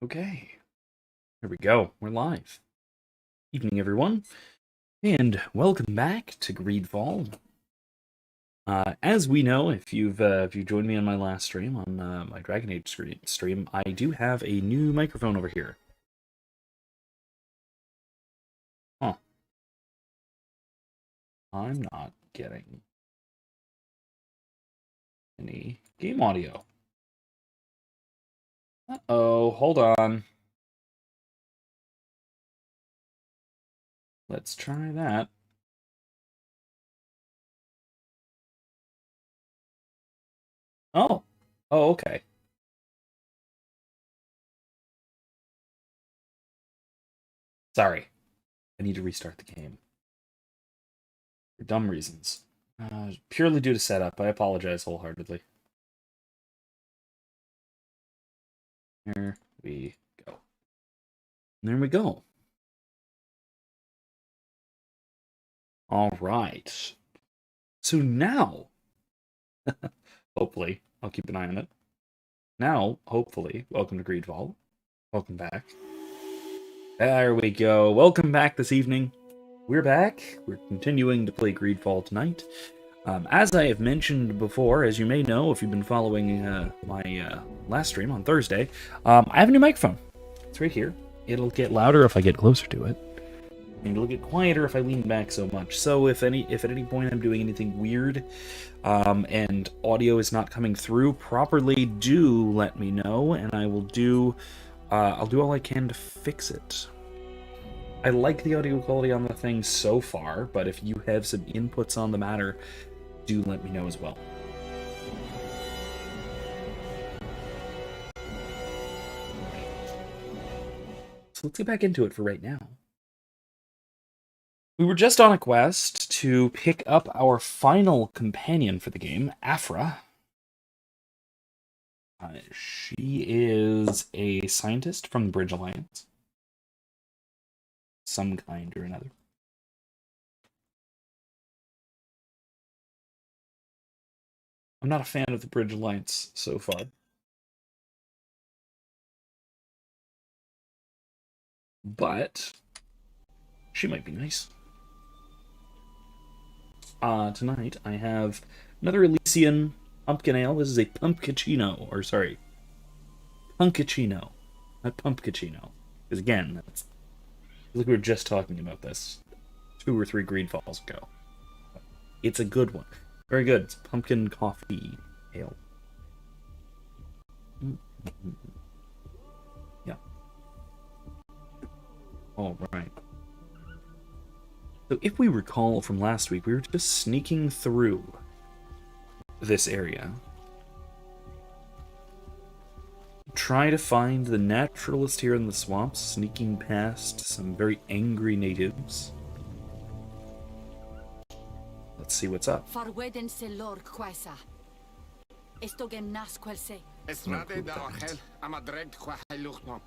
Okay, here we go. We're live. Evening, everyone, and welcome back to Greedfall. As we know, if you joined me on my last stream on my Dragon Age stream, I do have a new microphone over here. Huh? I'm not getting any game audio. Uh-oh, hold on. Let's try that. Oh, oh, okay. Sorry, I need to restart the game for dumb reasons. Purely due to setup. I apologize wholeheartedly. Here we go. And there we go. All right. So now, hopefully, I'll keep an eye on it. Now, hopefully, welcome to Greedfall. Welcome back. There we go. Welcome back this evening. We're back. We're continuing to play Greedfall tonight. As I have mentioned before, as you may know if you've been following my last stream on Thursday, I have a new microphone. It's right here. It'll get louder if I get closer to it. And it'll get quieter if I lean back so much. So if at any point I'm doing anything weird, and audio is not coming through properly, do let me know, and I'll do all I can to fix it. I like the audio quality on the thing so far, but if you have some inputs on the matter, do let me know as well. So let's get back into it for right now. We were just on a quest to pick up our final companion for the game, Afra. She is a scientist from the Bridge Alliance. Some kind or another. I'm not a fan of the Bridge Alliance so far. But she might be nice. Tonight I have another Elysian pumpkin ale. This is a pumpkicino, or sorry, punkicino, not pumpkicino. Because again, that's like we were just talking about this 2 or 3 Greedfalls ago. It's a good one, very good. It's pumpkin coffee ale. Mm-hmm. Yeah. All right. So if we recall from last week, we were just sneaking through this area. Try to find the naturalist here in the swamps, sneaking past some very angry natives. Let's see what's up. Estrade da Orgel, Amadreg Quahiluchmom.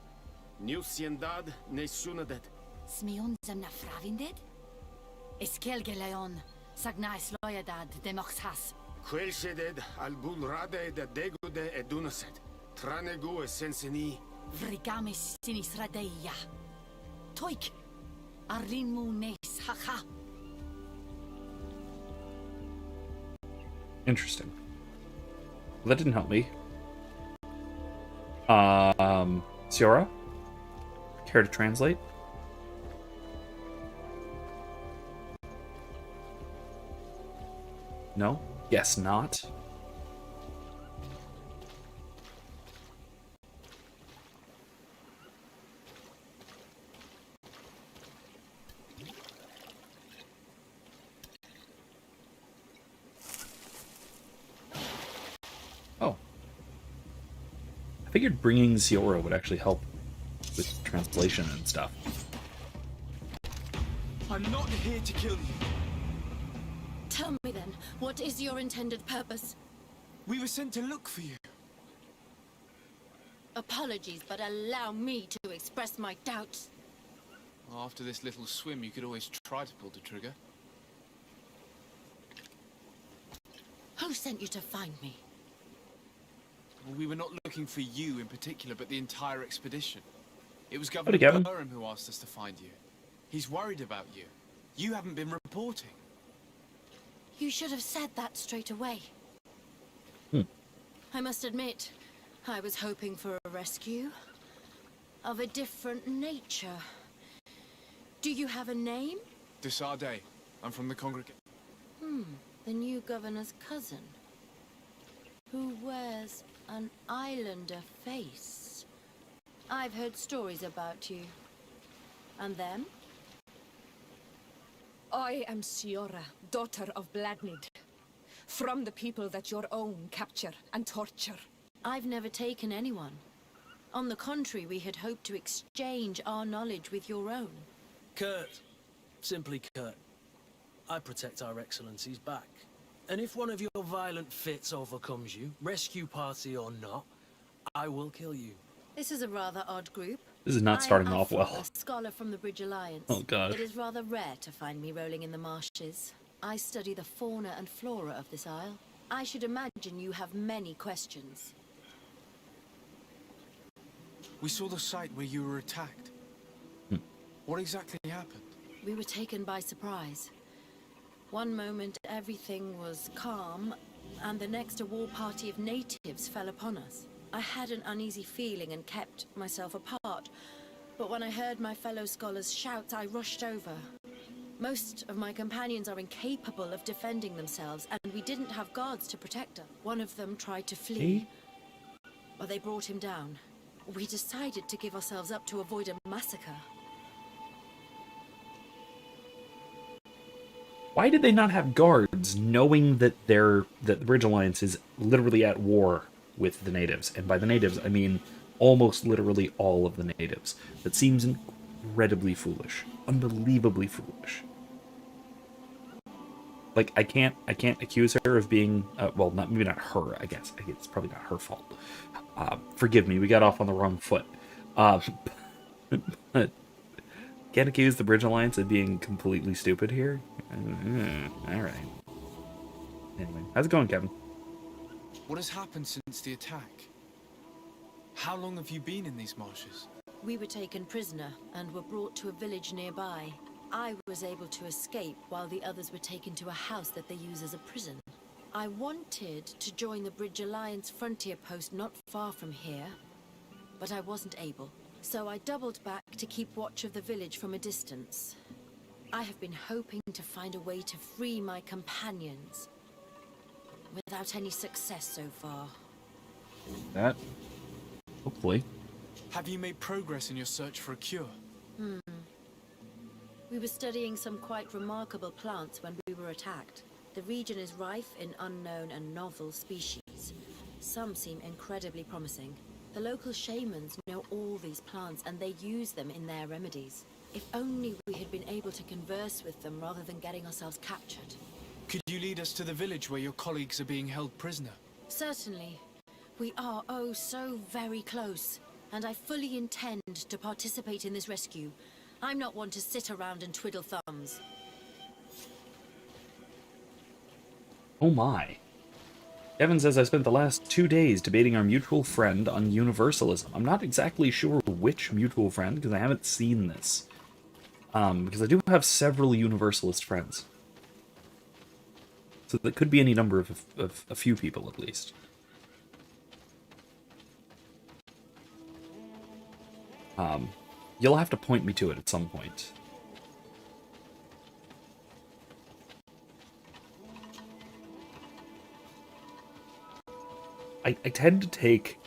New Siendad, Nesunadet. Smion zemna fravindet? Eskelgeleon, Sagnais Loyadad, Demoxhas. Quilsheded, Albulrade, the Degude Edunaset. Tranegu Sensini. Vrigamis Sinisradeia. Toik, Arimu Nes Haha. Interesting. Well, that didn't help me. Ciora? Care to translate? No? Yes, not. Oh. I figured bringing Ciora would actually help with translation and stuff. I'm not here to kill you. Tell me then, what is your intended purpose? We were sent to look for you. Apologies, but allow me to express my doubts. After this little swim, you could always try to pull the trigger. Who sent you to find me? Well, we were not looking for you in particular, but the entire expedition. It was Howdy, Governor Kevin. Durham who asked us to find you. He's worried about you. You haven't been reporting. You should have said that straight away. I must admit, I was hoping for a rescue of a different nature. Do you have a name? Desade. I'm from the congregation. The new governor's cousin, who wears an islander face. I've heard stories about you. And them? I am Siora, daughter of Bladnid, from the people that your own capture and torture. I've never taken anyone. On the contrary, we had hoped to exchange our knowledge with your own. Kurt. Simply Kurt. I protect our excellencies back. And if one of your violent fits overcomes you, rescue party or not, I will kill you. This is a rather odd group. This is not starting I'm off Afra, well. A scholar from the Bridge Alliance. Oh, God. It is rather rare to find me rolling in the marshes. I study the fauna and flora of this isle. I should imagine you have many questions. We saw the site where you were attacked. What exactly happened? We were taken by surprise. One moment everything was calm, and the next a war party of natives fell upon us. I had an uneasy feeling and kept myself apart, but when I heard my fellow scholars' shouts, I rushed over. Most of my companions are incapable of defending themselves, and we didn't have guards to protect us. One of them tried to flee, but they brought him down. We decided to give ourselves up to avoid a massacre. Why did they not have guards, knowing that that the Bridge Alliance is literally at war with the natives? And by the natives, I mean almost literally all of the natives. That seems incredibly foolish, unbelievably foolish. Like, I can't accuse her of being well, maybe not her. I guess it's probably not her fault. Forgive me, we got off on the wrong foot. But can't accuse the Bridge Alliance of being completely stupid here. All right. Anyway, how's it going, Kevin? What has happened since the attack? How long have you been in these marshes? We were taken prisoner and were brought to a village nearby. I was able to escape while the others were taken to a house that they use as a prison. I wanted to join the Bridge Alliance frontier post not far from here, but I wasn't able. So I doubled back to keep watch of the village from a distance. I have been hoping to find a way to free my companions, without any success so far. That, hopefully. Have you made progress in your search for a cure? We were studying some quite remarkable plants when we were attacked. The region is rife in unknown and novel species. Some seem incredibly promising. The local shamans know all these plants and they use them in their remedies. If only we had been able to converse with them rather than getting ourselves captured. Could you lead us to the village where your colleagues are being held prisoner? Certainly. We are oh so very close, and I fully intend to participate in this rescue. I'm not one to sit around and twiddle thumbs. Oh my. Kevin says, I spent the last 2 days debating our mutual friend on universalism. I'm not exactly sure which mutual friend, because I haven't seen this. Because I do have several universalist friends. So that could be any number of a few people, at least. You'll have to point me to it at some point. I tend to take...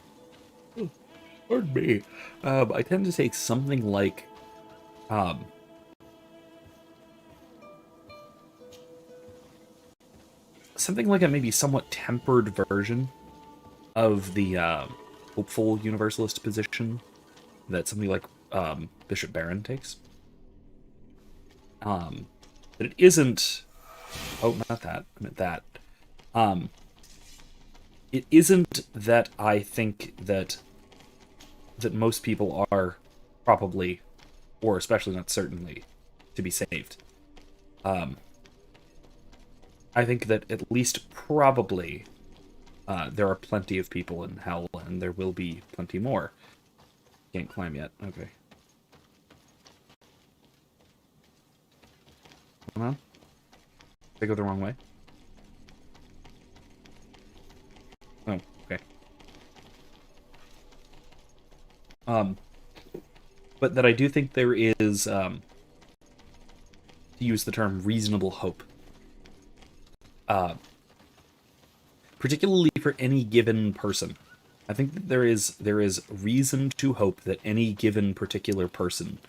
Oh, pardon me. I tend to take something like... something like a maybe somewhat tempered version of the hopeful universalist position that somebody like Bishop Barron takes. That it isn't... Oh, not that. I meant that. It isn't that I think that most people are probably, or especially not certainly, to be saved. I think that at least probably there are plenty of people in hell, and there will be plenty more. Can't climb yet. Okay. Come on. Did I go the wrong way? Oh, okay. But that I do think there is, to use the term, reasonable hope. Particularly for any given person. I think that there is reason to hope that any given particular person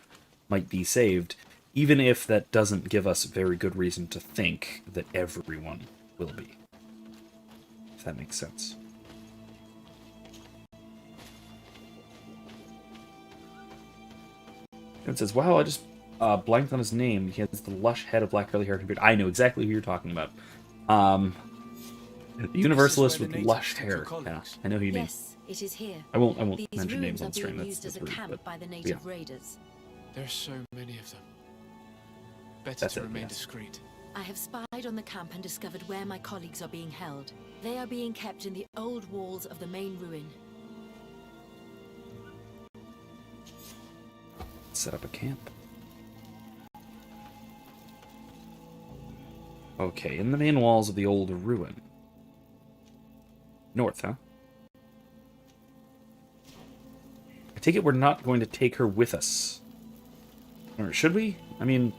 might be saved, even if that doesn't give us very good reason to think that everyone will be. If that makes sense. And it says, wow, I just blanked on his name. He has the lush head of black curly hair and beard. I know exactly who you're talking about. The Universalist with lush hair. Yeah, I know who you mean. Yes, it is here. I won't These mention names ruins on are being stream. used as a rude, camp but, by the native yeah. raiders. There's so many of them. Better That's to it, remain yes. discreet. I have spied on the camp and discovered where my colleagues are being held. They are being kept in the old walls of the main ruin. Set up a camp. Okay, in the main walls of the old ruin. North, huh? I take it we're not going to take her with us. Or should we? I mean...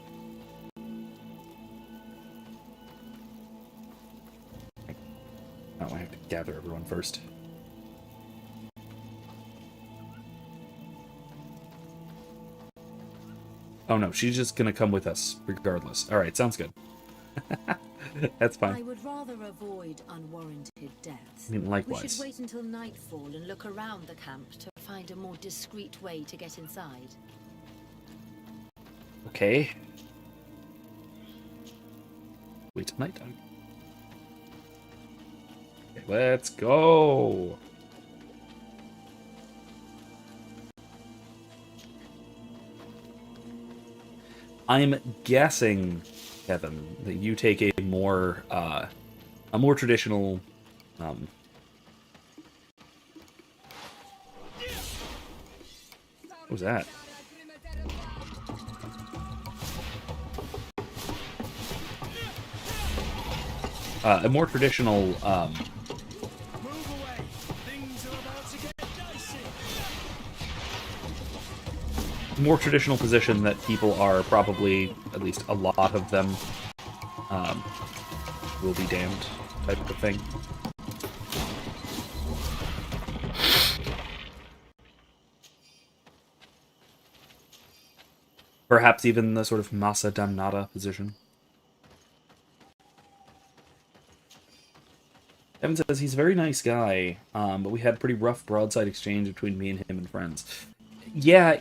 Oh, I have to gather everyone first. Oh no, she's just gonna come with us, regardless. Alright, sounds good. That's I fine. would rather avoid unwarranted deaths. I mean, We likewise. should wait until nightfall and look around the camp to find a more discreet way to get inside. Okay. Wait till nighttime. Okay, let's go! I'm guessing, Kevin, that you take a more traditional, what was that? A more traditional, Move away. Things are about to get dicey. more traditional position that people are probably, at least a lot of them, will be damned type of thing. Perhaps even the sort of massa damnata position. Evan says he's a very nice guy, but we had a pretty rough broadside exchange between me and him and friends. Yeah,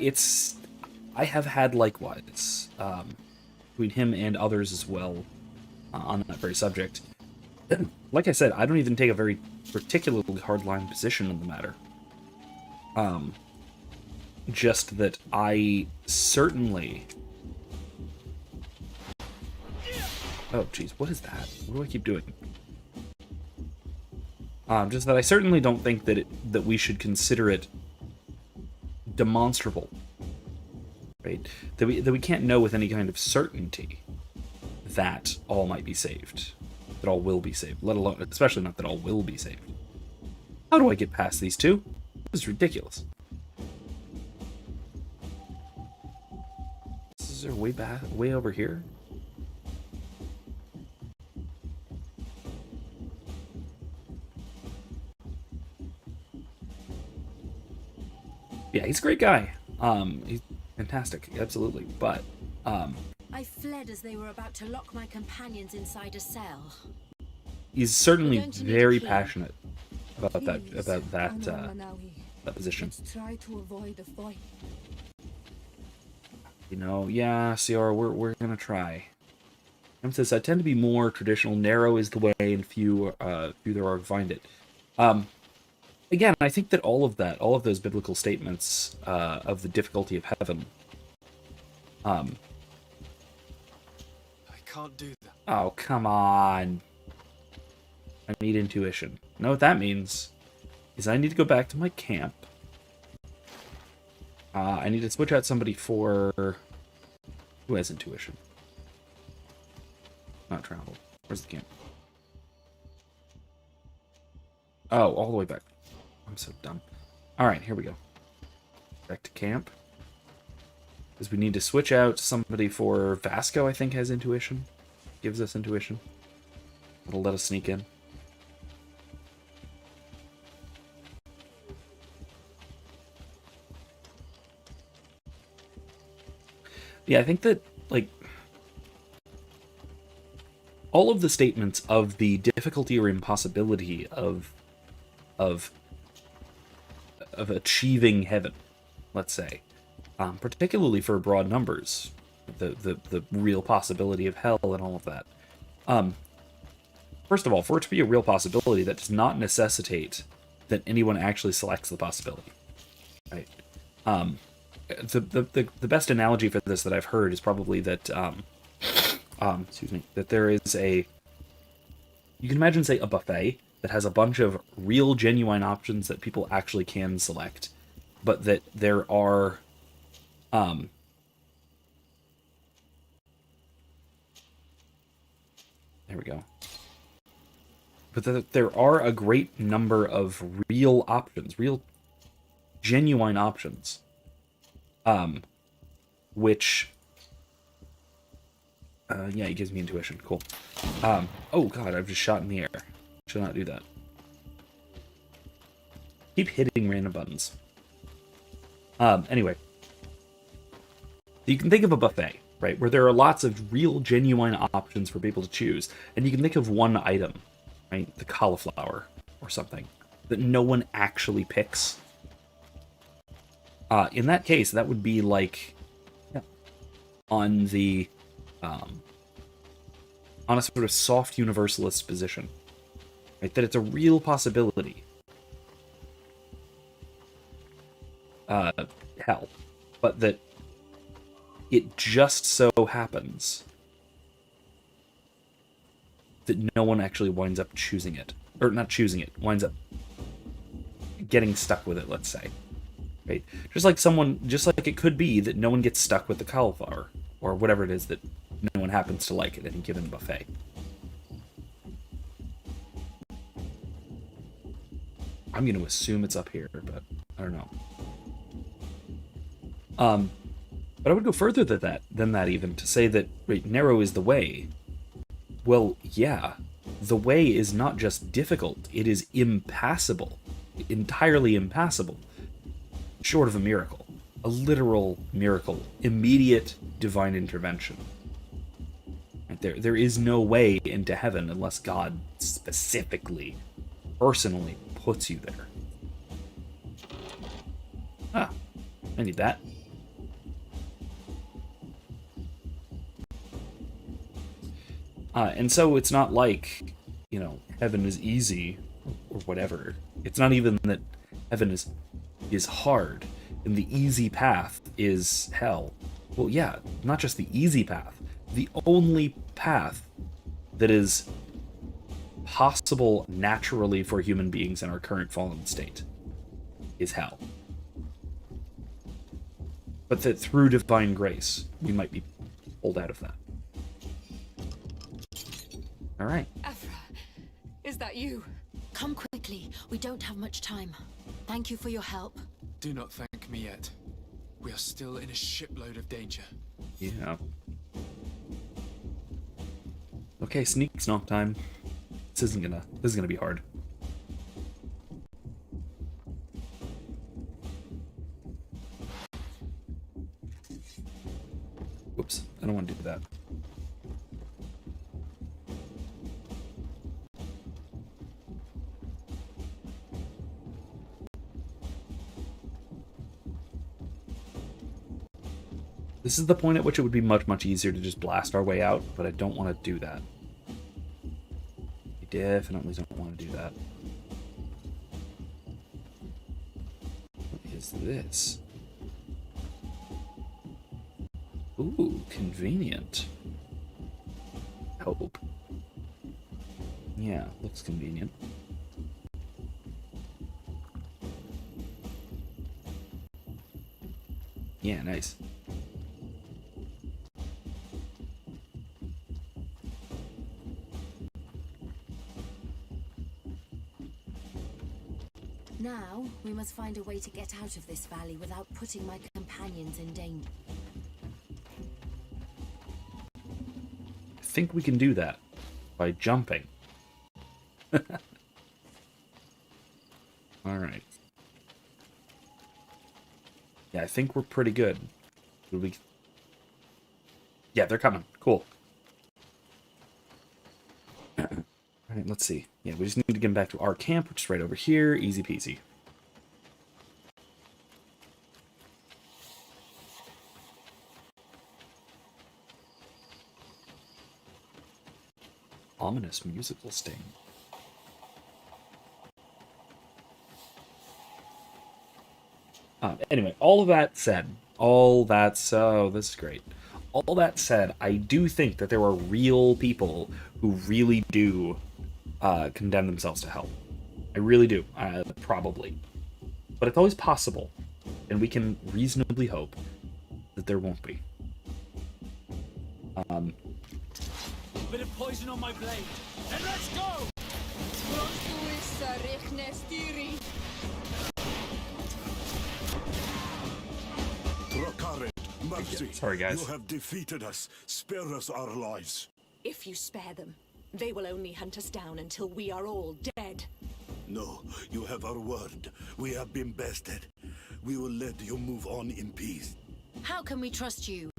I have had likewise, between him and others as well, on that very subject. Like I said, I don't even take a very particularly hardline position on the matter. Just that I certainly... Oh, jeez, what is that? What do I keep doing? Just that I certainly don't think that we should consider it demonstrable, right? That we can't know with any kind of certainty that all might be saved, that all will be saved. Let alone, especially not that all will be saved. How do I get past these two? This is ridiculous. Is there way over here? Yeah, he's a great guy. He's fantastic, absolutely. But I fled as they were about to lock my companions inside a cell. he's certainly We're going to need very a key. passionate about that Please, Manawi, that position. let's try to avoid a fight. You know, yeah, Ciara, we're gonna try. Says I tend to be more traditional. Narrow is the way, and few there are to find it. Again, I think that all of those biblical statements of the difficulty of heaven. I can't do that. Oh, come on. I need intuition. Now what that means is I need to go back to my camp. I need to switch out somebody for... Who has intuition? Not travel. Where's the camp? Oh, all the way back. I'm so dumb. Alright, here we go. Back to camp. Because we need to switch out somebody for... Vasco, I think, has intuition. Gives us intuition. It'll let us sneak in. Yeah, I think that, like, all of the statements of the difficulty or impossibility of achieving heaven, let's say, particularly for broad numbers, the real possibility of hell and all of that. First of all, for it to be a real possibility, that does not necessitate that anyone actually selects the possibility, right? The best analogy for this that I've heard is probably that excuse me, that there is a, you can imagine, say, a buffet that has a bunch of real genuine options that people actually can select, but that there are there we go. But that there are a great number of real options, real genuine options, which, yeah, it gives me intuition. Cool. Oh god, I've just shot in the air. Should not do that. Keep hitting random buttons. Anyway. You can think of a buffet, right, where there are lots of real, genuine options for people to choose, and you can think of one item, right, the cauliflower or something, that no one actually picks. In that case, that would be like, yeah, on the, on a sort of soft universalist position, right, that it's a real possibility. Hell, but that it just so happens that no one actually winds up choosing it. Or not choosing it, winds up getting stuck with it, let's say. Right? Just like it could be that no one gets stuck with the cauliflower, or whatever it is that no one happens to like at any given buffet. I'm going to assume it's up here, but I don't know. But I would go further than that even, to say that, right, narrow is the way. Well, yeah, the way is not just difficult, it is impassable. Entirely impassable. Short of a miracle. A literal miracle. Immediate divine intervention. Right, there is no way into heaven unless God specifically, personally puts you there. Ah, I need that. And so it's not like, you know, heaven is easy or whatever. It's not even that heaven is hard and the easy path is hell. Well, yeah, not just the easy path. The only path that is possible naturally for human beings in our current fallen state is hell. But that through divine grace, we might be pulled out of that. All right. Aphra, is that you? Come quickly. We don't have much time. Thank you for your help. Do not thank me yet. We are still in a shipload of danger. Yeah. Okay, sneak stomp time. This is gonna be hard. Whoops, I don't want to do that. This is the point at which it would be much, much easier to just blast our way out, but I don't want to do that. I definitely don't want to do that. What is this? Ooh, convenient. Hope. Yeah, looks convenient. Yeah, nice. Now, we must find a way to get out of this valley without putting my companions in danger. I think we can do that by jumping. Alright. Yeah, I think we're pretty good. Yeah, they're coming. Cool. Alright, let's see. Yeah, we just need to get them back to our camp, which is right over here. Easy peasy. Ominous musical sting. Anyway, all of that said, this is great. All that said, I do think that there are real people who really do condemn themselves to hell. I really do, probably. But it's always possible, and we can reasonably hope that there won't be. Bit of poison on my blade. And let's go! Mercy. Sorry, guys. You have defeated us. Spare us our lives. If you spare them, they will only hunt us down until we are all dead. No, you have our word. We have been bested. We will let you move on in peace. How can we trust you?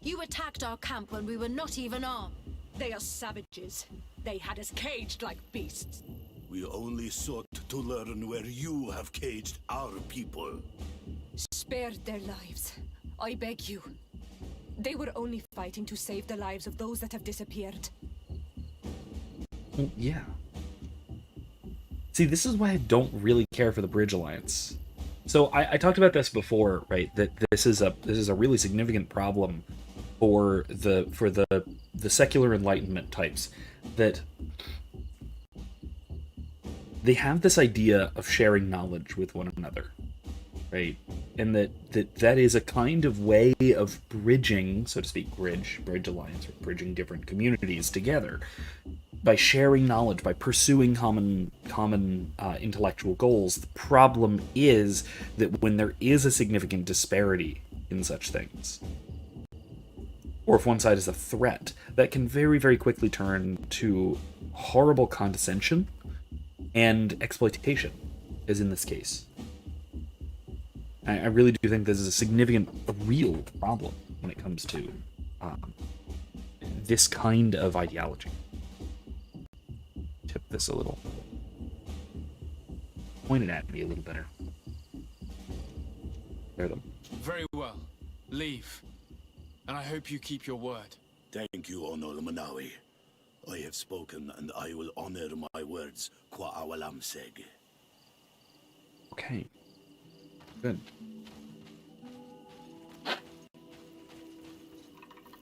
You attacked our camp when we were not even armed. They are savages. They had us caged like beasts. We only sought to learn where you have caged our people. Spared their lives. I beg you. They were only fighting to save the lives of those that have disappeared. Well, yeah. See, this is why I don't really care for the Bridge Alliance. So I talked about this before, right? That this is a really significant problem for the secular Enlightenment types, that they have this idea of sharing knowledge with one another, right? And that is a kind of way of bridging, so to speak, bridge alliance, or bridging different communities together by sharing knowledge, by pursuing common intellectual goals. The problem is that when there is a significant disparity in such things, or if one side is a threat, that can very, very quickly turn to horrible condescension and exploitation, as in this case. I really do think this is a real problem when it comes to this kind of ideology. Tip this a little. Point it at me a little better. There them. Very well. Leave. And I hope you keep your word. Thank you, Onol Manawi. I have spoken, and I will honor my words. Kwa awalam seg. Okay. Good.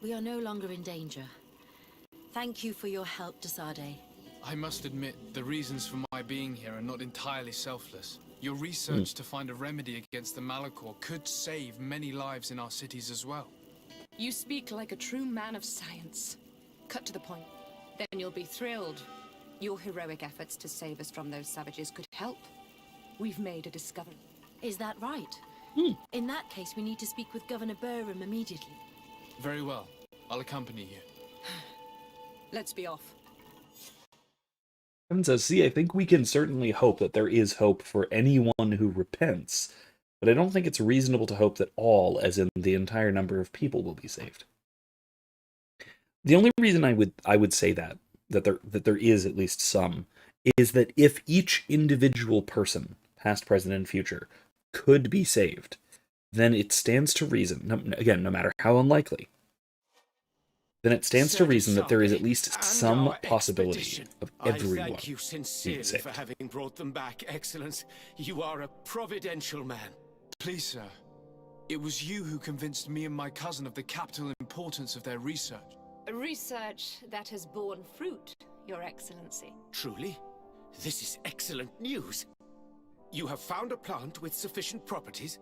We are no longer in danger. Thank you for your help, Desade. I must admit, the reasons for my being here are not entirely selfless. Your research to find a remedy against the Malachor could save many lives in our cities as well. You speak like a true man of science. Cut to the point. Then you'll be thrilled. Your heroic efforts to save us from those savages could help. We've made a discovery. Is that right? In that case, we need to speak with Governor Burham immediately. Very well. I'll accompany you. Let's be off. Evan says, see, I think we can certainly hope that there is hope for anyone who repents, but I don't think it's reasonable to hope that all, as in the entire number of people, will be saved. The only reason I would say that there is at least some, is that if each individual person, past, present, and future, could be saved, then it stands to reason, again, no matter how unlikely, then it stands to reason that there is at least some possibility of everyone I thank you being sincerely saved. for having brought them back, Excellence. You are a providential man. Please, sir. It was you who convinced me and my cousin of the capital importance of their research. Research that has borne fruit, Your Excellency. Truly? This is excellent news. You have found a plant with sufficient properties?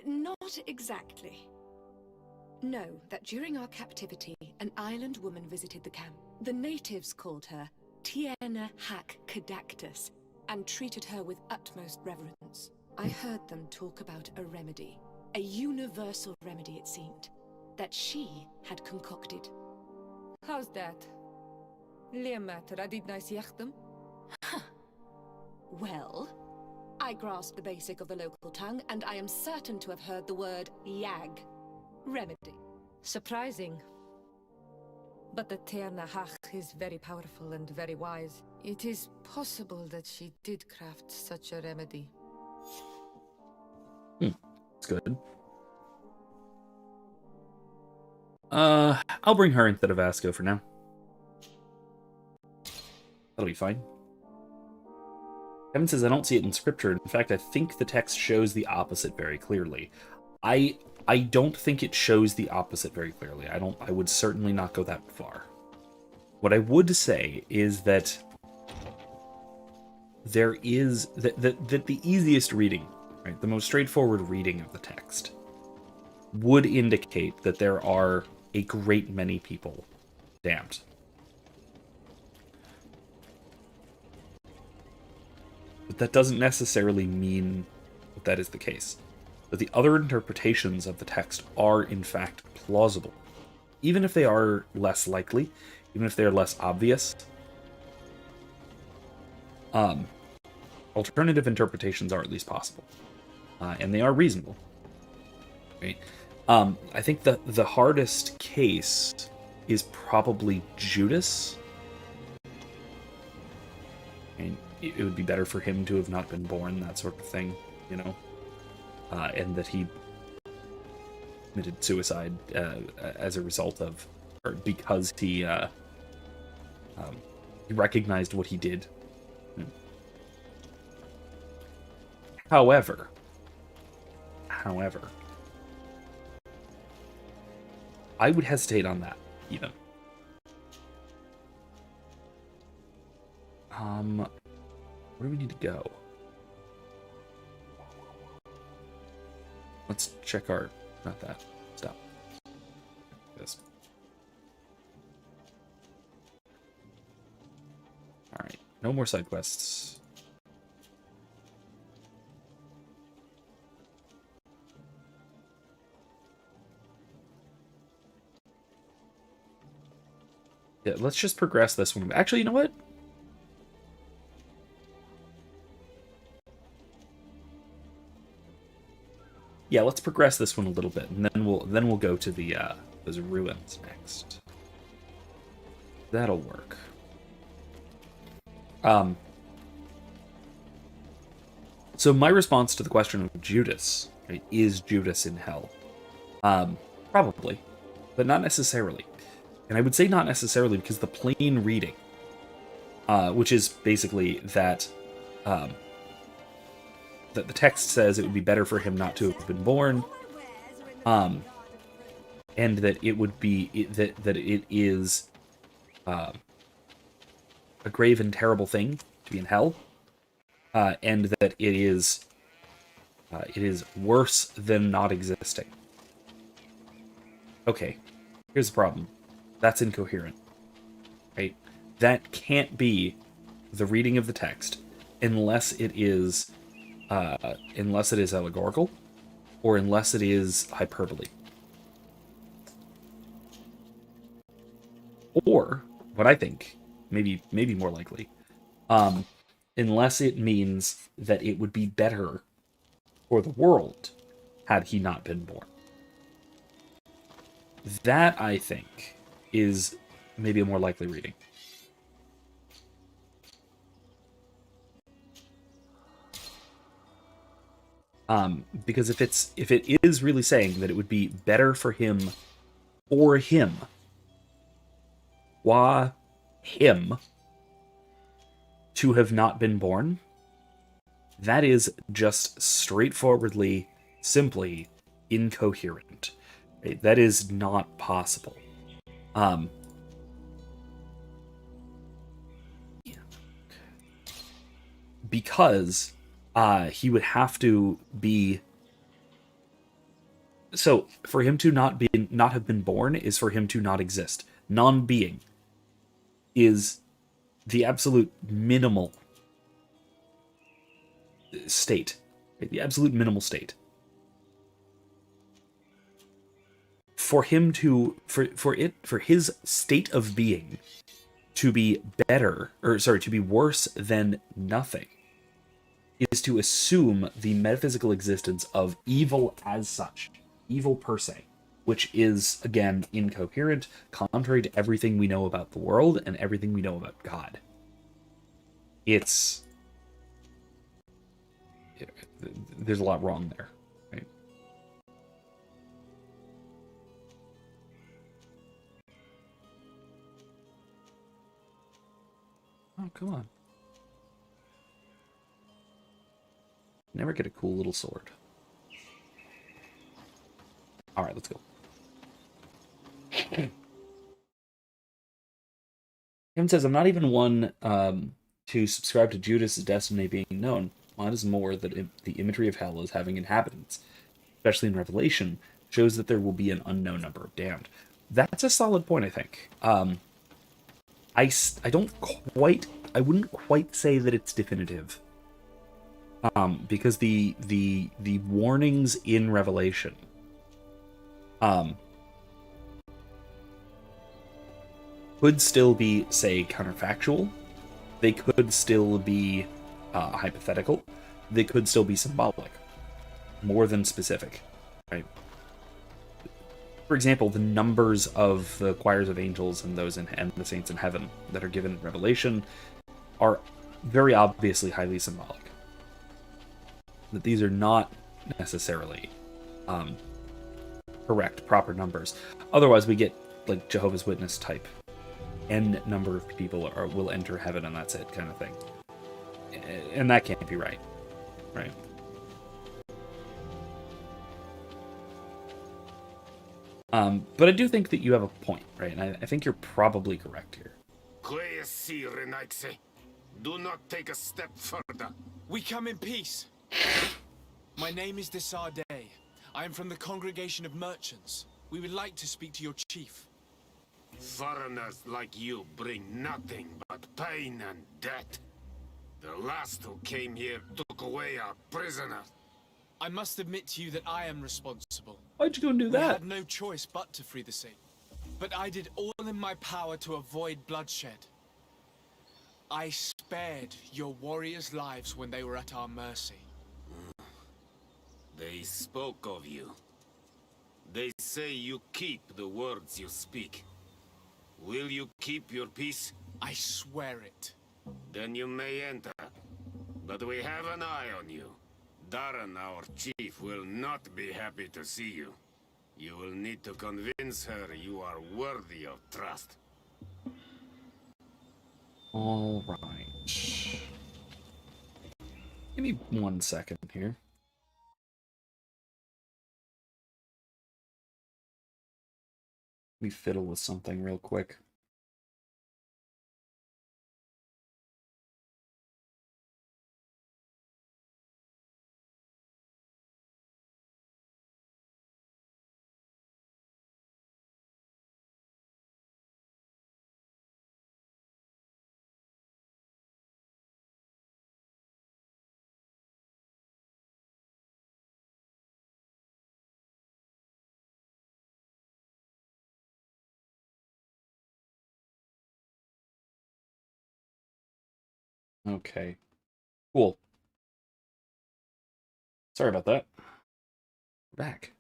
Not exactly. Know that during our captivity, an island woman visited the camp. The natives called her Tiena Hack Cadactus and treated her with utmost reverence. I heard them talk about a remedy, a universal remedy it seemed, that she had concocted. How's that? Well, I grasped the basic of the local tongue, and I am certain to have heard the word yag. Remedy. Surprising. But the Tearnahach is very powerful and very wise. It is possible that she did craft such a remedy. It's good. I'll bring her instead of Vasco for now. That'll be fine. Kevin says, I don't see it in scripture. In fact, I think the text shows the opposite very clearly. I don't think it shows the opposite very clearly. I would certainly not go that far. What I would say is that there is that the easiest reading, right, the most straightforward reading of the text would indicate that there are a great many people damned. But that doesn't necessarily mean that that is the case. That the other interpretations of the text are, in fact, plausible. Even if they are less likely, even if they're less obvious, alternative interpretations are at least possible. And they are reasonable. Right? I think the hardest case is probably Judas. And it would be better for him to have not been born, that sort of thing, you know? And that he committed suicide as a result of, or because he recognized what he did. However, I would hesitate on that, even. Where do we need to go? Let's check our... Not that. Stop. This. Alright. No more side quests. Yeah, let's just progress this one. Actually, you know what? Yeah, let's progress this one a little bit, and then we'll go to the those ruins next. That'll work. So my response to the question of Judas, right, is Judas in hell? Probably, but not necessarily. And I would say not necessarily because the plain reading, which is basically that that the text says it would be better for him not to have been born, and that it would be that it is a grave and terrible thing to be in hell, and that it is worse than not existing. Okay, here's the problem. That's incoherent, right? That can't be the reading of the text unless it is allegorical, or unless it is hyperbole. Or, what I think, maybe more likely, unless it means that it would be better for the world had he not been born. That, I think, is maybe a more likely reading. Because if it is really saying that it would be better for him, to have not been born, that is just straightforwardly, simply incoherent. Right? That is not possible. because he would have to be. So for him to not have been born is for him to not exist. Non-being is the absolute minimal state, right? The absolute minimal state. For him to for his state of being to be better, or sorry, to be worse than nothing, is to assume the metaphysical existence of evil as such, evil per se, which is, again, incoherent, contrary to everything we know about the world and everything we know about God. There's a lot wrong there, right? Oh, come on. Never get a cool little sword. Alright, let's go. Kevin says, I'm not even one to subscribe to Judas' destiny being known. Mine is more that the imagery of hell as having inhabitants, especially in Revelation, shows that there will be an unknown number of damned. That's a solid point, I think. I wouldn't quite say that it's definitive. Because the warnings in Revelation could still be, say, counterfactual. They could still be hypothetical. They could still be symbolic, more than specific, right? For example, the numbers of the choirs of angels and those and the saints in heaven that are given in Revelation are very obviously highly symbolic. That these are not necessarily correct, proper numbers. Otherwise, we get like Jehovah's Witness type. N number of people will enter heaven and that's it kind of thing. And that can't be right. Right? But I do think that you have a point, right? And I think you're probably correct here. Do not take a step further. We come in peace. My name is Desarde. I am from the Congregation of Merchants. We would like to speak to your chief. Foreigners like you bring nothing but pain and death. The last who came here took away our prisoner. I must admit to you that I am responsible. Why'd you go and do that? I had no choice but to free the city. But I did all in my power to avoid bloodshed. I spared your warriors' lives when they were at our mercy. They spoke of you. They say you keep the words you speak. Will you keep your peace? I swear it. Then you may enter. But we have an eye on you. Darren, our chief, will not be happy to see you. You will need to convince her you are worthy of trust. All right. Give me 1 second here. Let me fiddle with something real quick. Okay. Cool. Sorry about that. We're back.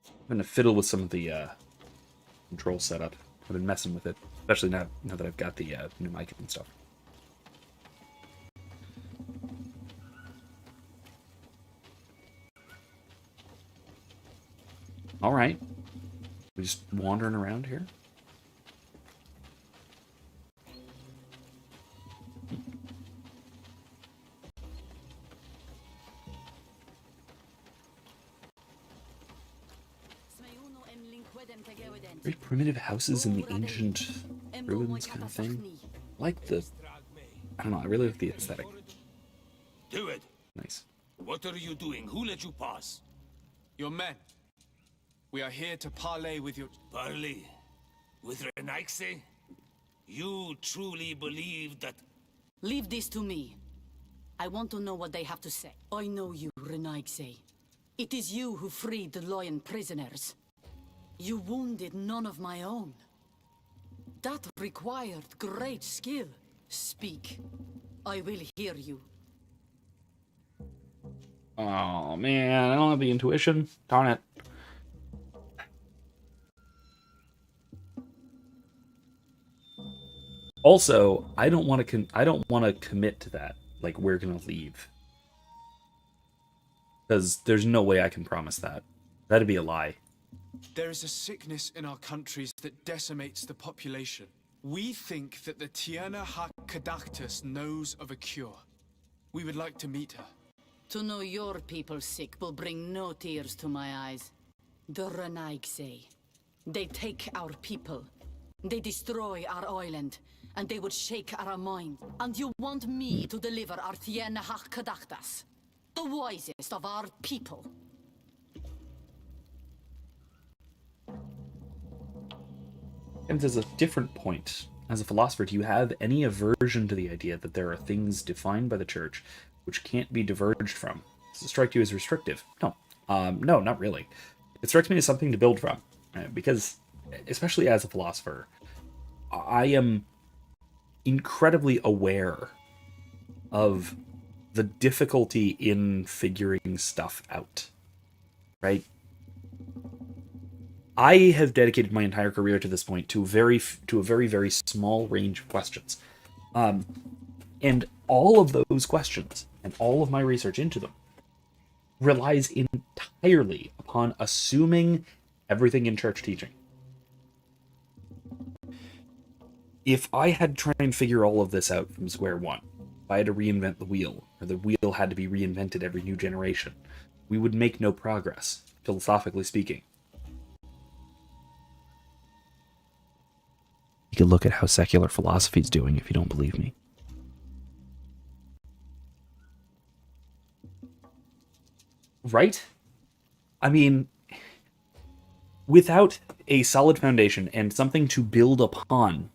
I'm gonna fiddle with some of the control setup. I've been messing with it, especially now that I've got the new mic and stuff. All right. We're just wandering around here. Very primitive houses in the ancient ruins kind of thing. I don't know, I really like the aesthetic. Do it. Nice. What are you doing? Who let you pass? Your men. We are here to parley with your... Parley? With Renaigse? You truly believe that... Leave this to me. I want to know what they have to say. I know you, Renaigse. It is you who freed the Loyan prisoners. You wounded none of my own. That required great skill. Speak. I will hear you. Oh man, I don't have the intuition. Darn it. Also, I don't want to commit to that. Like, we're gonna leave, because there's no way I can promise that. That'd be a lie. There is a sickness in our countries that decimates the population. We think that the Tierna Hak Kadactus knows of a cure. We would like to meet her. To know your people sick will bring no tears to my eyes. The Renaigse. They take our people. They destroy our island. And they would shake our mind. And you want me to deliver our Tierna Hak Kadactus? The wisest of our people. And there's a different point. As a philosopher, do you have any aversion to the idea that there are things defined by the church which can't be diverged from? Does it strike you as restrictive? No. No, not really. It strikes me as something to build from. Because, especially as a philosopher, I am incredibly aware of the difficulty in figuring stuff out. Right? I have dedicated my entire career to this point to a very, very small range of questions. And all of those questions and all of my research into them relies entirely upon assuming everything in church teaching. If I had to try and figure all of this out from square one, if I had to reinvent the wheel, or the wheel had to be reinvented every new generation, we would make no progress, philosophically speaking. You could look at how secular philosophy is doing if you don't believe me. Right? I mean, without a solid foundation and something to build upon,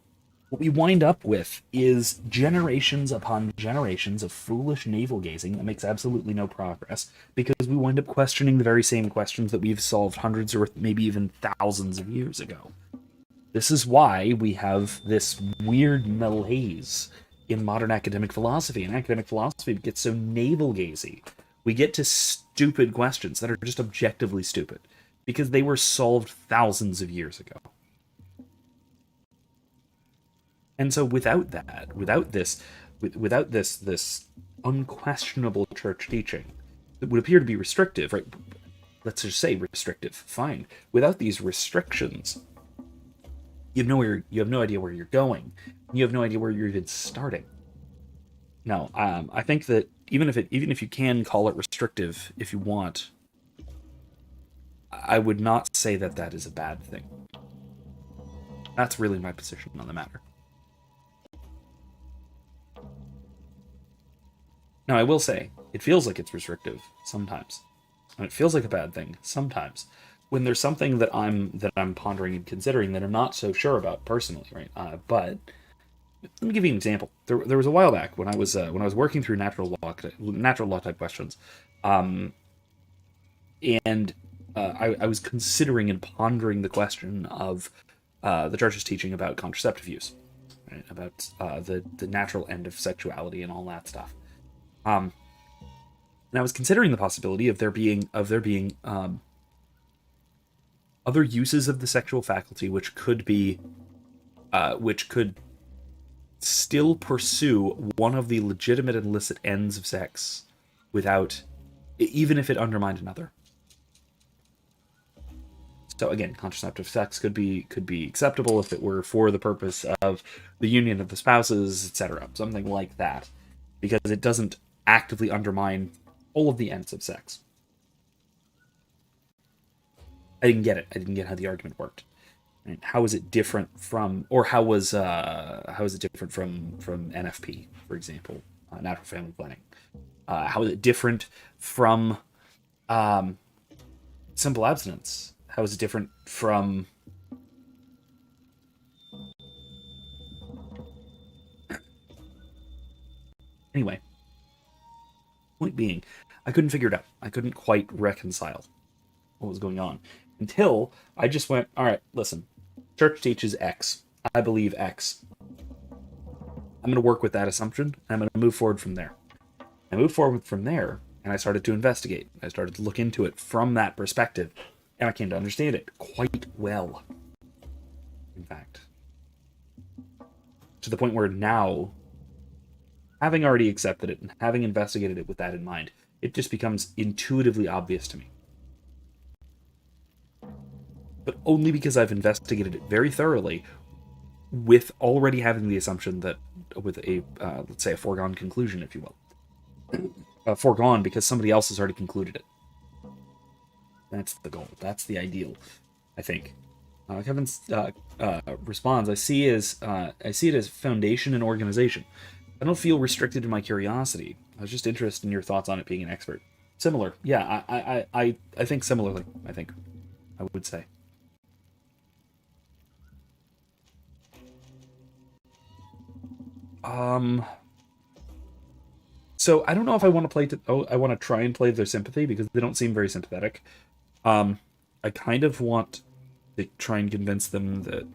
what we wind up with is generations upon generations of foolish navel-gazing that makes absolutely no progress, because we wind up questioning the very same questions that we've solved hundreds or maybe even thousands of years ago. This is why we have this weird malaise in modern academic philosophy, and academic philosophy gets so navel-gazy. We get to stupid questions that are just objectively stupid, because they were solved thousands of years ago. And so without that, without this unquestionable church teaching that would appear to be restrictive, right? Let's just say restrictive, fine. Without these restrictions, you have no idea where you're going. You have no idea where you're even starting. No, I think that even if you can call it restrictive if you want, I would not say that that is a bad thing. That's really my position on the matter. Now, I will say, it feels like it's restrictive sometimes. And it feels like a bad thing sometimes. When there's something that I'm pondering and considering that I'm not so sure about personally, right? But let me give you an example. There was a while back when I was working through natural law type questions, and I was considering and pondering the question of the church's teaching about contraceptive use, right? About the natural end of sexuality and all that stuff. And I was considering the possibility of there being other uses of the sexual faculty which could still pursue one of the legitimate and illicit ends of sex without, even if it undermined another. So again, contraceptive sex could be acceptable if it were for the purpose of the union of the spouses, etc., something like that, because it doesn't actively undermine all of the ends of sex. I didn't get it. I didn't get how the argument worked. And how is it different from, or how is it different from NFP, for example, natural family planning? How is it different from simple abstinence? How is it different from anyway? Point being, I couldn't figure it out. I couldn't quite reconcile what was going on until I just went, all right, listen, church teaches X. I believe X. I'm going to work with that assumption, and I'm going to move forward from there. I moved forward from there, and I started to investigate. I started to look into it from that perspective, and I came to understand it quite well. In fact, to the point where now, having already accepted it and having investigated it with that in mind, it just becomes intuitively obvious to me. But only because I've investigated it very thoroughly, with already having the assumption that, with a, let's say, a foregone conclusion, if you will. Foregone because somebody else has already concluded it. That's the goal. That's the ideal, I think. Kevin responds, I see it as foundation and organization. I don't feel restricted to my curiosity. I was just interested in your thoughts on it being an expert. Similar. Yeah, I think similarly, I would say. So I don't know if I want to play I want to try and play their sympathy because they don't seem very sympathetic. I kind of want to try and convince them that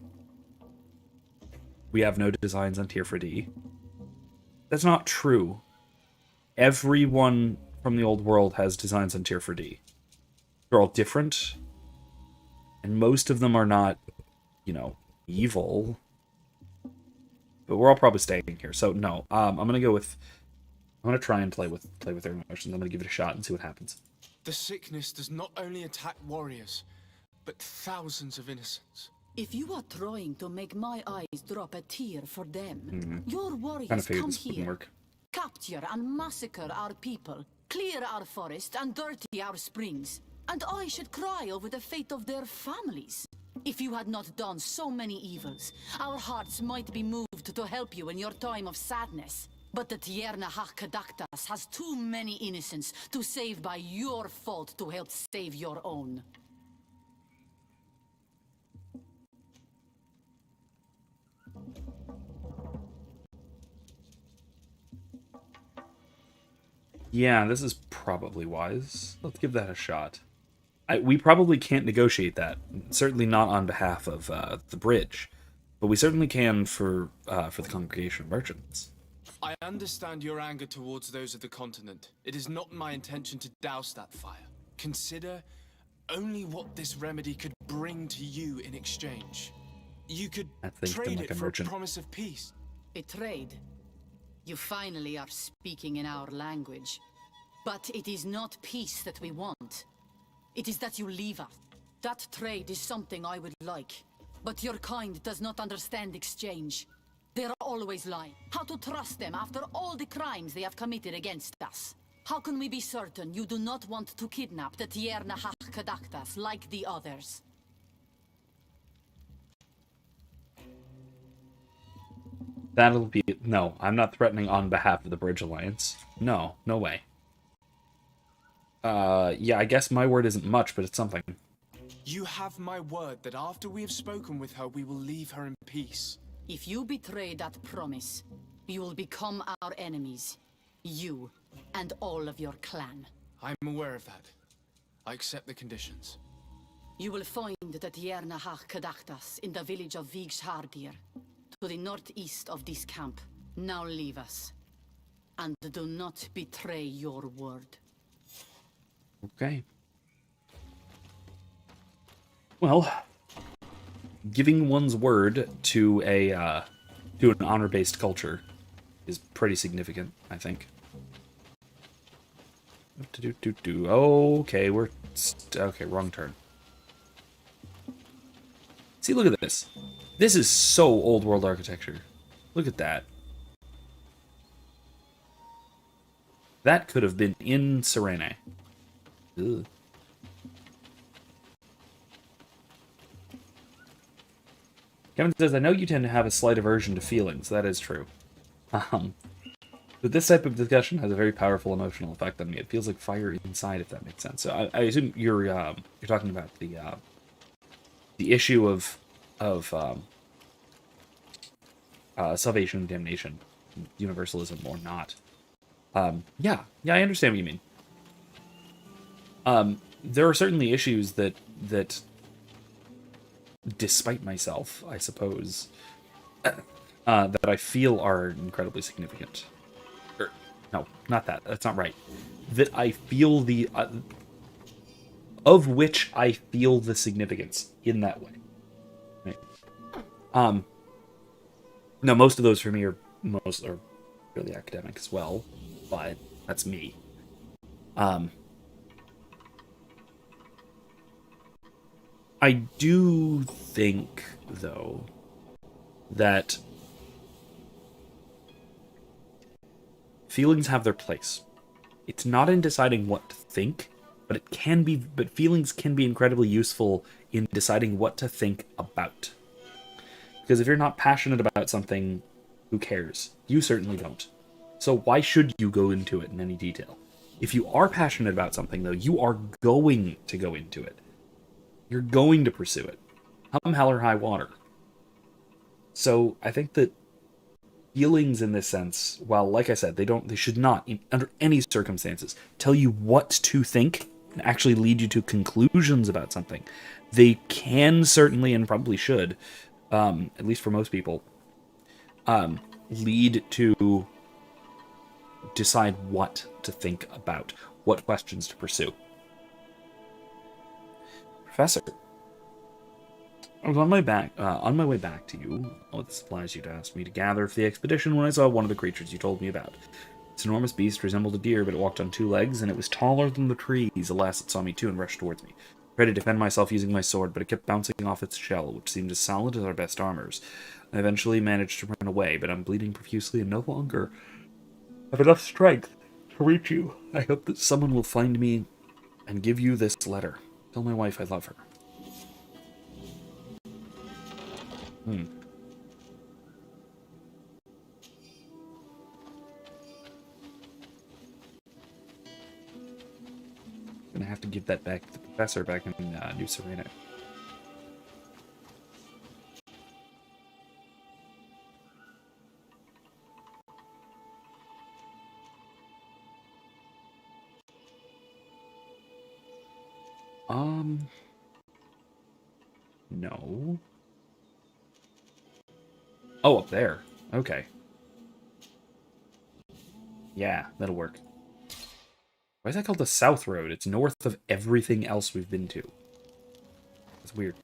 we have no designs on Tier for D. That's not true. Everyone from the old world has designs on Tier for D. They're all different, and most of them are not, evil. But we're all probably staying here, so no. I'm gonna try and play with their emotions. I'm gonna give it a shot and see what happens. The sickness does not only attack warriors, but thousands of innocents. If you are trying to make my eyes drop a tear for them, your Kind warriors of figured come this wouldn't here, work. capture and massacre our people, clear our forest and dirty our springs, and I should cry over the fate of their families. If you had not done so many evils, our hearts might be moved to help you in your time of sadness. But the Tierna Hakadaktas has too many innocents to save by your fault to help save your own. Yeah, this is probably wise. Let's give that a shot. We probably can't negotiate that. Certainly not on behalf of the bridge, but we certainly can for the congregation of merchants. I understand your anger towards those of the continent. It is not my intention to douse that fire. Consider only what this remedy could bring to you in exchange. You could trade it for a promise of peace. A trade? You finally are speaking in our language. But it is not peace that we want. It is that you leave us. That trade is something I would like. But your kind does not understand exchange. They're always lying. How to trust them after all the crimes they have committed against us? How can we be certain you do not want to kidnap the Tierna Hakadaktas like the others? That'll be... No, I'm not threatening on behalf of the Bridge Alliance. No way. Yeah, I guess my word isn't much, but it's something. You have my word that after we have spoken with her, we will leave her in peace. If you betray that promise, you will become our enemies. You and all of your clan. I'm aware of that. I accept the conditions. You will find the Tierna Hakadaktas in the village of Vigshardir, to the northeast of this camp. Now leave us. And do not betray your word. Okay. Well, giving one's word to an honor-based culture is pretty significant, I think. Okay, okay, wrong turn. See, look at this. This is so old world architecture. Look at that. That could have been in Serene. Ugh. Kevin says, I know you tend to have a slight aversion to feelings. That is true. But this type of discussion has a very powerful emotional effect on me. It feels like fire inside, if that makes sense. So I assume you're talking about the issue of salvation and damnation, universalism or not. Yeah, I understand what you mean. There are certainly issues that despite myself, I suppose, that I feel are incredibly significant. No, not that. That's not right. That I feel of which I feel the significance in that way. Right. No, most of those for me are really academic as well, but that's me. I do think, though, that feelings have their place. It's not in deciding what to think, but feelings can be incredibly useful in deciding what to think about. Because if you're not passionate about something, who cares? You certainly don't. So why should you go into it in any detail? If you are passionate about something, though, you are going to go into it. You're going to pursue it. Come hell or high water. So I think that feelings in this sense, while, like I said, they should not, under any circumstances, tell you what to think and actually lead you to conclusions about something. They can certainly, and probably should, at least for most people, lead to decide what to think about, what questions to pursue. Professor, I was on my way back to you with the supplies you'd asked me to gather for the expedition when I saw one of the creatures you told me about. This enormous beast resembled a deer, but it walked on two legs, and it was taller than the trees. Alas, it saw me too and rushed towards me. I tried to defend myself using my sword, but it kept bouncing off its shell, which seemed as solid as our best armors. I eventually managed to run away, but I'm bleeding profusely and no longer have enough strength to reach you. I hope that someone will find me and give you this letter. Tell my wife I love her. Gonna have to give that back to the professor back in New Serena. No. Oh, up there. Okay. Yeah, that'll work. Why is that called the South Road? It's north of everything else we've been to. That's weird.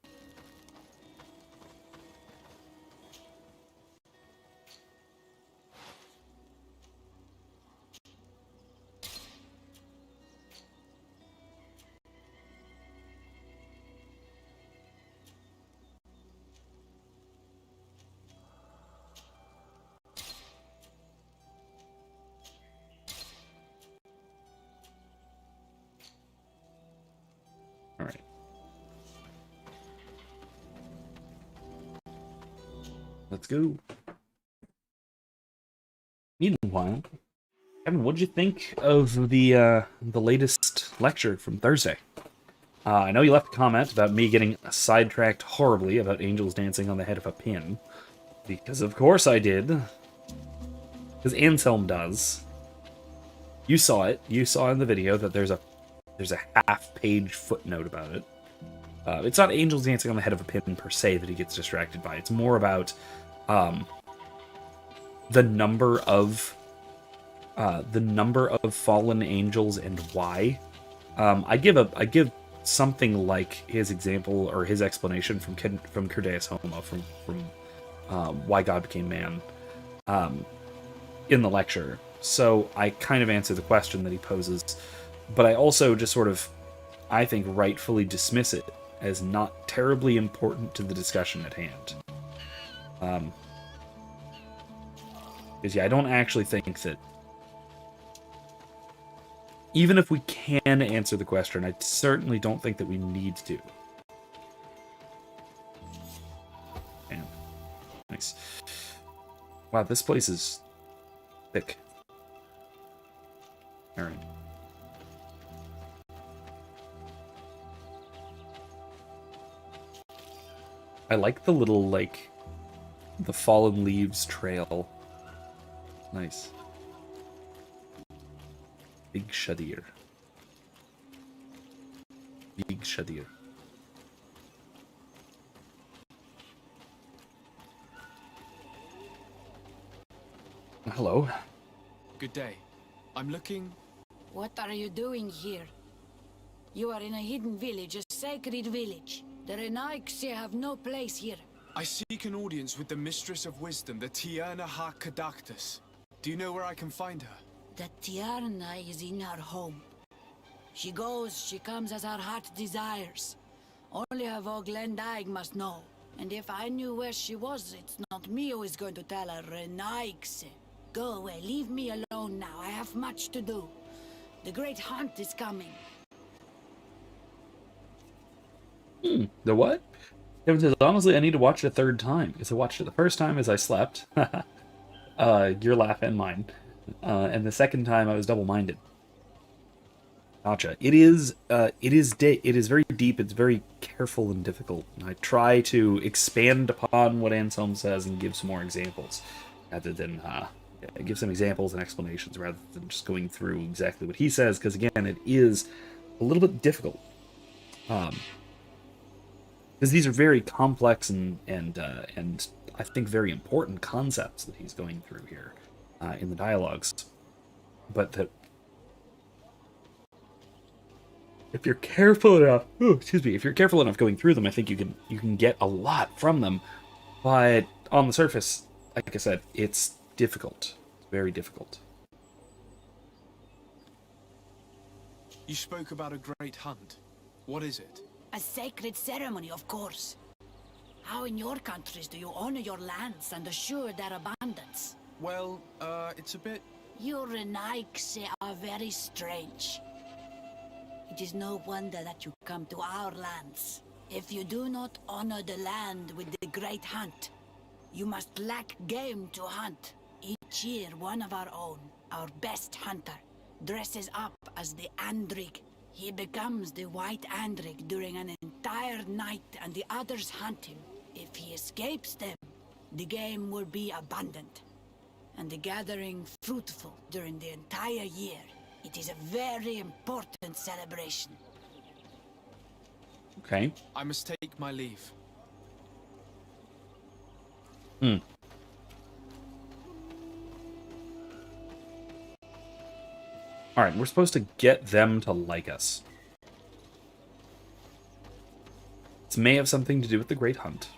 Alright. Let's go. Meanwhile, Kevin, what'd you think of the latest lecture from Thursday? I know you left a comment about me getting sidetracked horribly about angels dancing on the head of a pin. Because of course I did. Because Anselm does. You saw it. You saw in the video that there's a half-page footnote about it. It's not angels dancing on the head of a pin per se that he gets distracted by. It's more about the number of fallen angels and why. I give something like his example or his explanation from Curdeus Homo from Why God Became Man in the lecture. So I kind of answer the question that he poses, but I also just sort of, I think, rightfully dismiss it as not terribly important to the discussion at hand. Because yeah, I don't actually think that, even if we can answer the question, I certainly don't think that we need to. Man. Wow, this place is thick. Alright. I like the little, like, the fallen leaves trail. Nice. Big Shadir. Big Shadir. Hello. Good day. I'm looking... What are you doing here? You are in a hidden village, a sacred village. The Renaigse have no place here. I seek an audience with the Mistress of Wisdom, the Tierna Ha Kadactus. Do you know where I can find her? The Tierna is in her home. She goes, she comes as her heart desires. Only her Voglendaig must know. And if I knew where she was, it's not me who is going to tell her, Renaigse. Go away, leave me alone now. I have much to do. The great hunt is coming. The what? Kevin says, honestly, I need to watch it a third time. Because I watched it the first time as I slept. Your laugh and mine. And the second time I was double-minded. Gotcha. It is very deep. It's very careful and difficult. And I try to expand upon what Anselm says and give some more examples, rather than give some examples and explanations, rather than just going through exactly what he says. Because again, it is a little bit difficult. Because these are very complex and I think very important concepts that he's going through here in the dialogues, but that if you're careful enough, if you're careful enough going through them, I think you can get a lot from them. But on the surface, like I said, it's difficult. It's very difficult. You spoke about a great hunt. What is it? A sacred ceremony, of course. How in your countries do you honor your lands and assure their abundance? Well, it's a bit... You Renaigse are very strange. It is no wonder that you come to our lands. If you do not honor the land with the great hunt, you must lack game to hunt. Each year, one of our own, our best hunter, dresses up as the Andrig. He becomes the White Andrig during an entire night and the others hunt him. If he escapes them, the game will be abundant, and the gathering fruitful during the entire year. It is a very important celebration. Okay. I must take my leave. Alright, we're supposed to get them to like us. This may have something to do with the Great Hunt.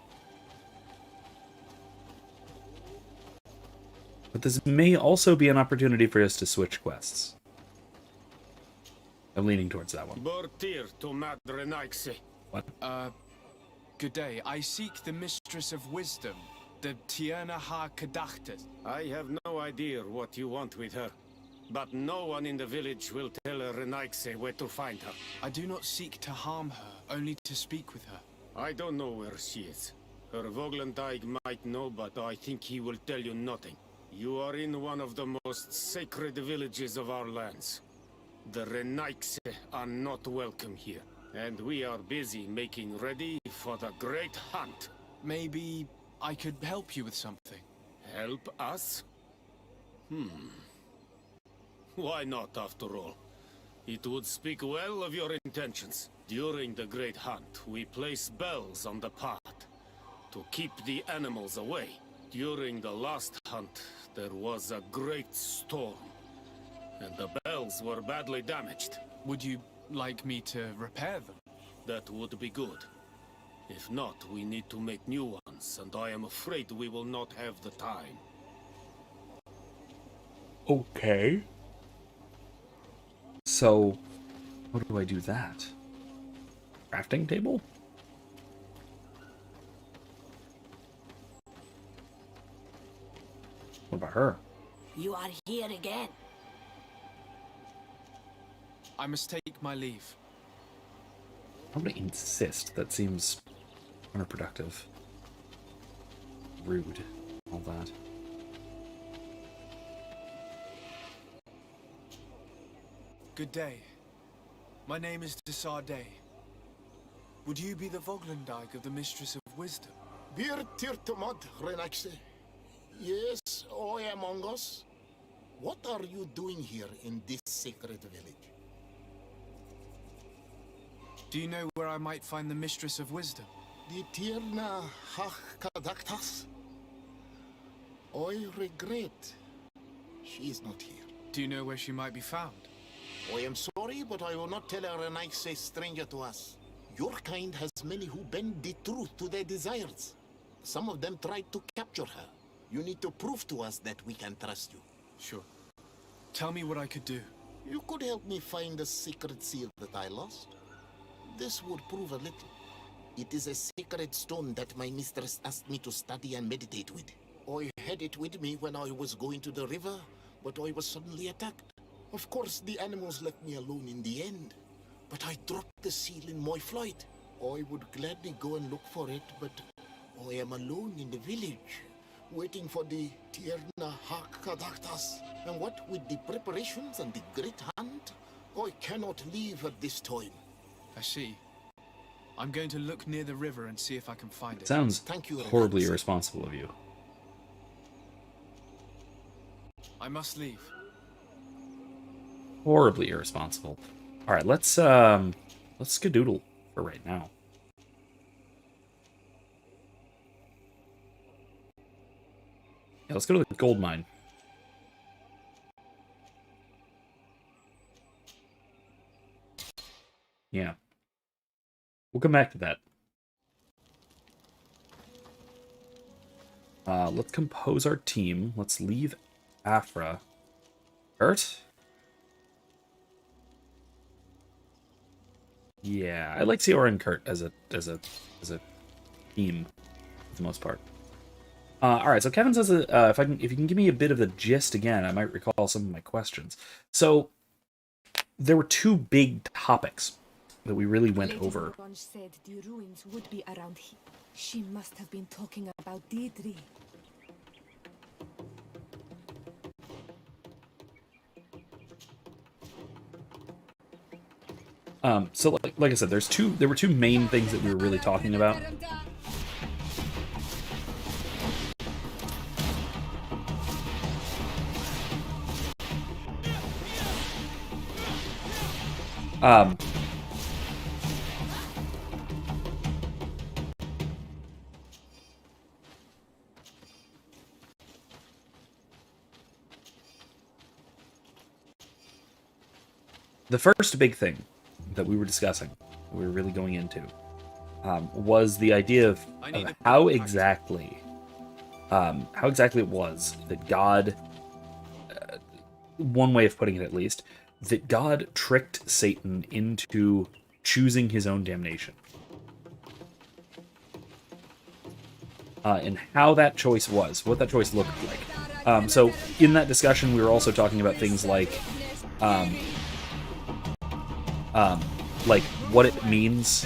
But this may also be an opportunity for us to switch quests. I'm leaning towards that one. Bortir to Mad Renaigse. What? Good day. I seek the Mistress of Wisdom, the Tierna Ha Kadactus. I have no idea what you want with her, but no one in the village will tell Renaigse where to find her. I do not seek to harm her, only to speak with her. I don't know where she is. Her Voglendaig might know, but I think he will tell you nothing. You are in one of the most sacred villages of our lands. The Renaigse are not welcome here, and we are busy making ready for the great hunt. Maybe I could help you with something. Help us? Why not, after all? It would speak well of your intentions. During the great hunt, we place bells on the path to keep the animals away. During the last hunt, there was a great storm, and the bells were badly damaged. Would you like me to repair them? That would be good. If not, we need to make new ones, and I am afraid we will not have the time. Okay. So, how do I do that? Crafting table? What about her? You are here again. I must take my leave. I'm gonna insist. That seems counterproductive. Rude. All that. Good day. My name is Desardet. Would you be the Voglendyke of the Mistress of Wisdom? Bir tirtamad, Renaxe. Yes, I am among us. What are you doing here in this sacred village? Do you know where I might find the Mistress of Wisdom? The Tierna Hach Kadaktas? I regret. She is not here. Do you know where she might be found? I am sorry, but I will not tell her an a stranger to us. Your kind has many who bend the truth to their desires. Some of them tried to capture her. You need to prove to us that we can trust you. Sure. Tell me what I could do. You could help me find the secret seal that I lost. This would prove a little. It is a sacred stone that my mistress asked me to study and meditate with. I had it with me when I was going to the river, but I was suddenly attacked. Of course, the animals left me alone in the end, but I dropped the seal in my flight. I would gladly go and look for it, but I am alone in the village, waiting for the Tierna Hakadaktas. And what with the preparations and the great hunt, I cannot leave at this time. I see. I'm going to look near the river and see if I can find it. Sounds Thank you, horribly Renaxe. irresponsible of you. I must leave. Horribly irresponsible. All right, let's skedoodle for right now. Yeah, let's go to the gold mine. Yeah. We'll come back to that. Let's compose our team. Let's leave Afra. Kurt? Yeah, I like Siora and Kurt as a team for the most part. All right, so Kevin says if you can give me a bit of the gist again, I might recall some of my questions. So there were two big topics that we really went Lady over. Orange said the ruins would be around here. She must have been talking about Deirdre. So like I said, there were two main things that we were really talking about. The first big thing that we were discussing, we were really going into, was the idea of how exactly it was that God, one way of putting it at least, that God tricked Satan into choosing his own damnation. And how that choice was, what that choice looked like. So in that discussion, we were also talking about things like what it means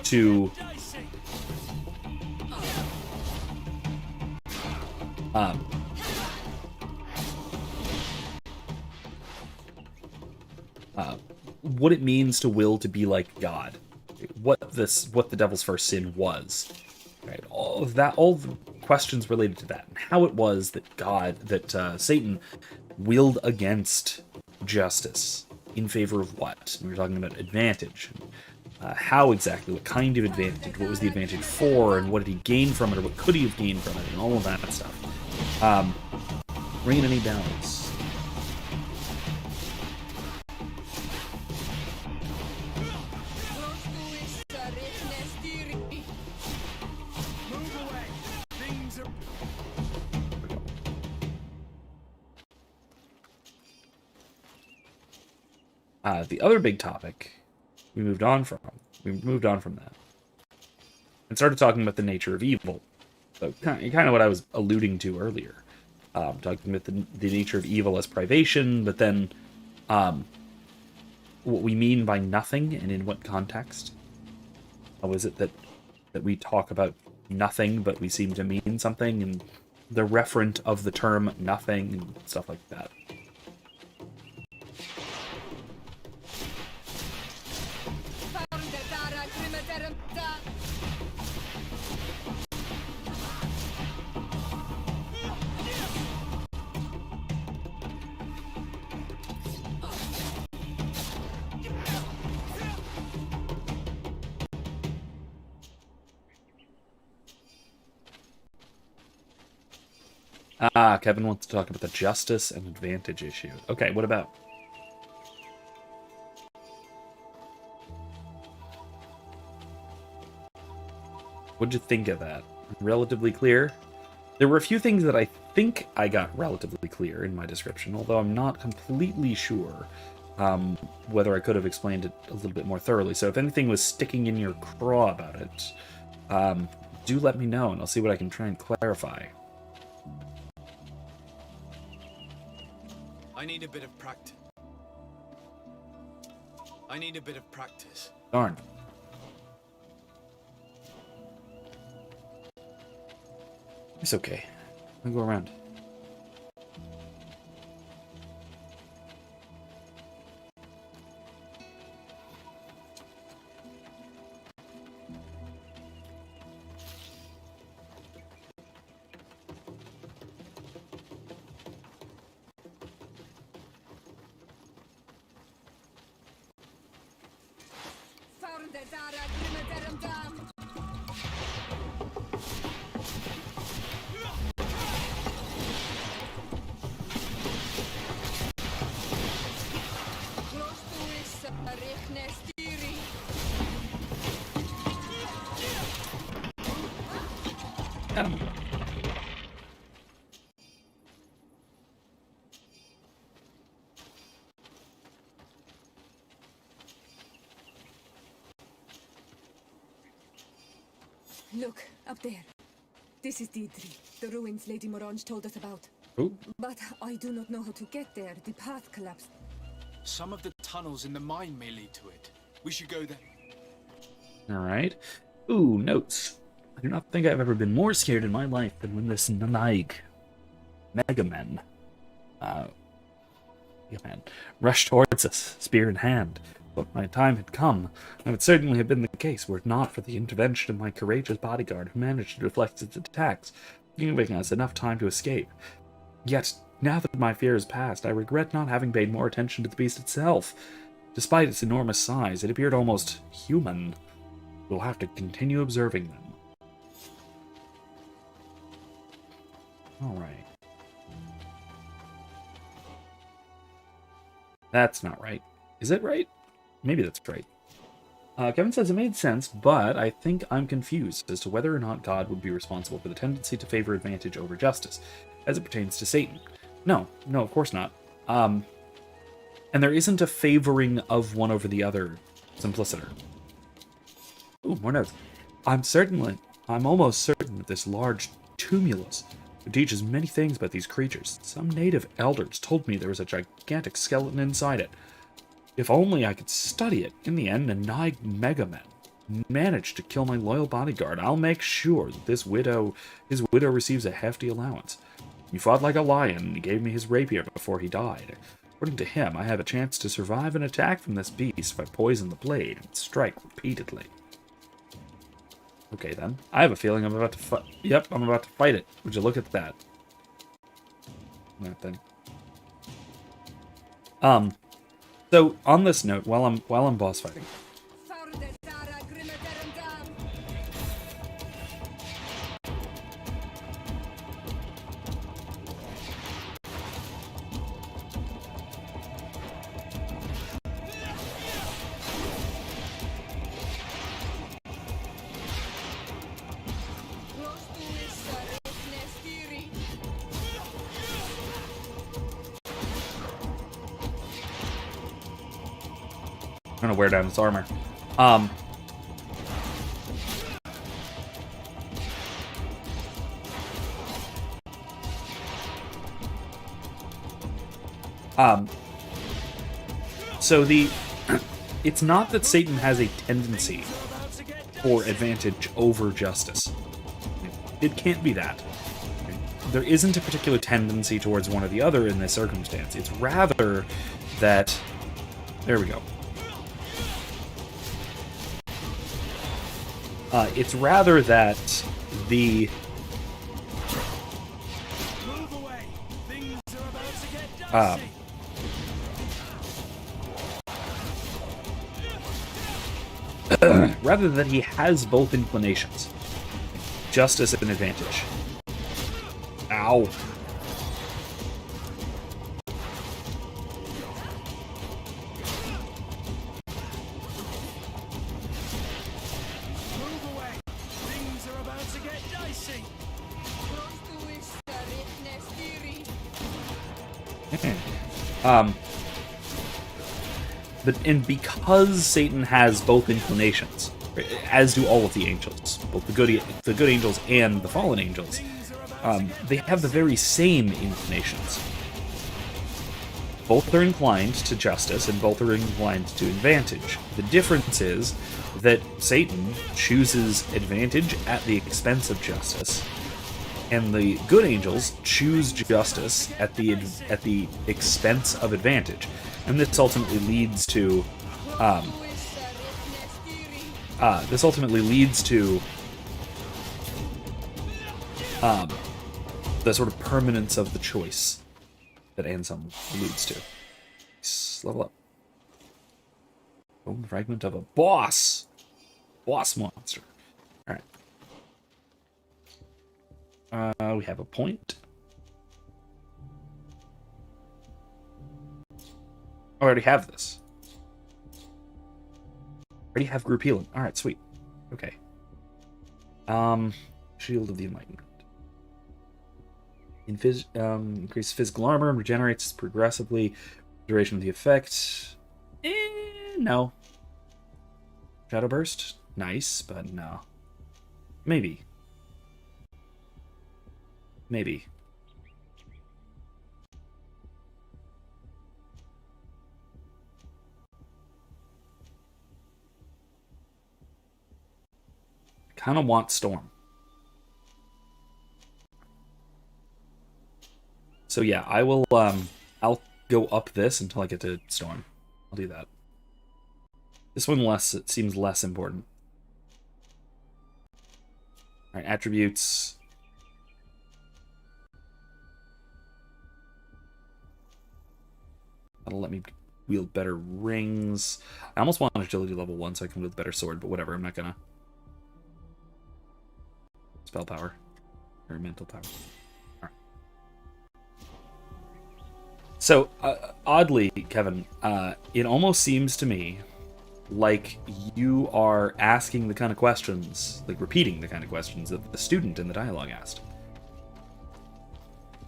to what it means to will to be like God, what the devil's first sin was, right? All the questions related to that, and how it was that Satan willed against justice in favor of what? And we were talking about advantage. How exactly? What kind of advantage? What was the advantage for? And what did he gain from it? Or what could he have gained from it? And all of that stuff. Ringing any bells? The other big topic we moved on from that and started talking about the nature of evil. So kind of what I was alluding to earlier, talking about the nature of evil as privation, but then what we mean by nothing and in what context. How is it that we talk about nothing, but we seem to mean something, and the referent of the term nothing and stuff like that. Ah, Kevin wants to talk about the justice and advantage issue. Okay, what about? What'd you think of that? Relatively clear? There were a few things that I think I got relatively clear in my description, although I'm not completely sure whether I could have explained it a little bit more thoroughly. So if anything was sticking in your craw about it, do let me know, and I'll see what I can try and clarify. I need a bit of practice. Darn. It's okay. I'll go around. Look, up there. This is Deidre, the ruins Lady Morange told us about. Ooh. But I do not know how to get there. The path collapsed. Some of the tunnels in the mine may lead to it. We should go there. Alright. Ooh, notes. I do not think I've ever been more scared in my life than when this Nanaig Mega Man rushed towards us, spear in hand. But my time had come. That would certainly have been the case were it not for the intervention of my courageous bodyguard who managed to deflect its attacks, giving us enough time to escape. Yet, now that my fear is past, I regret not having paid more attention to the beast itself. Despite its enormous size, it appeared almost human. We'll have to continue observing them. Alright. That's not right. Is it right? Maybe that's right. Kevin says it made sense, but I think I'm confused as to whether or not God would be responsible for the tendency to favor advantage over justice, as it pertains to Satan. No, of course not. And there isn't a favoring of one over the other simpliciter. Ooh, more notes. I'm almost certain that this large tumulus would teach us many things about these creatures. Some native elders told me there was a gigantic skeleton inside it. If only I could study it. In the end, Nanaig Mega Man managed to kill my loyal bodyguard. I'll make sure that his widow receives a hefty allowance. He fought like a lion, and he gave me his rapier before he died. According to him, I have a chance to survive an attack from this beast if I poison the blade and strike repeatedly. Okay, then. I have a feeling I'm about to fight. Yep, I'm about to fight it. Would you look at that? That thing. So on this note, while I'm boss fighting. I'm gonna wear down his armor. So it's not that Satan has a tendency for advantage over justice. It can't be that. There isn't a particular tendency towards one or the other in this circumstance. It's rather that... There we go. It's rather that the... rather that he has both inclinations. Justice and advantage. Ow. And because Satan has both inclinations, as do all of the angels, both the good angels and the fallen angels, they have the very same inclinations. Both are inclined to justice, and both are inclined to advantage. The difference is that Satan chooses advantage at the expense of justice, and the good angels choose justice at the expense of advantage. And this ultimately leads to the sort of permanence of the choice that Ansem alludes to. Level up. Bone fragment of a boss monster. All right. We have a point. I already have this. Already have group healing. All right, sweet. Okay. Shield of the Enlightenment. Increases physical armor and regenerates progressively. Duration of the effect. No. Shadow Burst? Nice, but no. Maybe. Maybe. I kind of want Storm. So yeah, I will, I'll go up this until I get to Storm. I'll do that. This one it seems less important. Alright, attributes. That'll let me wield better rings. I almost want agility level 1 so I can wield better sword, but whatever, I'm not gonna. Spell power. Or mental power. Alright. So, oddly, Kevin, it almost seems to me like you are asking the kind of questions, like repeating the kind of questions that the student in the dialogue asked.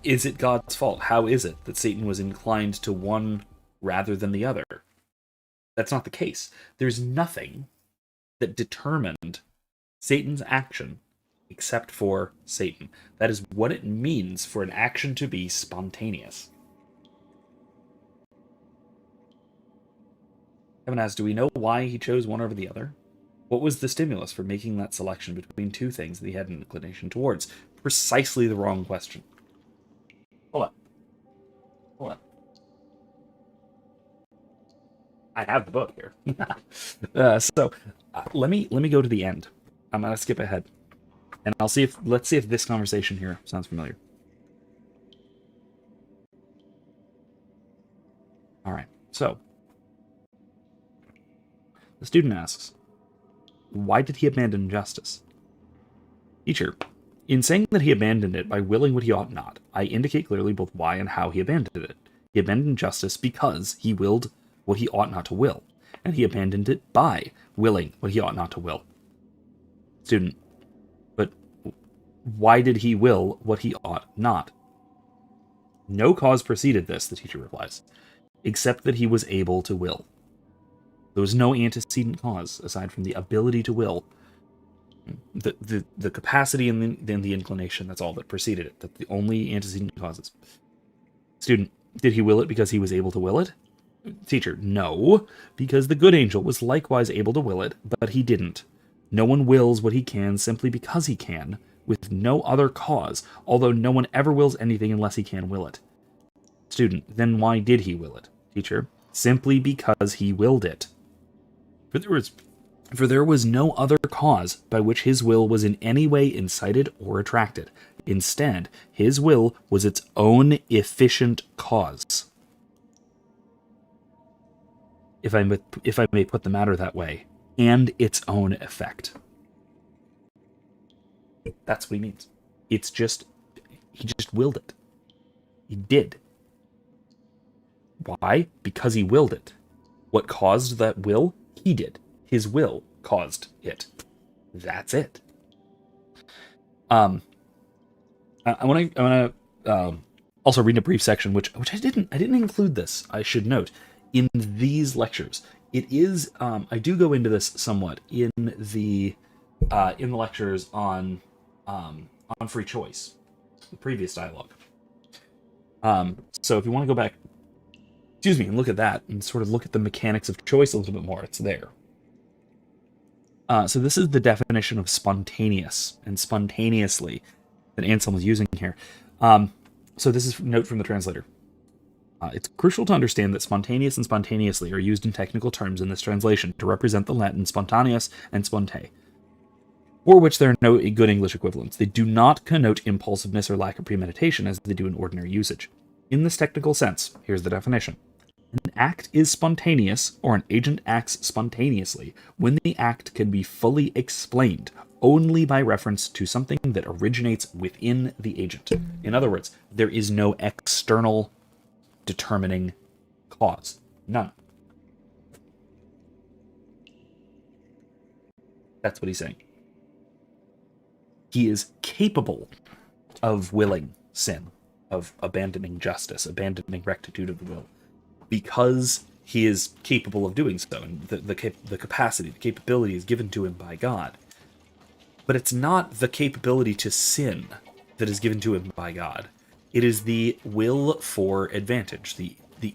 Is it God's fault? How is it that Satan was inclined to one rather than the other? That's not the case. There's nothing that determined Satan's action except for Satan. That is what it means for an action to be spontaneous. Kevin asks, do we know why he chose one over the other? What was the stimulus for making that selection between two things that he had an inclination towards? Precisely the wrong question. Hold on. I have the book here. Let me go to the end. I'm gonna skip ahead, and let's see if this conversation here sounds familiar. All right. So the student asks, why did he abandon justice? Teacher, in saying that he abandoned it by willing what he ought not, I indicate clearly both why and how he abandoned it. He abandoned justice because he willed what he ought not to will, and he abandoned it by willing what he ought not to will. Student, but why did he will what he ought not? No cause preceded this, the teacher replies, except that he was able to will. There was no antecedent cause aside from the ability to will. The capacity and the inclination, that's all that preceded it. That's the only antecedent causes. Student, did he will it because he was able to will it? Teacher, no, because the good angel was likewise able to will it, but he didn't. No one wills what he can simply because he can, with no other cause, although no one ever wills anything unless he can will it. Student, then why did he will it? Teacher, simply because he willed it. For there was no other cause by which his will was in any way incited or attracted. Instead, his will was its own efficient cause. If I may put the matter that way, and its own effect. That's what he means. It's just, he just willed it. He did. Why? Because he willed it. What caused that will? He did. His will caused it. That's it. I want to Also reading a brief section, which I didn't include this, I should note, in these lectures. It is, I do go into this somewhat in the lectures on free choice, the previous dialogue. So if you want to go back, and look at that, and sort of look at the mechanics of choice a little bit more, it's there. So this is the definition of spontaneous and spontaneously that Anselm is using here. So this is a note from the translator. It's crucial to understand that spontaneous and spontaneously are used in technical terms in this translation to represent the Latin spontaneous and sponte, for which there are no good English equivalents. They do not connote impulsiveness or lack of premeditation as they do in ordinary usage. In this technical sense, here's the definition. An act is spontaneous, or an agent acts spontaneously, when the act can be fully explained only by reference to something that originates within the agent. In other words, there is no external determining cause. None. That's what he's saying. He is capable of willing sin, of abandoning justice, abandoning rectitude of the will, because he is capable of doing so, and the capacity, the capability is given to him by God. But it's not the capability to sin that is given to him by God. It is the will for advantage, the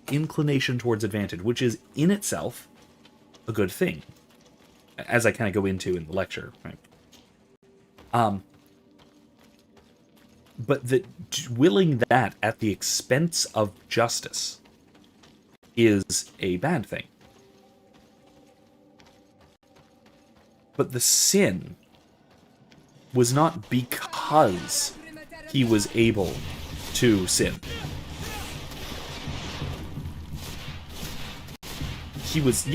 inclination towards advantage, which is in itself a good thing, as I kind of go into in the lecture. Right? But willing that at the expense of justice is a bad thing. But the sin was not because he was able to sin. He was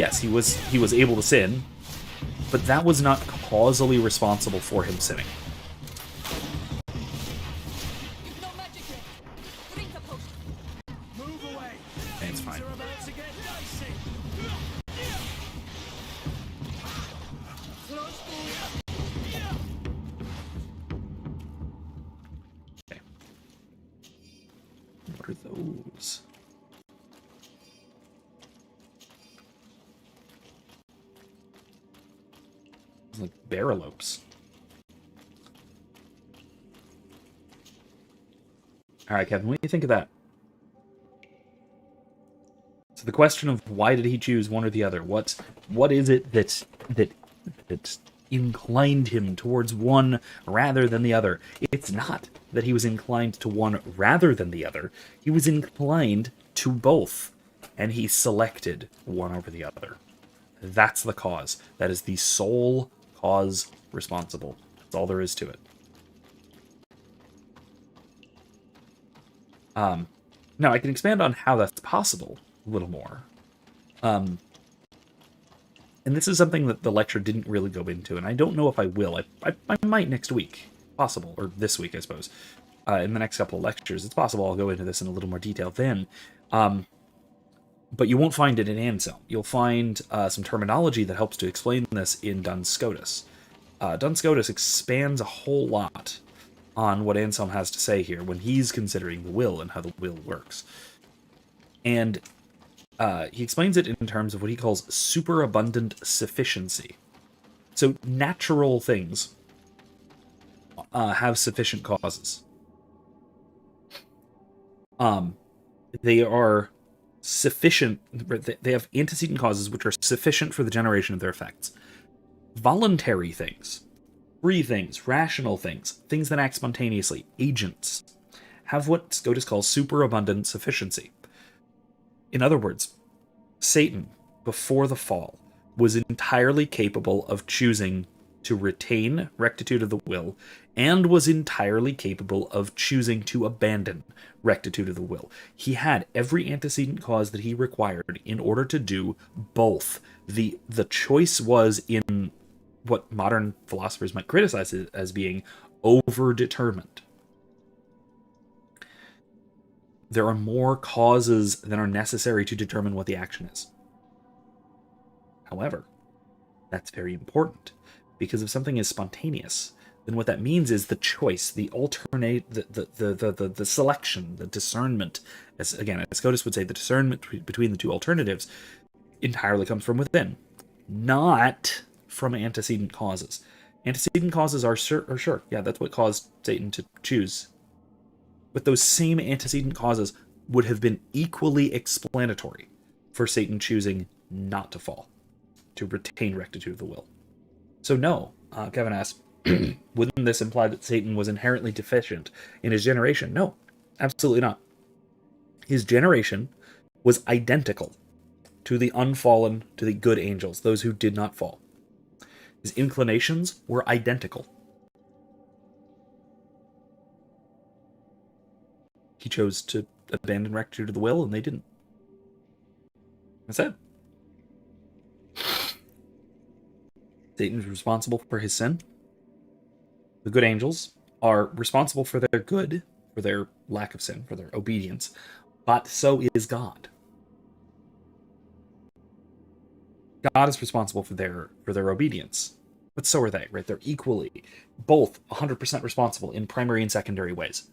able to sin, but that was not causally responsible for him sinning. It's fine. Okay. What are those? It's like barrelopes. All right, Kevin, what do you think of that? So the question of why did he choose one or the other? What is it that inclined him towards one rather than the other? It's not that he was inclined to one rather than the other. He was inclined to both, and he selected one over the other. That's the cause. That is the sole cause responsible. That's all there is to it. Now, I can expand on how that's possible a little more. And this is something that the lecture didn't really go into, and I don't know if I will. I might next week. Possible. Or this week, I suppose. In the next couple of lectures. It's possible I'll go into this in a little more detail then. But you won't find it in Anselm. You'll find some terminology that helps to explain this in Duns Scotus. Duns Scotus expands a whole lot on what Anselm has to say here when he's considering the will and how the will works. And he explains it in terms of what he calls superabundant sufficiency. So natural things have sufficient causes. They are sufficient, they have antecedent causes which are sufficient for the generation of their effects. Voluntary things, free things, rational things, things that act spontaneously, agents, have what Scotus calls superabundant sufficiency. In other words, Satan, before the fall, was entirely capable of choosing to retain rectitude of the will, and was entirely capable of choosing to abandon rectitude of the will. He had every antecedent cause that he required in order to do both. The choice was in what modern philosophers might criticize as being overdetermined. There are more causes than are necessary to determine what the action is. However, that's very important, because if something is spontaneous, then what that means is the choice, the alternate, the selection, the discernment. As Scotus would say, the discernment between the two alternatives entirely comes from within, not from antecedent causes. Antecedent causes are sure, yeah, that's what caused Satan to choose. But those same antecedent causes would have been equally explanatory for Satan choosing not to fall, to retain rectitude of the will. So no, Kevin asks, wouldn't this imply that Satan was inherently deficient in his generation? No, absolutely not. His generation was identical to the unfallen, to the good angels, those who did not fall. His inclinations were identical. He chose to abandon rectitude of the will, and they didn't. That's it. Satan is responsible for his sin. The good angels are responsible for their good, for their lack of sin, for their obedience, but so is God. God is responsible for their obedience, but so are they, right? They're equally, both 100% responsible in primary and secondary ways,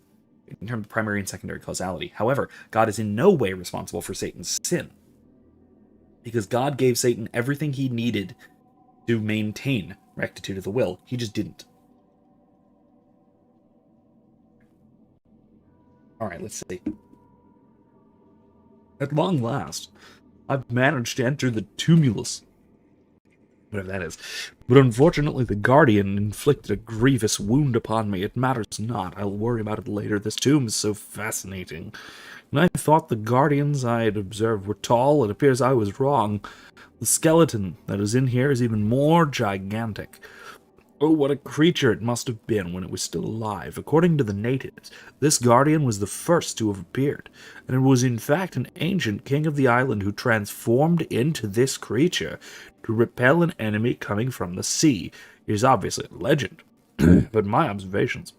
in terms of primary and secondary causality. However, God is in no way responsible for Satan's sin, because God gave Satan everything he needed to maintain rectitude of the will. He just didn't. All right, let's see. At long last, I've managed to enter the tumulus, whatever that is. But unfortunately, the Guardian inflicted a grievous wound upon me. It matters not. I'll worry about it later. This tomb is so fascinating. And I thought the Guardians I had observed were tall. It appears I was wrong. The skeleton that is in here is even more gigantic. Oh, what a creature it must have been when it was still alive. According to the natives, this Guardian was the first to have appeared, and it was in fact an ancient king of the island who transformed into this creature to repel an enemy coming from the sea. It is obviously a legend, but my observations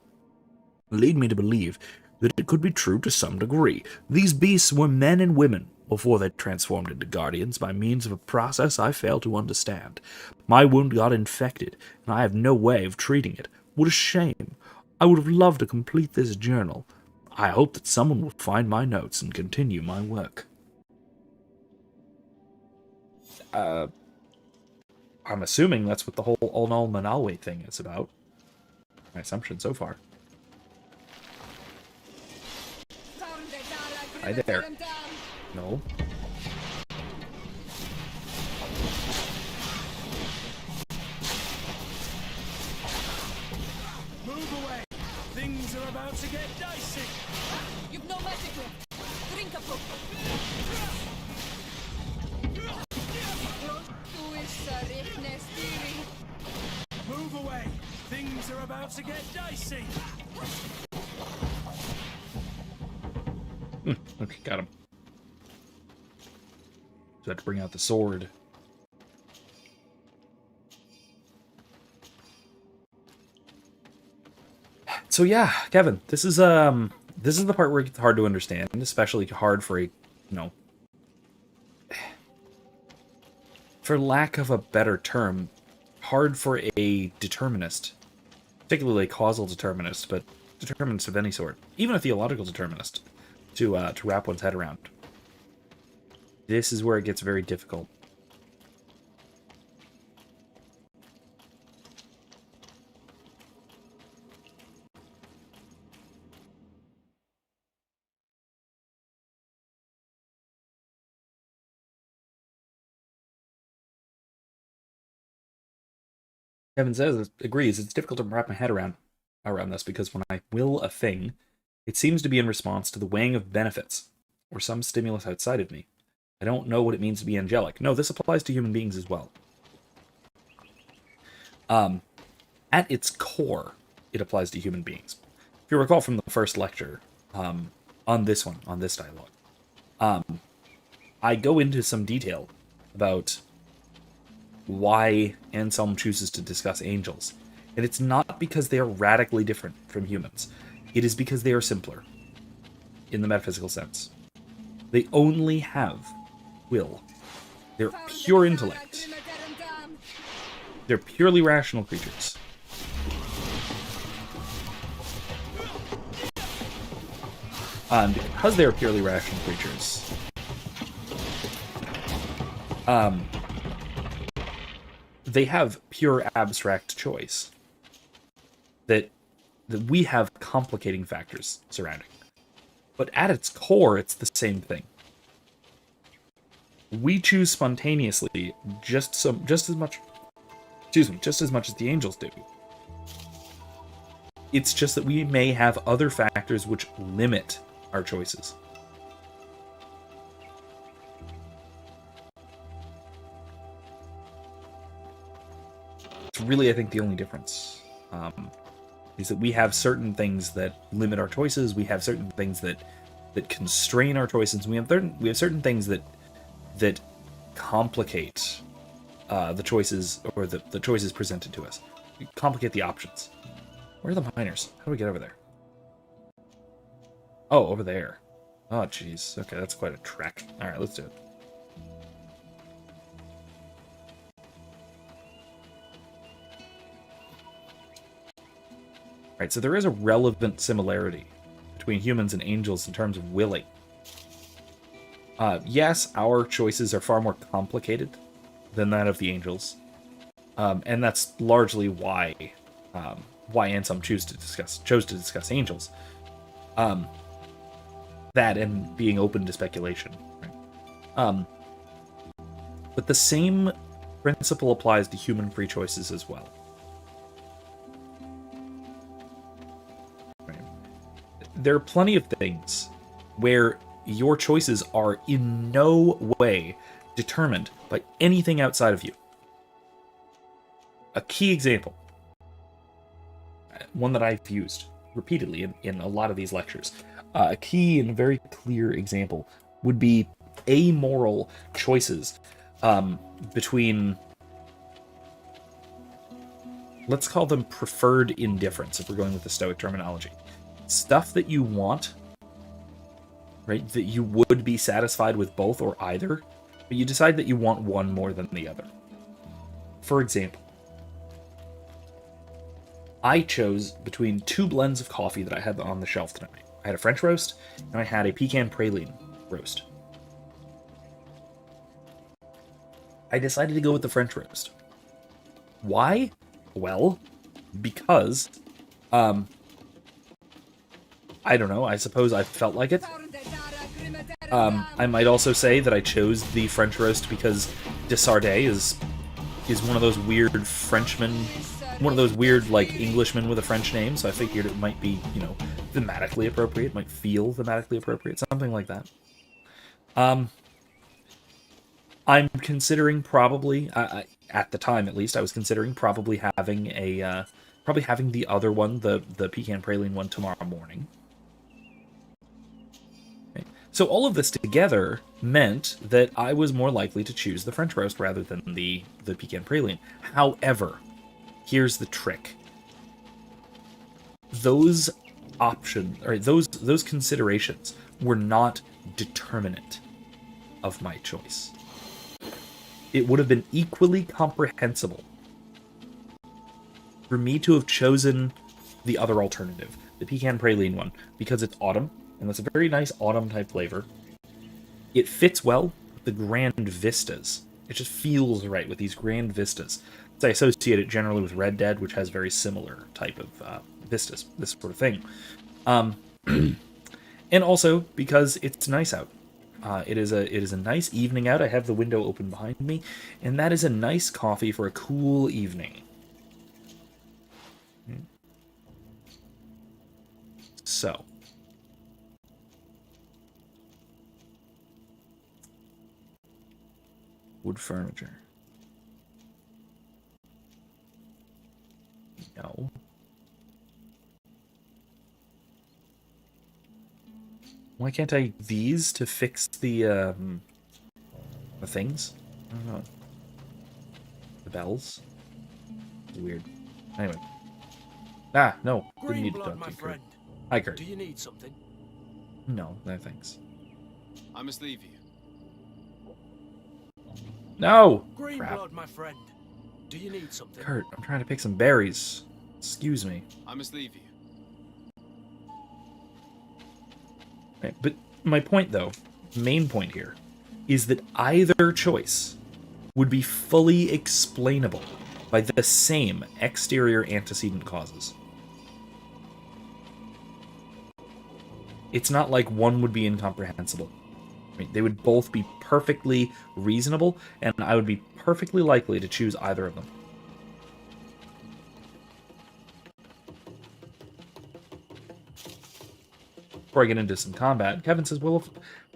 lead me to believe that it could be true to some degree. These beasts were men and women before they transformed into guardians by means of a process I fail to understand. My wound got infected, and I have no way of treating it. What a shame. I would have loved to complete this journal. I hope that someone will find my notes and continue my work. I'm assuming that's what the whole Ulnal Manalwe thing is about. My assumption so far. Hi there. No. Move away! Things are about to get dicey! You've no magic left. Drink a book. Move away! Things are about to get dicey! Okay, got him. So I have to bring out the sword. So yeah, Kevin, this is the part where it gets hard to understand, especially hard for a, for lack of a better term, hard for a determinist, particularly a causal determinist, but determinist of any sort, even a theological determinist, to wrap one's head around. This is where it gets very difficult. Kevin says, agrees, it's difficult to wrap my head around this because when I will a thing, it seems to be in response to the weighing of benefits or some stimulus outside of me. I don't know what it means to be angelic. No, this applies to human beings as well. At its core, it applies to human beings. If you recall from the first lecture, on this dialogue, I go into some detail about why Anselm chooses to discuss angels. And it's not because they are radically different from humans. It is because they are simpler, in the metaphysical sense. They only have will. They're pure intellect. They're purely rational creatures. Because they are purely rational creatures, they have pure abstract choice that we have complicating factors surrounding. But at its core, it's the same thing. We choose spontaneously just as much as the angels do. It's just that we may have other factors which limit our choices. It's really, I think, the only difference. Is that we have certain things that limit our choices, we have certain things that constrain our choices, we have certain things that complicate the choices, or the choices presented to us. We complicate the options. Where are the miners? How do we get over there? Oh, over there. Oh, jeez. Okay, that's quite a trek. Alright, let's do it. Alright, so there is a relevant similarity between humans and angels in terms of willing. Yes, our choices are far more complicated than that of the angels. And that's largely why Ansem chose to discuss angels. That and being open to speculation. Right? But the same principle applies to human free choices as well. Right? There are plenty of things where your choices are in no way determined by anything outside of you. A key example, one that I've used repeatedly in a lot of these lectures, a key and very clear example would be amoral choices between, let's call them preferred indifference, if we're going with the Stoic terminology. Stuff that you want, right, that you would be satisfied with both or either, but you decide that you want one more than the other. For example, I chose between two blends of coffee that I had on the shelf tonight. I had a French roast, and I had a pecan praline roast. I decided to go with the French roast. Why? Well, because, I don't know, I suppose I felt like it. I might also say that I chose the French roast because Desardet is one of those weird Frenchmen, one of those weird, like, Englishmen with a French name, so I figured it might be, you know, thematically appropriate, might feel thematically appropriate, something like that. I'm considering probably, at the time at least, I was considering probably having the other one, the pecan praline one, tomorrow morning. Okay. So all of this together meant that I was more likely to choose the French roast rather than the pecan praline. However, here's the trick. Those options, or those considerations, were not determinant of my choice. It would have been equally comprehensible for me to have chosen the other alternative, the pecan praline one, because it's autumn, and that's a very nice autumn-type flavor. It fits well with the grand vistas. It just feels right with these grand vistas. So I associate it generally with Red Dead, which has very similar type of vistas, this sort of thing. And also because it's nice out. It is a nice evening out. I have the window open behind me, and that is a nice coffee for a cool evening. So, wood furniture. No. Why can't I use these to fix the things? I don't know. The bells? Weird. Anyway. Ah, no. Didn't need to talk to you, Kurt. Hi, Kurt. Do you need something? No, thanks. I must leave you. No! Green Crap. blood, my friend. Do you need something? Kurt, I'm trying to pick some berries. Excuse me. I must leave you. Right? But my point, though, main point here, is that either choice would be fully explainable by the same exterior antecedent causes. It's not like one would be incomprehensible. Right? They would both be perfectly reasonable, and I would be perfectly likely to choose either of them. Before I get into some combat, Kevin says, well,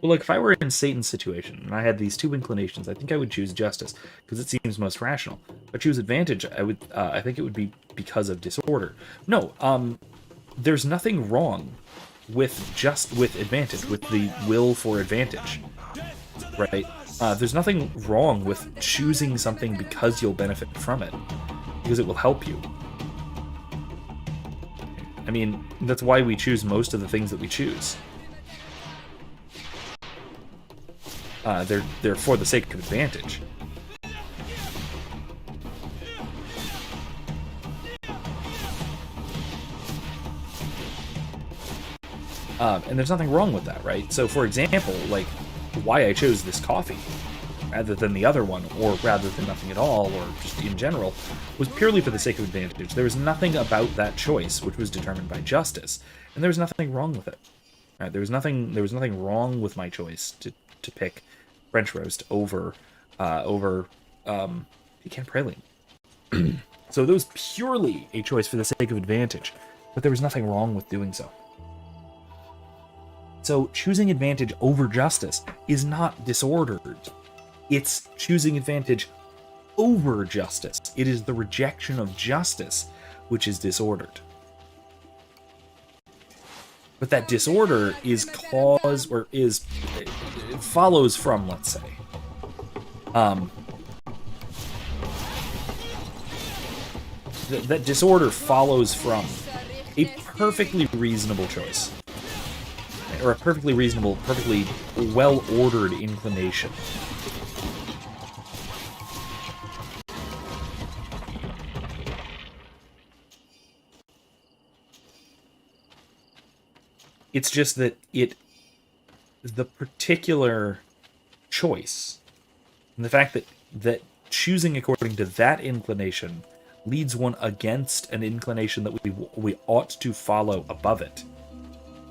if I were in Satan's situation and I had these two inclinations, I think I would choose justice because it seems most rational. If I choose advantage, I think it would be because of disorder. No, there's nothing wrong with advantage, with the will for advantage, right? There's nothing wrong with choosing something because you'll benefit from it, because it will help you. I mean, that's why we choose most of the things that we choose. They're for the sake of advantage. And there's nothing wrong with that, right? So, for example, like, why I chose this coffee rather than the other one, or rather than nothing at all, or just in general, was purely for the sake of advantage. There was nothing about that choice which was determined by justice, and there was nothing wrong with it. Right? There was nothing wrong with my choice to pick French roast over pecan praline. So that was purely a choice for the sake of advantage, but there was nothing wrong with doing so. So choosing advantage over justice is not disordered. It's choosing advantage over justice. It is the rejection of justice which is disordered. But that disorder is it follows from, let's say, that disorder follows from a perfectly reasonable choice, or a perfectly reasonable, perfectly well-ordered inclination. It's just that the particular choice, and the fact that choosing according to that inclination leads one against an inclination that we ought to follow above it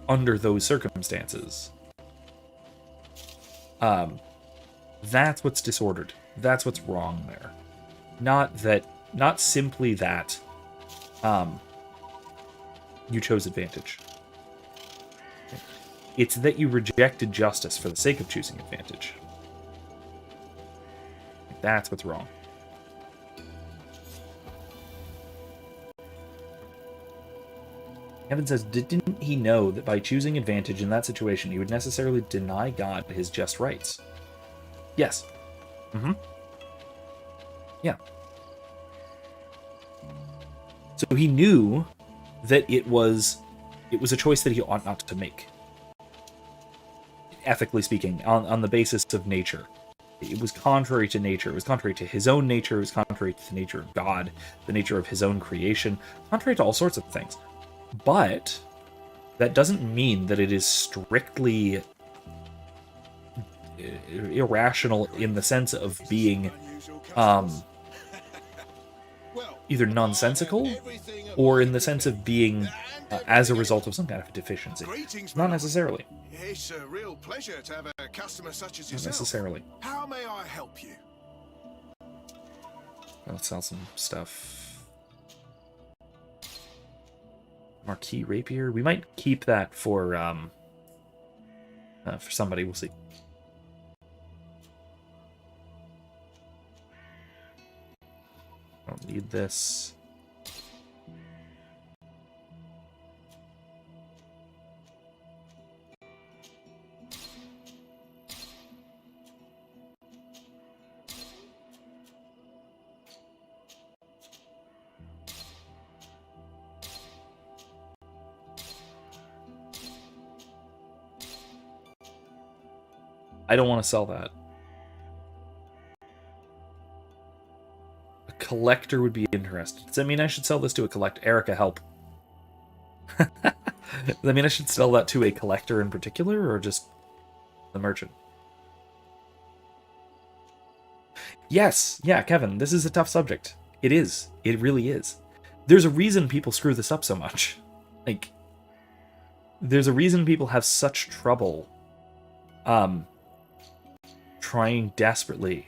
under those circumstances. That's what's disordered. That's what's wrong there. Not simply that you chose advantage. It's that you rejected justice for the sake of choosing advantage. That's what's wrong. Evan says, didn't he know that by choosing advantage in that situation, he would necessarily deny God his just rights? Yes. Mm-hmm. Yeah. So he knew that it was a choice that he ought not to make. Ethically speaking, on the basis of nature. It was contrary to nature. It was contrary to his own nature. It was contrary to the nature of God, the nature of his own creation, contrary to all sorts of things. But that doesn't mean that it is strictly irrational in the sense of being either nonsensical or in the sense of being as a result of some kind of deficiency. Not necessarily. It's a real pleasure to have a customer such as yourself. Not necessarily. How may I help you? Let's sell some stuff. Marquis rapier. We might keep that for somebody. We'll see. Don't need this. I don't want to sell that. A collector would be interested. Does that mean I should sell this to a collector? Erica, help. I mean, I should sell that to a collector in particular, or just the merchant? Yes, yeah, Kevin, this is a tough subject. It is. It really is. There's a reason people screw this up so much. Like, there's a reason people have such trouble trying desperately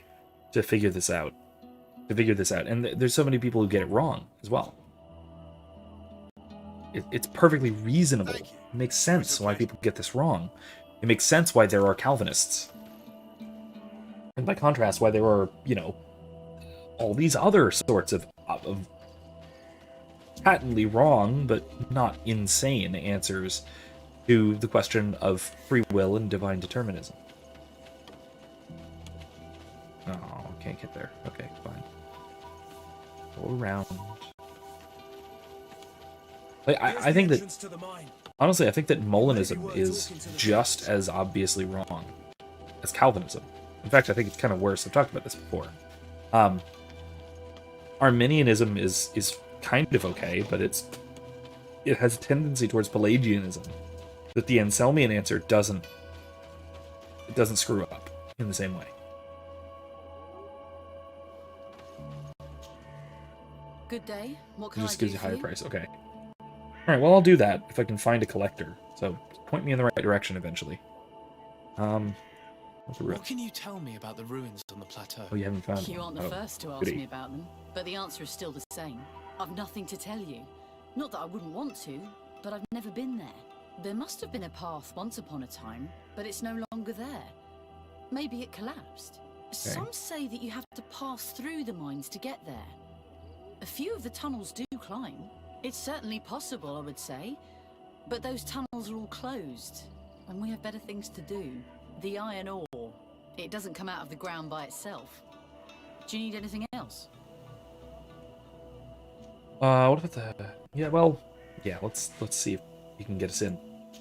to figure this out. And there's so many people who get it wrong as well. It's perfectly reasonable. It makes sense why people get this wrong. It makes sense why there are Calvinists. And by contrast, why there are, you know, all these other sorts of patently wrong, but not insane answers to the question of free will and divine determinism. Oh, can't get there. Okay, fine. Go around. Like, I think that, honestly, I think that Molinism is just as obviously wrong as Calvinism. In fact, I think it's kind of worse. I've talked about this before. Arminianism is kind of okay, but it has a tendency towards Pelagianism that the Anselmian answer doesn't screw up in the same way. Good day. What can It just I do gives you a for higher you? price. Okay. Alright, well, I'll do that if I can find a collector. So, point me in the right direction eventually. What can you tell me about the ruins on the plateau? Oh, you haven't found You one. aren't the Oh, first to ask goody. me about them, but the answer is still the same. I've nothing to tell you. Not that I wouldn't want to, but I've never been there. There must have been a path once upon a time, but it's no longer there. Maybe it collapsed. Some say that you have to pass through the mines to get there. A few of the tunnels do climb. It's certainly possible, I would say. But those tunnels are all closed, and we have better things to do. The iron ore, it doesn't come out of the ground by itself. Do you need anything else? What about the... Yeah, well... Yeah, let's see if he can get us in.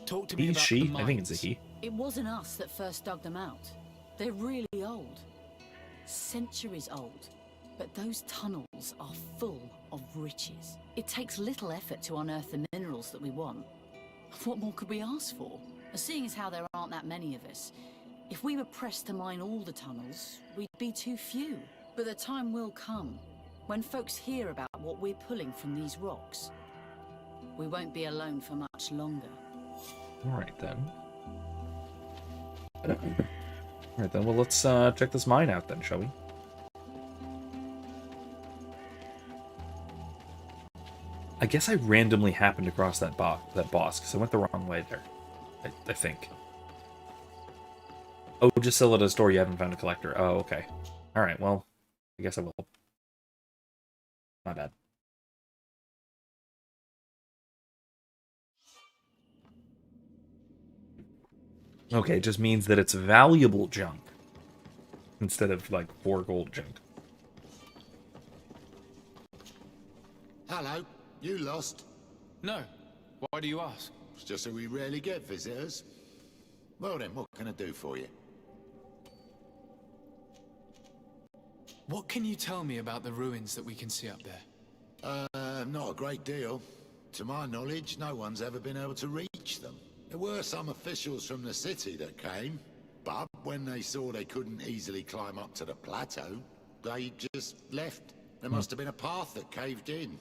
Talk to me He, about she? the I think it's a mines. he. It wasn't us that first dug them out. They're really old. Centuries old. But those tunnels are full of riches. It takes little effort to unearth the minerals that we want. What more could we ask for? Seeing as how there aren't that many of us, if we were pressed to mine all the tunnels, we'd be too few. But the time will come when folks hear about what we're pulling from these rocks. We won't be alone for much longer. Alright then. Alright then, well let's check this mine out then, shall we? I guess I randomly happened across that boss because I went the wrong way there. I think. Oh, just sell it at a store, you haven't found a collector. Oh, okay. Alright, well, I guess I will. My bad. Okay, it just means that it's valuable junk. Instead of, like, 4 gold junk. Hello, you lost? No. Why do you ask? It's just that we rarely get visitors. Well then, what can I do for you? What can you tell me about the ruins that we can see up there? Not a great deal. To my knowledge, no one's ever been able to reach them. There were some officials from the city that came, but when they saw they couldn't easily climb up to the plateau, they just left. There must have been a path that caved in.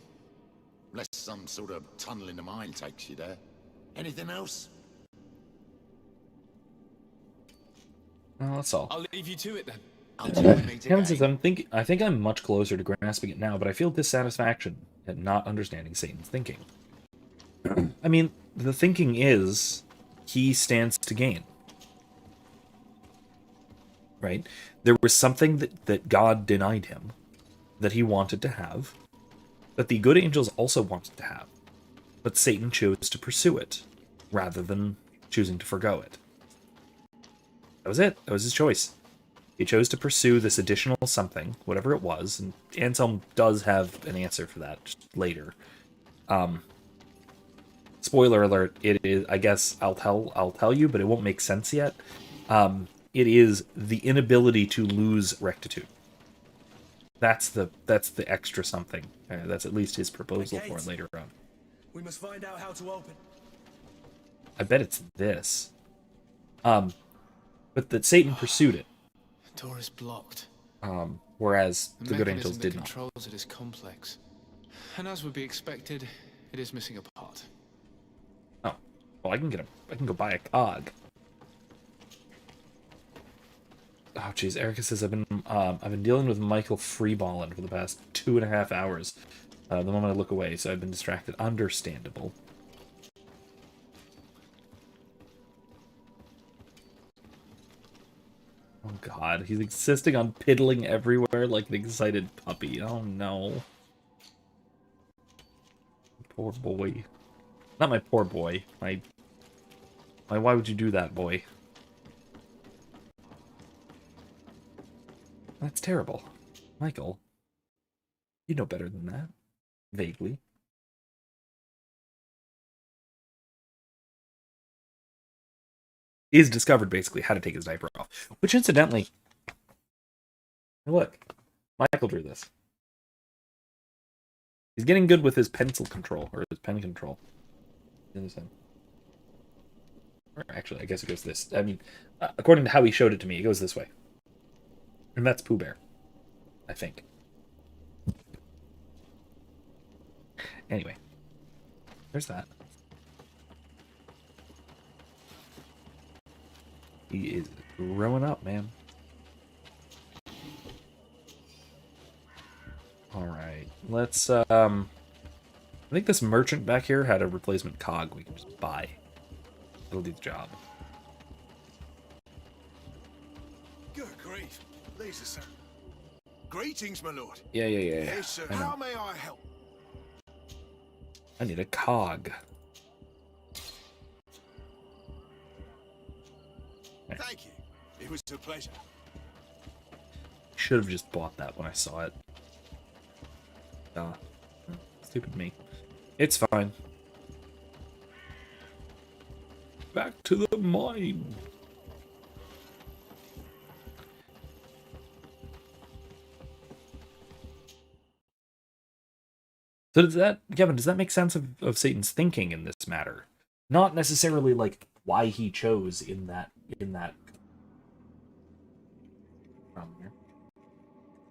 Unless some sort of tunnel in the mine takes you there. Anything else? Well, that's all. I'll leave you to it then. Kevin says, I think I'm much closer to grasping it now, but I feel dissatisfaction at not understanding Satan's thinking. I mean, the thinking is, he stands to gain. Right? There was something that God denied him, that he wanted to have, that the good angels also wanted to have, but Satan chose to pursue it, rather than choosing to forgo it. That was it. That was his choice. He chose to pursue this additional something, whatever it was, and Anselm does have an answer for that just later. Spoiler alert, it is, I guess I'll tell you, but it won't make sense yet. It is the inability to lose rectitude. That's the extra something. That's at least his proposal for it later on. We must find out how to open. I bet it's this. But that Satan pursued it. The door is blocked. Whereas the good mechanism angels that did not. controls it is complex. And as would be expected, it is missing a part. Oh, well, I can go buy a cog. Oh, jeez, Erica says I've been dealing with Michael Freeballing for the past 2.5 hours. The moment I look away, so I've been distracted. Understandable. Oh god, he's insisting on piddling everywhere like an excited puppy. Oh no. Poor boy. Not my poor boy. My why would you do that, boy? That's terrible. Michael, you know better than that. Vaguely. He's discovered, basically, how to take his diaper off. Which, incidentally... Look. Michael drew this. He's getting good with his pencil control, or his pen control. Or actually, I guess it goes this. I mean, according to how he showed it to me, it goes this way. And that's Pooh Bear. I think. Anyway. There's that. He is growing up, man. Alright, let's, I think this merchant back here had a replacement cog we can just buy. It'll do the job. Good grief. Lisa, sir. Greetings, my lord. Yeah. Yes, sir. I know. How may I help? I need a cog. Thank you. It was a pleasure. Should have just bought that when I saw it. Stupid me. It's fine. Back to the mine. So does that, Kevin, does that make sense of Satan's thinking in this matter? Not necessarily like why he chose in that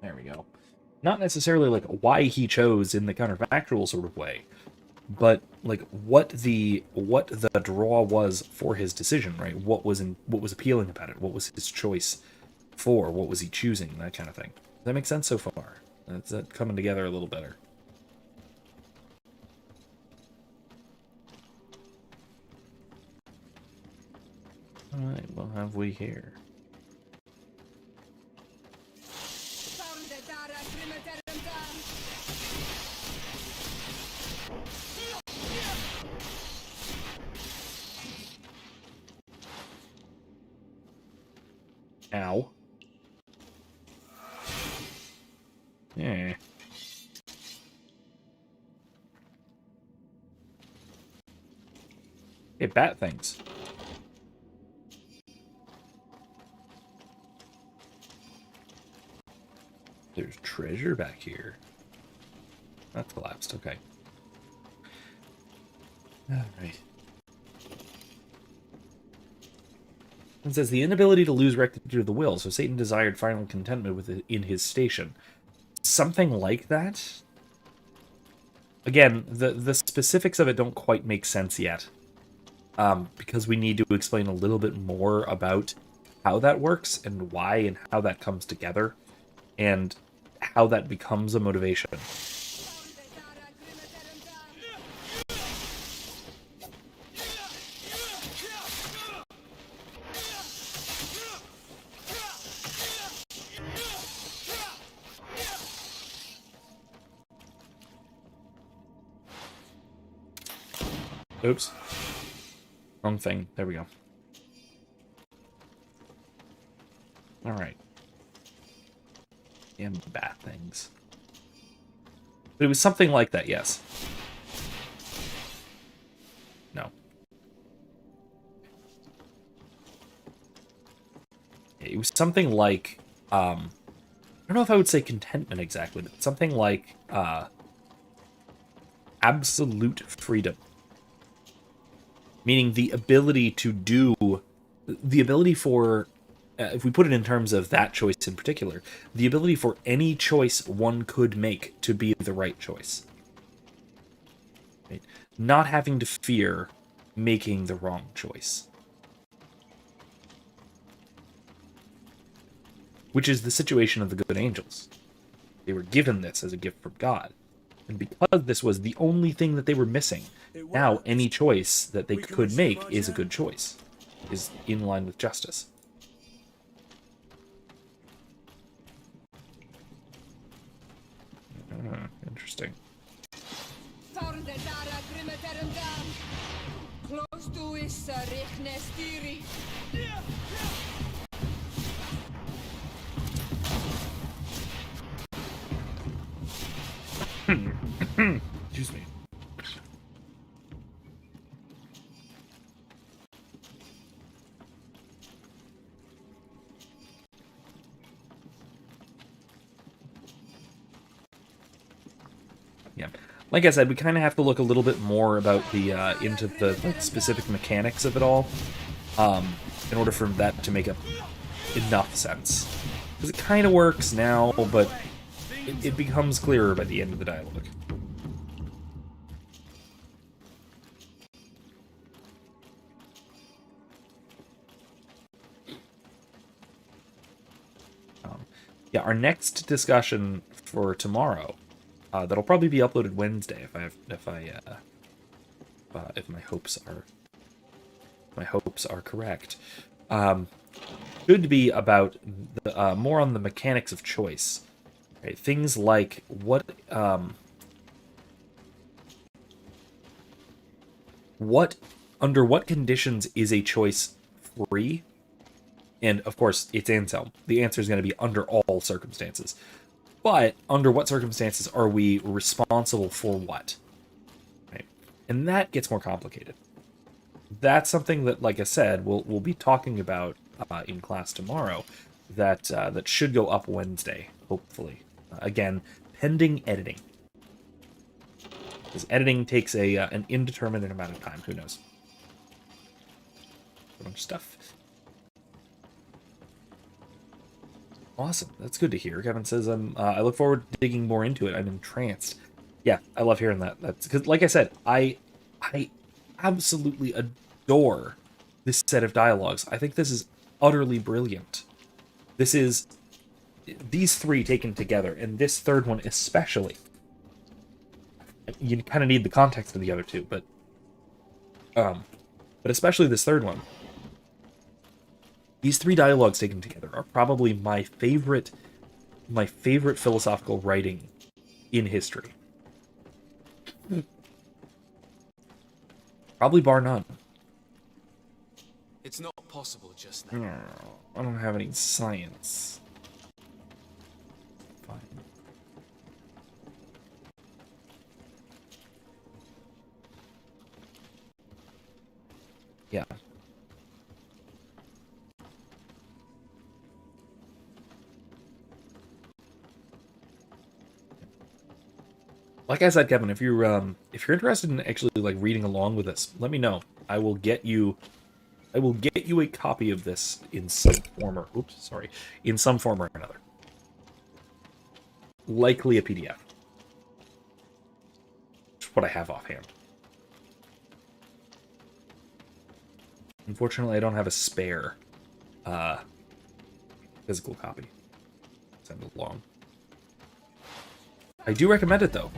there we go. Not necessarily like why he chose in the counterfactual sort of way, but like what the draw was for his decision, right? What was appealing about it? What was his choice for? What was he choosing? That kind of thing. Does that make sense so far? That's that coming together a little better. All right, what have we here? Ow. Yeah. Hey, bat things. There's treasure back here. That's collapsed, okay. Alright. It says the inability to lose rectitude of the will, so Satan desired final contentment in his station. Something like that? Again, the specifics of it don't quite make sense yet. Because we need to explain a little bit more about how that works and why and how that comes together and how that becomes a motivation. Oops. Wrong thing. There we go. Alright. Damn bat things. But it was something like that, yes. No. It was something like, I don't know if I would say contentment exactly, but something like, absolute freedom. meaning the ability to do, the ability for, if we put it in terms of that choice in particular, the ability for any choice one could make to be the right choice. Right? Not having to fear making the wrong choice. Which is the situation of the good angels. They were given this as a gift from God. And because this was the only thing that they were missing, now any choice that they could make is a good choice. Is in line with justice. Interesting. Excuse me. Yeah, like I said, we kind of have to look a little bit more about the into the specific mechanics of it all, in order for that to make enough sense. Because it kind of works now, but it becomes clearer by the end of the dialogue. Yeah, our next discussion for tomorrow, that'll probably be uploaded Wednesday if my hopes are correct. Should be about the, more on the mechanics of choice. Right? Things like under what conditions is a choice free? And of course, it's Anselm. The answer is going to be under all circumstances. But under what circumstances are we responsible for what? Right? And that gets more complicated. That's something that, like I said, we'll be talking about in class tomorrow. That should go up Wednesday, hopefully. Again, pending editing. Because editing takes an indeterminate amount of time. Who knows? A bunch of stuff. Awesome. That's good to hear. Kevin says, I look forward to digging more into it. I'm entranced. Yeah, I love hearing that. That's because, like I said, I absolutely adore this set of dialogues. I think this is utterly brilliant. This is these three taken together, and this third one especially. You kind of need the context of the other two, but especially this third one. These three dialogues taken together are probably my favorite philosophical writing in history. Probably bar none. It's not possible just now. I don't have any science. Fine. Yeah. Like I said, Kevin, if you're interested in actually like reading along with us, let me know. I will get you a copy of this in some form or in some form or another. Likely a PDF. Just what I have offhand. Unfortunately, I don't have a spare physical copy. Send it along. I do recommend it though.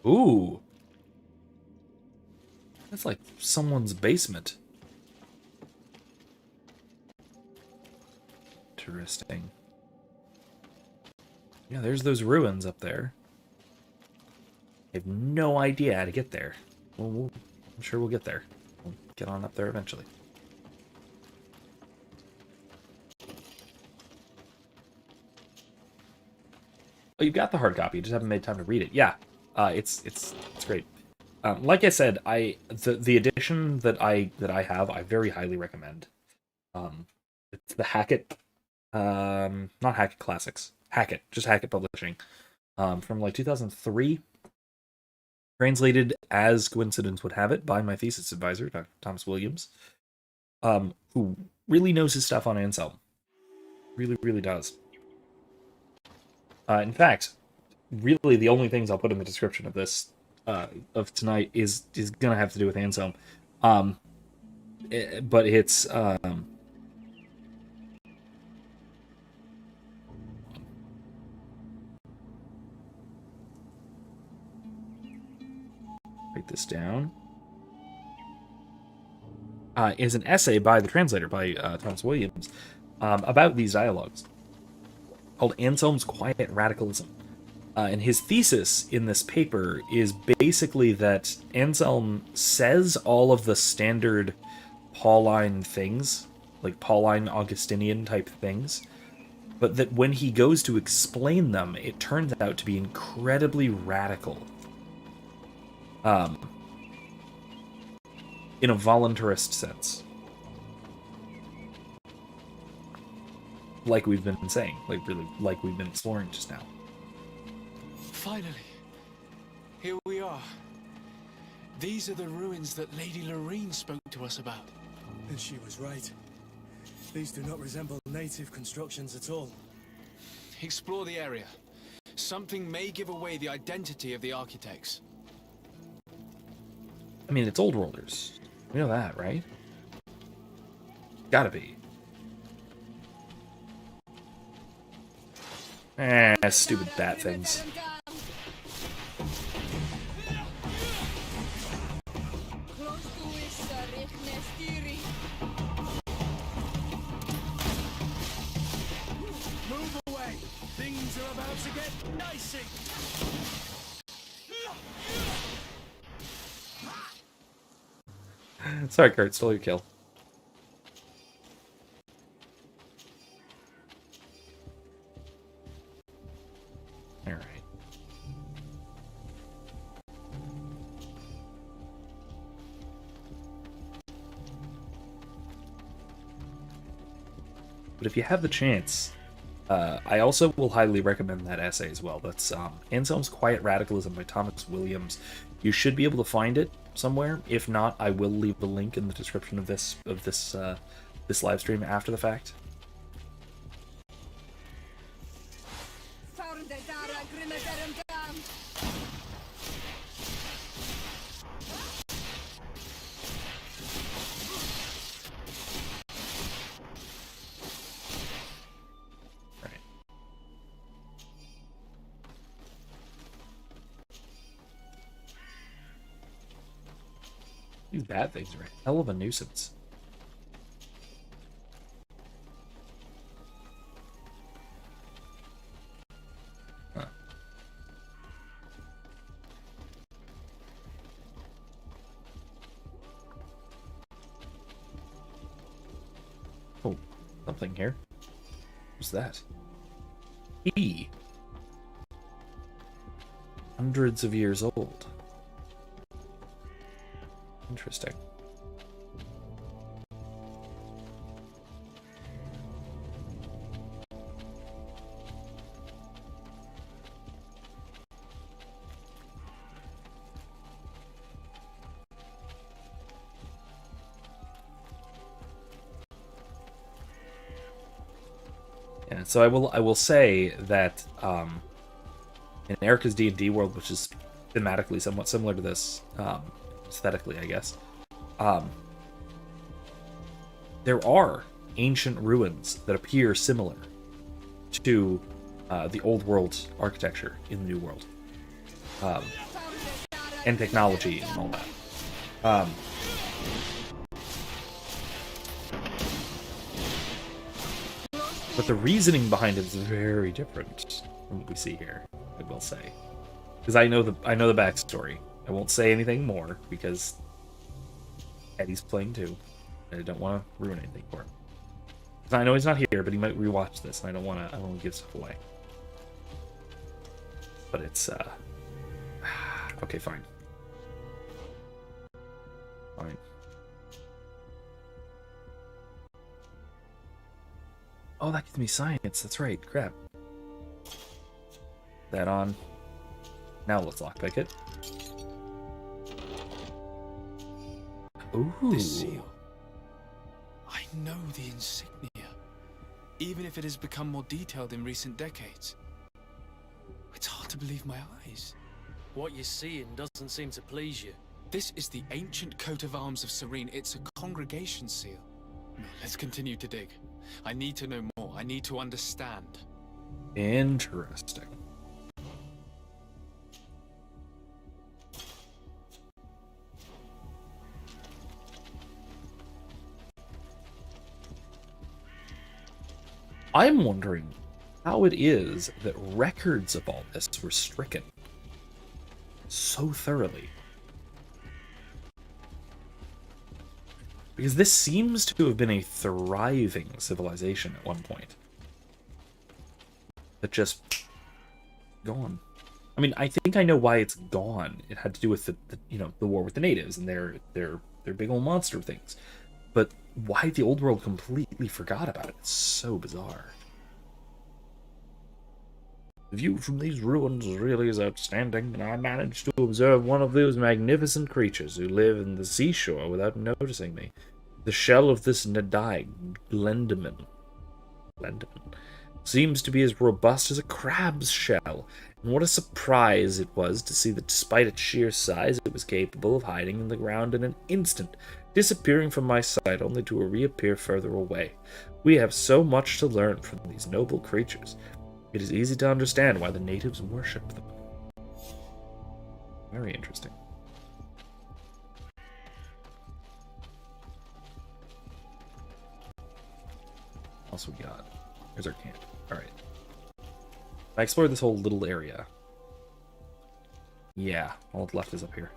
Ooh. That's like someone's basement. Interesting. Yeah, there's those ruins up there. have no idea how to get there. Well, I'm sure we'll get there. We'll get on up there eventually. Oh, you've got the hard copy. You just haven't made time to read it. Yeah, it's great. Like I said, the edition that I have, I very highly recommend. It's the Hackett, not Hackett Classics, Hackett, just Hackett Publishing, from like 2003. Translated as coincidence would have it by my thesis advisor, Dr. Thomas Williams, who really knows his stuff on Anselm. Really, really does. In fact, really the only things I'll put in the description of this, of tonight, is gonna have to do with Anselm. But it's write this down. Is an essay by the translator, by Thomas Williams, about these dialogues, called Anselm's Quiet Radicalism. And his thesis in this paper is basically that Anselm says all of the standard Pauline things, like Pauline Augustinian type things, but that when he goes to explain them, it turns out to be incredibly radical. In a voluntarist sense. Like we've been saying, like really, like we've been exploring just now. Finally, here we are. These are the ruins that Lady Lorene spoke to us about. And she was right. These do not resemble native constructions at all. Explore the area. Something may give away the identity of the architects. I mean, it's Old Worlders. We know that, right? Gotta be. Stupid bat things. Move away! Things are about to get dicey! Sorry, Kurt, stole your kill. Alright. But if you have the chance, I also will highly recommend that essay as well. That's Anselm's Quiet Radicalism by Thomas Williams. You should be able to find it somewhere. If not, I will leave a link in the description of this live stream after the fact. These bad things are a hell of a nuisance. Huh. Oh, something here. What's that? E. Hundreds of years old. Interesting. Yeah, so I will say that in Erica's D&D world, which is thematically somewhat similar to this, aesthetically, I guess, there are ancient ruins that appear similar to the old world architecture in the new world, and technology and all that. But the reasoning behind it is very different from what we see here, I will say. Because I know the backstory. I won't say anything more because Eddie's playing too. And I don't want to ruin anything for him. 'Cause I know he's not here, but he might rewatch this, and I don't want to give stuff away. But it's okay, fine. Fine. Oh, that gives me science. That's right. Crap. That on. Now let's lockpick it. Ooh. This seal. I know the insignia, even if it has become more detailed in recent decades. It's hard to believe my eyes. What you're seeing doesn't seem to please you. This is the ancient coat of arms of Serene. It's a congregation seal. Let's continue to dig. I need to know more. I need to understand. Interesting. I'm wondering how it is that records of all this were stricken so thoroughly. Because this seems to have been a thriving civilization at one point. But just gone. I mean, I think I know why it's gone. It had to do with the war with the natives and their big old monster things. But why the old world completely forgot about it? It's so bizarre. The view from these ruins really is outstanding, and I managed to observe one of those magnificent creatures who live in the seashore without noticing me. The shell of this Nadai, Glendaman, seems to be as robust as a crab's shell, and what a surprise it was to see that despite its sheer size, it was capable of hiding in the ground in an instant, disappearing from my sight only to reappear further away. We have so much to learn from these noble creatures. It is easy to understand why the natives worship them. Very interesting. What else we got? Here's our camp. Alright. I explored this whole little area. Yeah, all that's left is up here.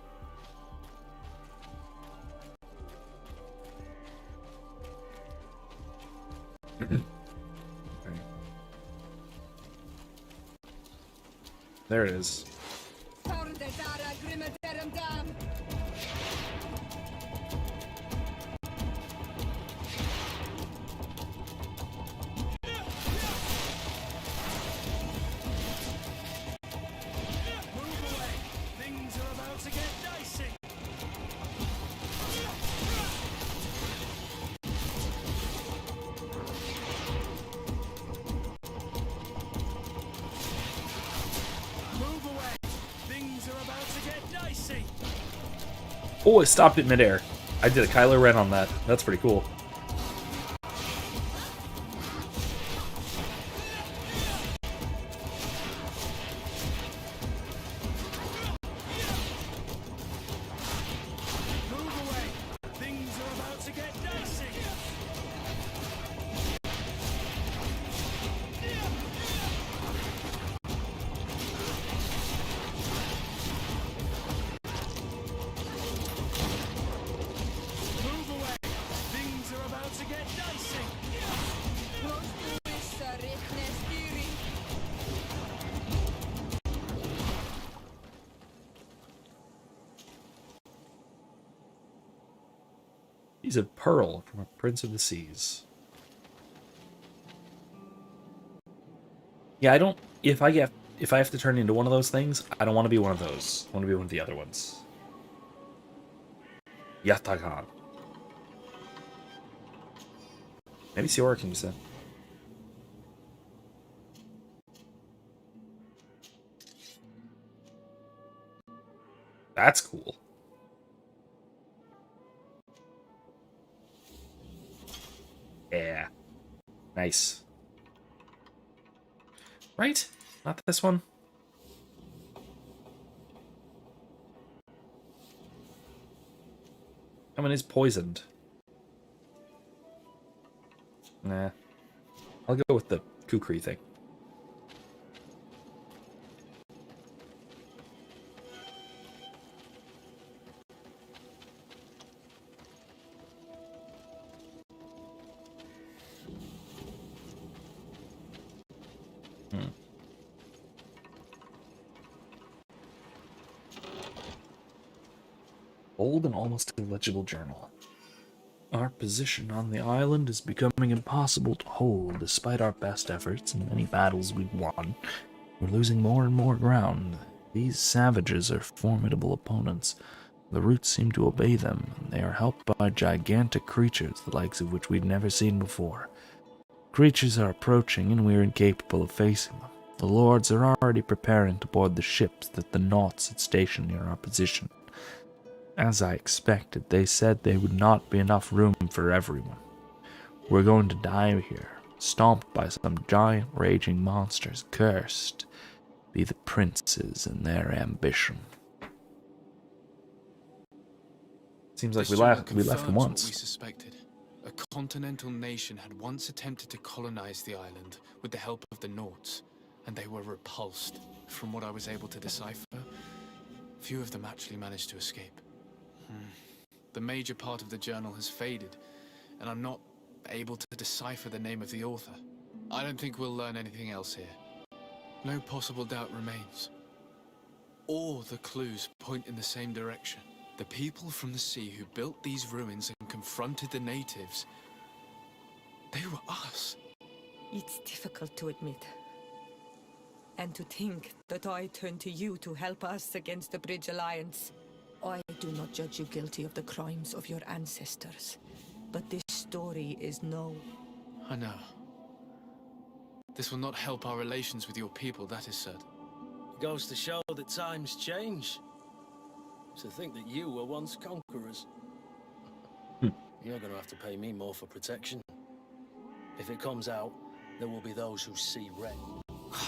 There it is. Oh, it stopped it midair. I did a Kylo Ren on that. That's pretty cool. He's a pearl from a prince of the seas. Yeah, I don't. If I have to turn into one of those things, I don't want to be one of those. I want to be one of the other ones. Yatagan. Maybe Siora can use that. That's cool. Yeah. Nice. Right? Not this one? I mean, it's poisoned. Nah. I'll go with the kukri thing. Hmm. Old and almost illegible journal. Our position on the island is becoming impossible to hold. Despite our best efforts and many battles we've won, we're losing more and more ground. These savages are formidable opponents. The roots seem to obey them, and they are helped by gigantic creatures, the likes of which we've never seen before. Creatures are approaching, and we are incapable of facing them. The lords are already preparing to board the ships that the Naughts had stationed near our position. As I expected, they said there would not be enough room for everyone. We're going to die here, stomped by some giant raging monsters. Cursed be the princes and their ambition. Seems like we left confirms once. what we suspected. A continental nation had once attempted to colonize the island with the help of the Naughts, and they were repulsed. From what I was able to decipher, few of them actually managed to escape. The major part of the journal has faded, and I'm not able to decipher the name of the author. I don't think we'll learn anything else here. No possible doubt remains. All the clues point in the same direction. The people from the sea who built these ruins and confronted the natives, they were us. It's difficult to admit. And to think that I turn to you to help us against the Bridge Alliance. I do not judge you guilty of the crimes of your ancestors. But this story is no. I know. This will not help our relations with your people, that is certain. Goes to show that times change. To think that you were once conquerors. You're gonna have to pay me more for protection. If it comes out, there will be those who see red.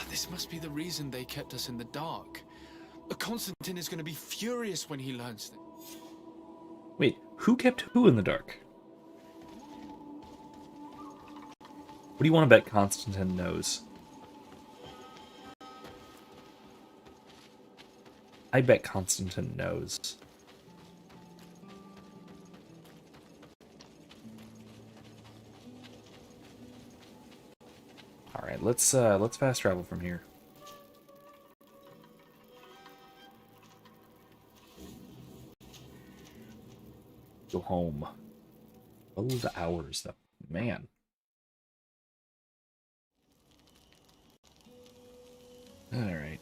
This must be the reason they kept us in the dark. Constantine is going to be furious when he learns that. Wait, who kept who in the dark? What do you want to bet Constantine knows? I bet Constantine knows. All right, let's fast travel from here. Go home. 12 hours though. Man. All right.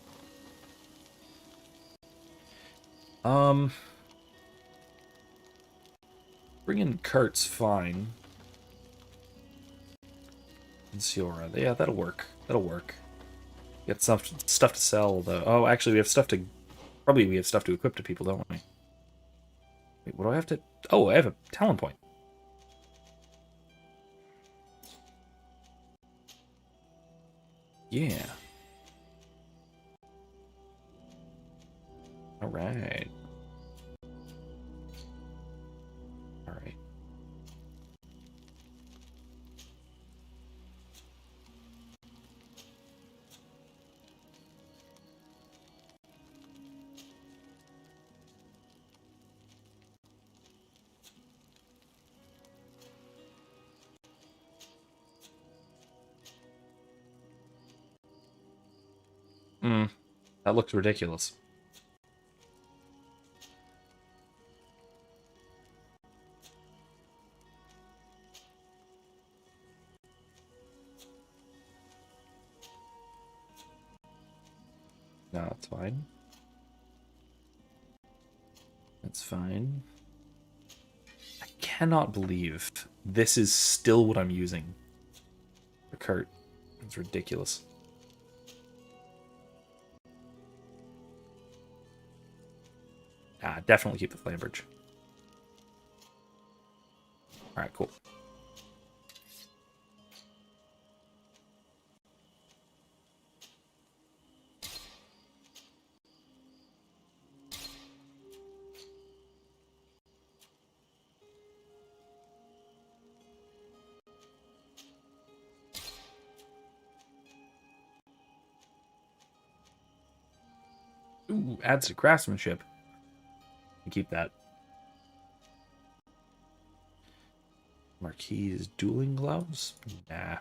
Bringing carts fine. And Siora. Yeah, that'll work. That'll work. Get stuff to sell though. Oh, actually we have stuff to equip to people, don't we? Wait, what do I have to... Oh, I have a talent point. Yeah. Alright. Alright. That looks ridiculous. No, that's fine. That's fine. I cannot believe this is still what I'm using. The cart. It's ridiculous. Definitely keep the flame bridge. Alright, cool. Ooh, adds to craftsmanship. Keep that. Marquis dueling gloves? Nah.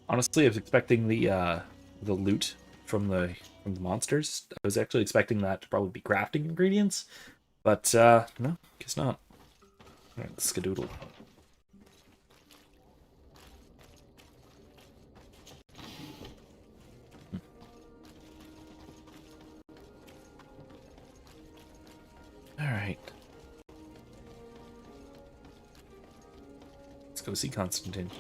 Honestly, I was expecting the loot from the monsters. I was actually expecting that to probably be crafting ingredients, but no, guess not. All right, skadoodle. All right. Let's go see Constantine.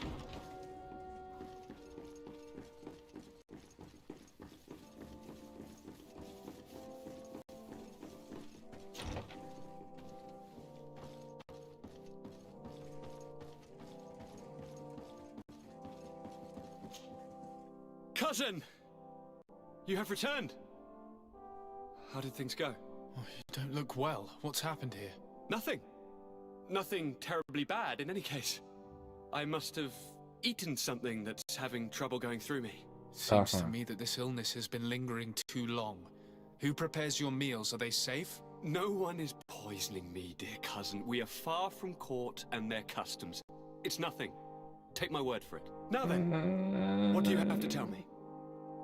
Cousin! You have returned! How did things go? Oh, you don't look well. What's happened here? Nothing. Nothing terribly bad, in any case. I must have eaten something that's having trouble going through me. Seems to me that this illness has been lingering too long. Who prepares your meals? Are they safe? No one is poisoning me, dear cousin. We are far from court and their customs. It's nothing. Take my word for it. Now then, what do you have to tell me?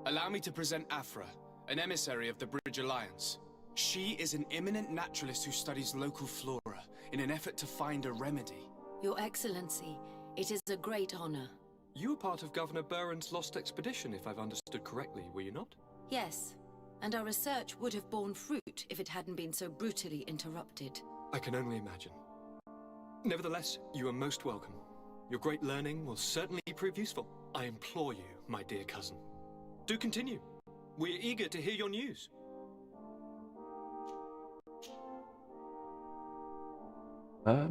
Allow me to present Afra, an emissary of the Bridge Alliance. She is an eminent naturalist who studies local flora in an effort to find a remedy. Your Excellency, it is a great honor. You were part of Governor Burren's lost expedition, if I've understood correctly, were you not? Yes, and our research would have borne fruit if it hadn't been so brutally interrupted. I can only imagine. Nevertheless, you are most welcome. Your great learning will certainly prove useful. I implore you, my dear cousin. Do continue. We're eager to hear your news. There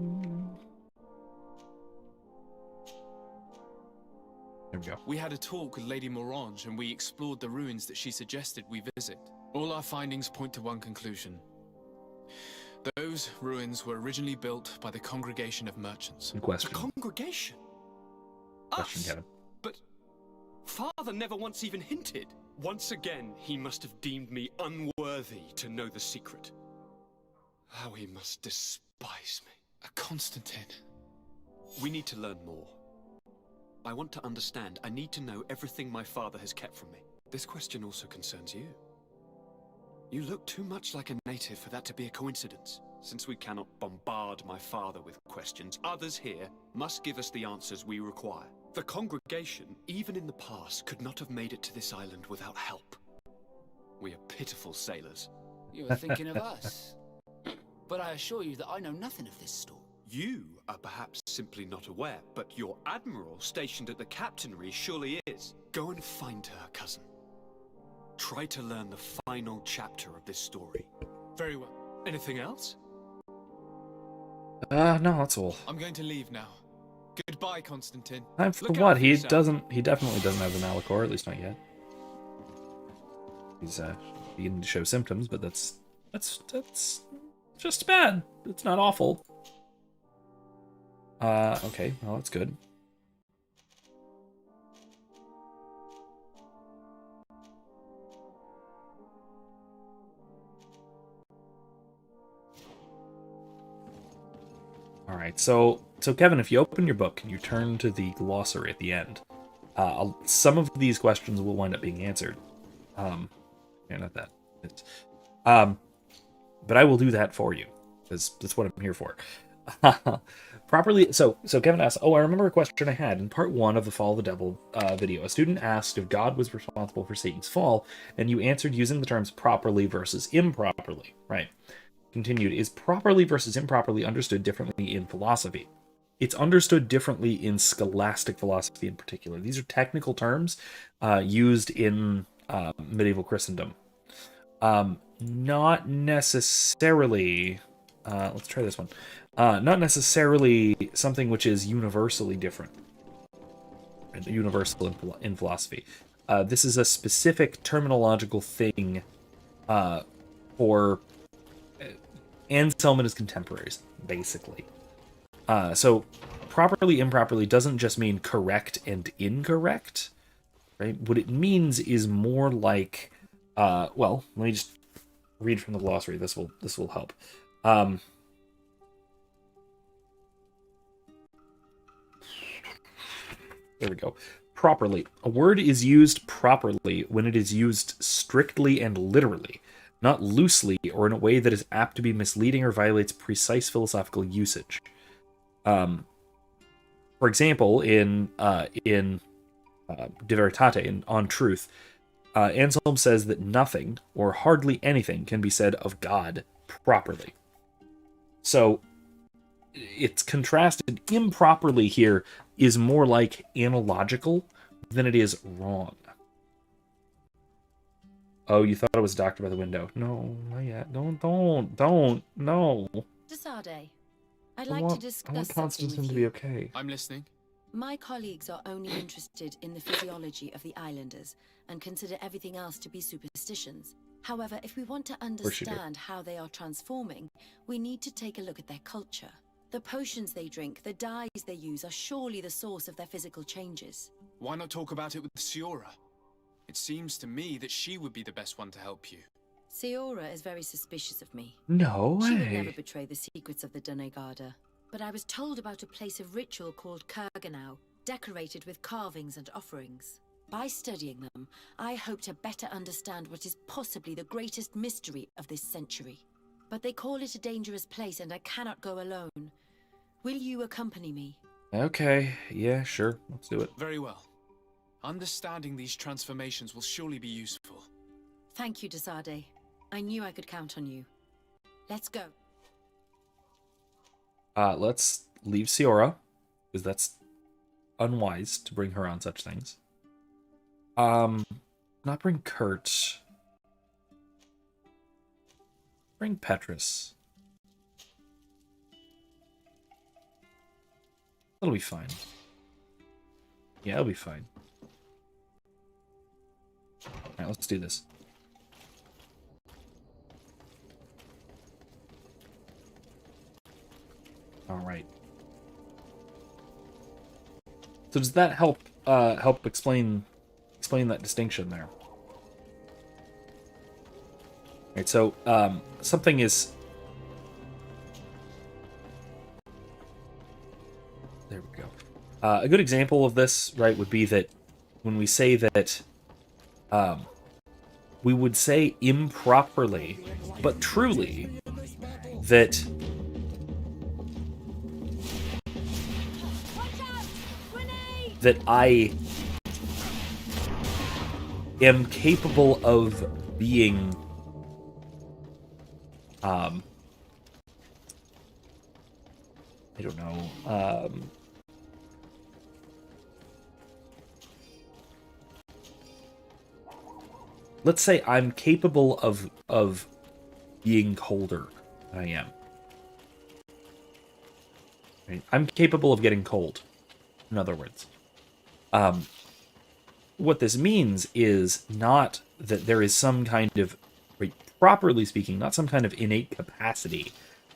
we go. We had a talk with Lady Morange and we explored the ruins that she suggested we visit. All our findings point to one conclusion. Those ruins were originally built by the Congregation of Merchants. Good question. The congregation? Question, Us? Kevin. But Father never once even hinted. Once again, he must have deemed me unworthy to know the secret. How he must despise me. Constantine. We need to learn more. I want to understand. I need to know everything my father has kept from me. This question also concerns you. You look too much like a native for that to be a coincidence. Since we cannot bombard my father with questions, others here must give us the answers we require. The congregation, even in the past, could not have made it to this island without help. We are pitiful sailors. You are thinking of us. But I assure you that I know nothing of this story. You are perhaps simply not aware, but your admiral stationed at the captainry surely is. Go and find her, cousin. Try to learn the final chapter of this story. Very well. Anything else? No, that's all. I'm going to leave now. Goodbye, Constantine. Time for Look out what? for He yourself. definitely doesn't have the Malachor, at least not yet. He's beginning to show symptoms, but that's just bad. It's not awful. Okay, well, that's good. Alright, so Kevin, if you open your book and you turn to the glossary at the end, some of these questions will wind up being answered. Yeah, not that. But I will do that for you, because that's what I'm here for. Properly, so Kevin asks, I remember a question I had in part 1 of the Fall of the Devil video. A student asked if God was responsible for Satan's fall, and you answered using the terms properly versus improperly, right? Continued, is properly versus improperly understood differently in philosophy? It's understood differently in scholastic philosophy in particular. These are technical terms used in medieval Christendom. Not necessarily... let's try this one. Not necessarily something which is universally different. Universal in philosophy. This is a specific terminological thing for Anselm and his contemporaries, basically. So properly, improperly doesn't just mean correct and incorrect, right? What it means is more like, well, let me just read from the glossary. This will help. There we go. properly. A word is used properly when it is used strictly and literally, not loosely or in a way that is apt to be misleading or violates precise philosophical usage. For example, in De Veritate, in On Truth, Anselm says that nothing, or hardly anything, can be said of God properly. So, it's contrasted improperly here is more like analogical than it is wrong. Oh, you thought it was Doctor by the window. No, not yet. Don't, no. Desade, I'd like to discuss I want something Constantine with to you. be okay. I'm listening. My colleagues are only interested in the physiology of the islanders and consider everything else to be superstitions. However, if we want to understand how they are transforming, we need to take a look at their culture. The potions they drink, the dyes they use are surely the source of their physical changes. Why not talk about it with Siora? It seems to me that she would be the best one to help you. Siora is very suspicious of me. No way. She would never betray the secrets of the Doneigada. But I was told about a place of ritual called Kurganau, decorated with carvings and offerings. By studying them, I hope to better understand what is possibly the greatest mystery of this century. But they call it a dangerous place and I cannot go alone. Will you accompany me? Okay, yeah, sure. Let's do it. Very well. Understanding these transformations will surely be useful. Thank you, Desade. I knew I could count on you. Let's go. Let's leave Siora, because that's unwise to bring her on such things. Not bring Kurt. Bring Petrus. That'll be fine. Yeah, it'll be fine. Alright, let's do this. Alright. So does that help explain that distinction there? Alright, so something is... There we go. A good example of this, right, would be that when we say that we would say improperly, but truly, that I am capable of being I don't know, let's say I'm capable of being colder than I am. Right? I'm capable of getting cold, in other words. What this means is not that there is some kind of, right, properly speaking, not some kind of innate capacity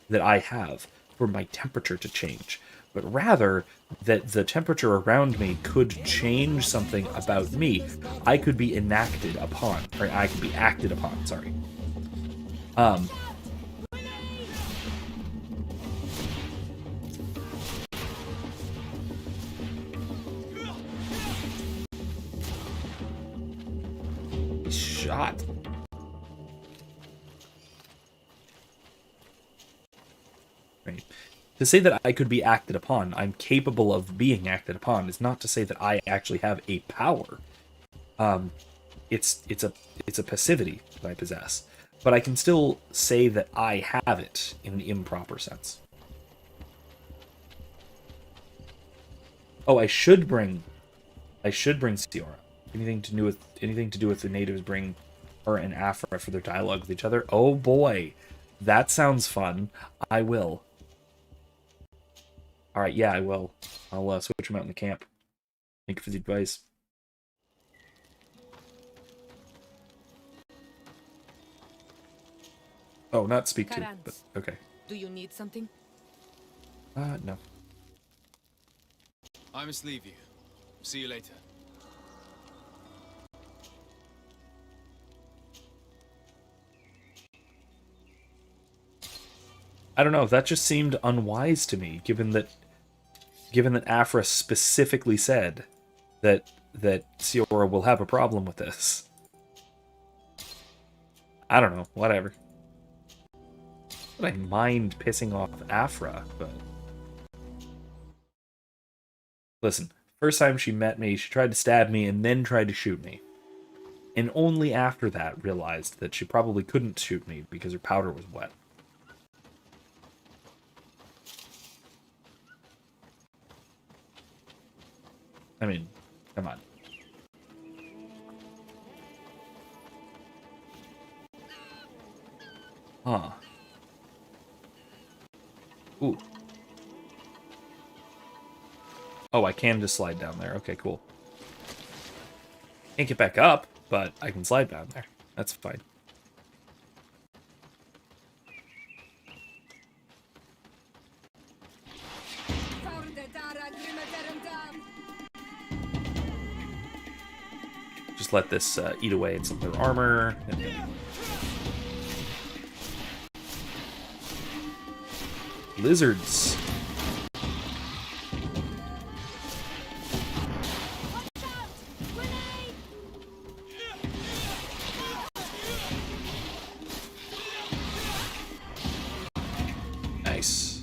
that I have for my temperature to change, but rather that the temperature around me could change something about me. I could be enacted upon, or I could be acted upon, sorry. Shot. Right. To say that I could be acted upon, I'm capable of being acted upon, is not to say that I actually have a power. It's a passivity that I possess, but I can still say that I have it in an improper sense. Oh, I should bring Siora. Anything to do with the natives bring her and Afra for their dialogue with each other. Oh boy, that sounds fun. I will. All right, yeah, I will. I'll switch them out in the camp. Thank you for the advice. Oh, not speak to, but okay. Do you need something? No. I must leave you. See you later. I don't know, that just seemed unwise to me, given that Afra specifically said that that Siora will have a problem with this. I don't know, whatever. I mind pissing off Afra, but... Listen, first time she met me, she tried to stab me and then tried to shoot me. And only after that realized that she probably couldn't shoot me because her powder was wet. I mean, come on. Huh. Ooh. Oh, I can just slide down there. Okay, cool. Can't get back up, but I can slide down there. That's fine. Just let this eat away at some of their armor. And then... Lizards. Nice.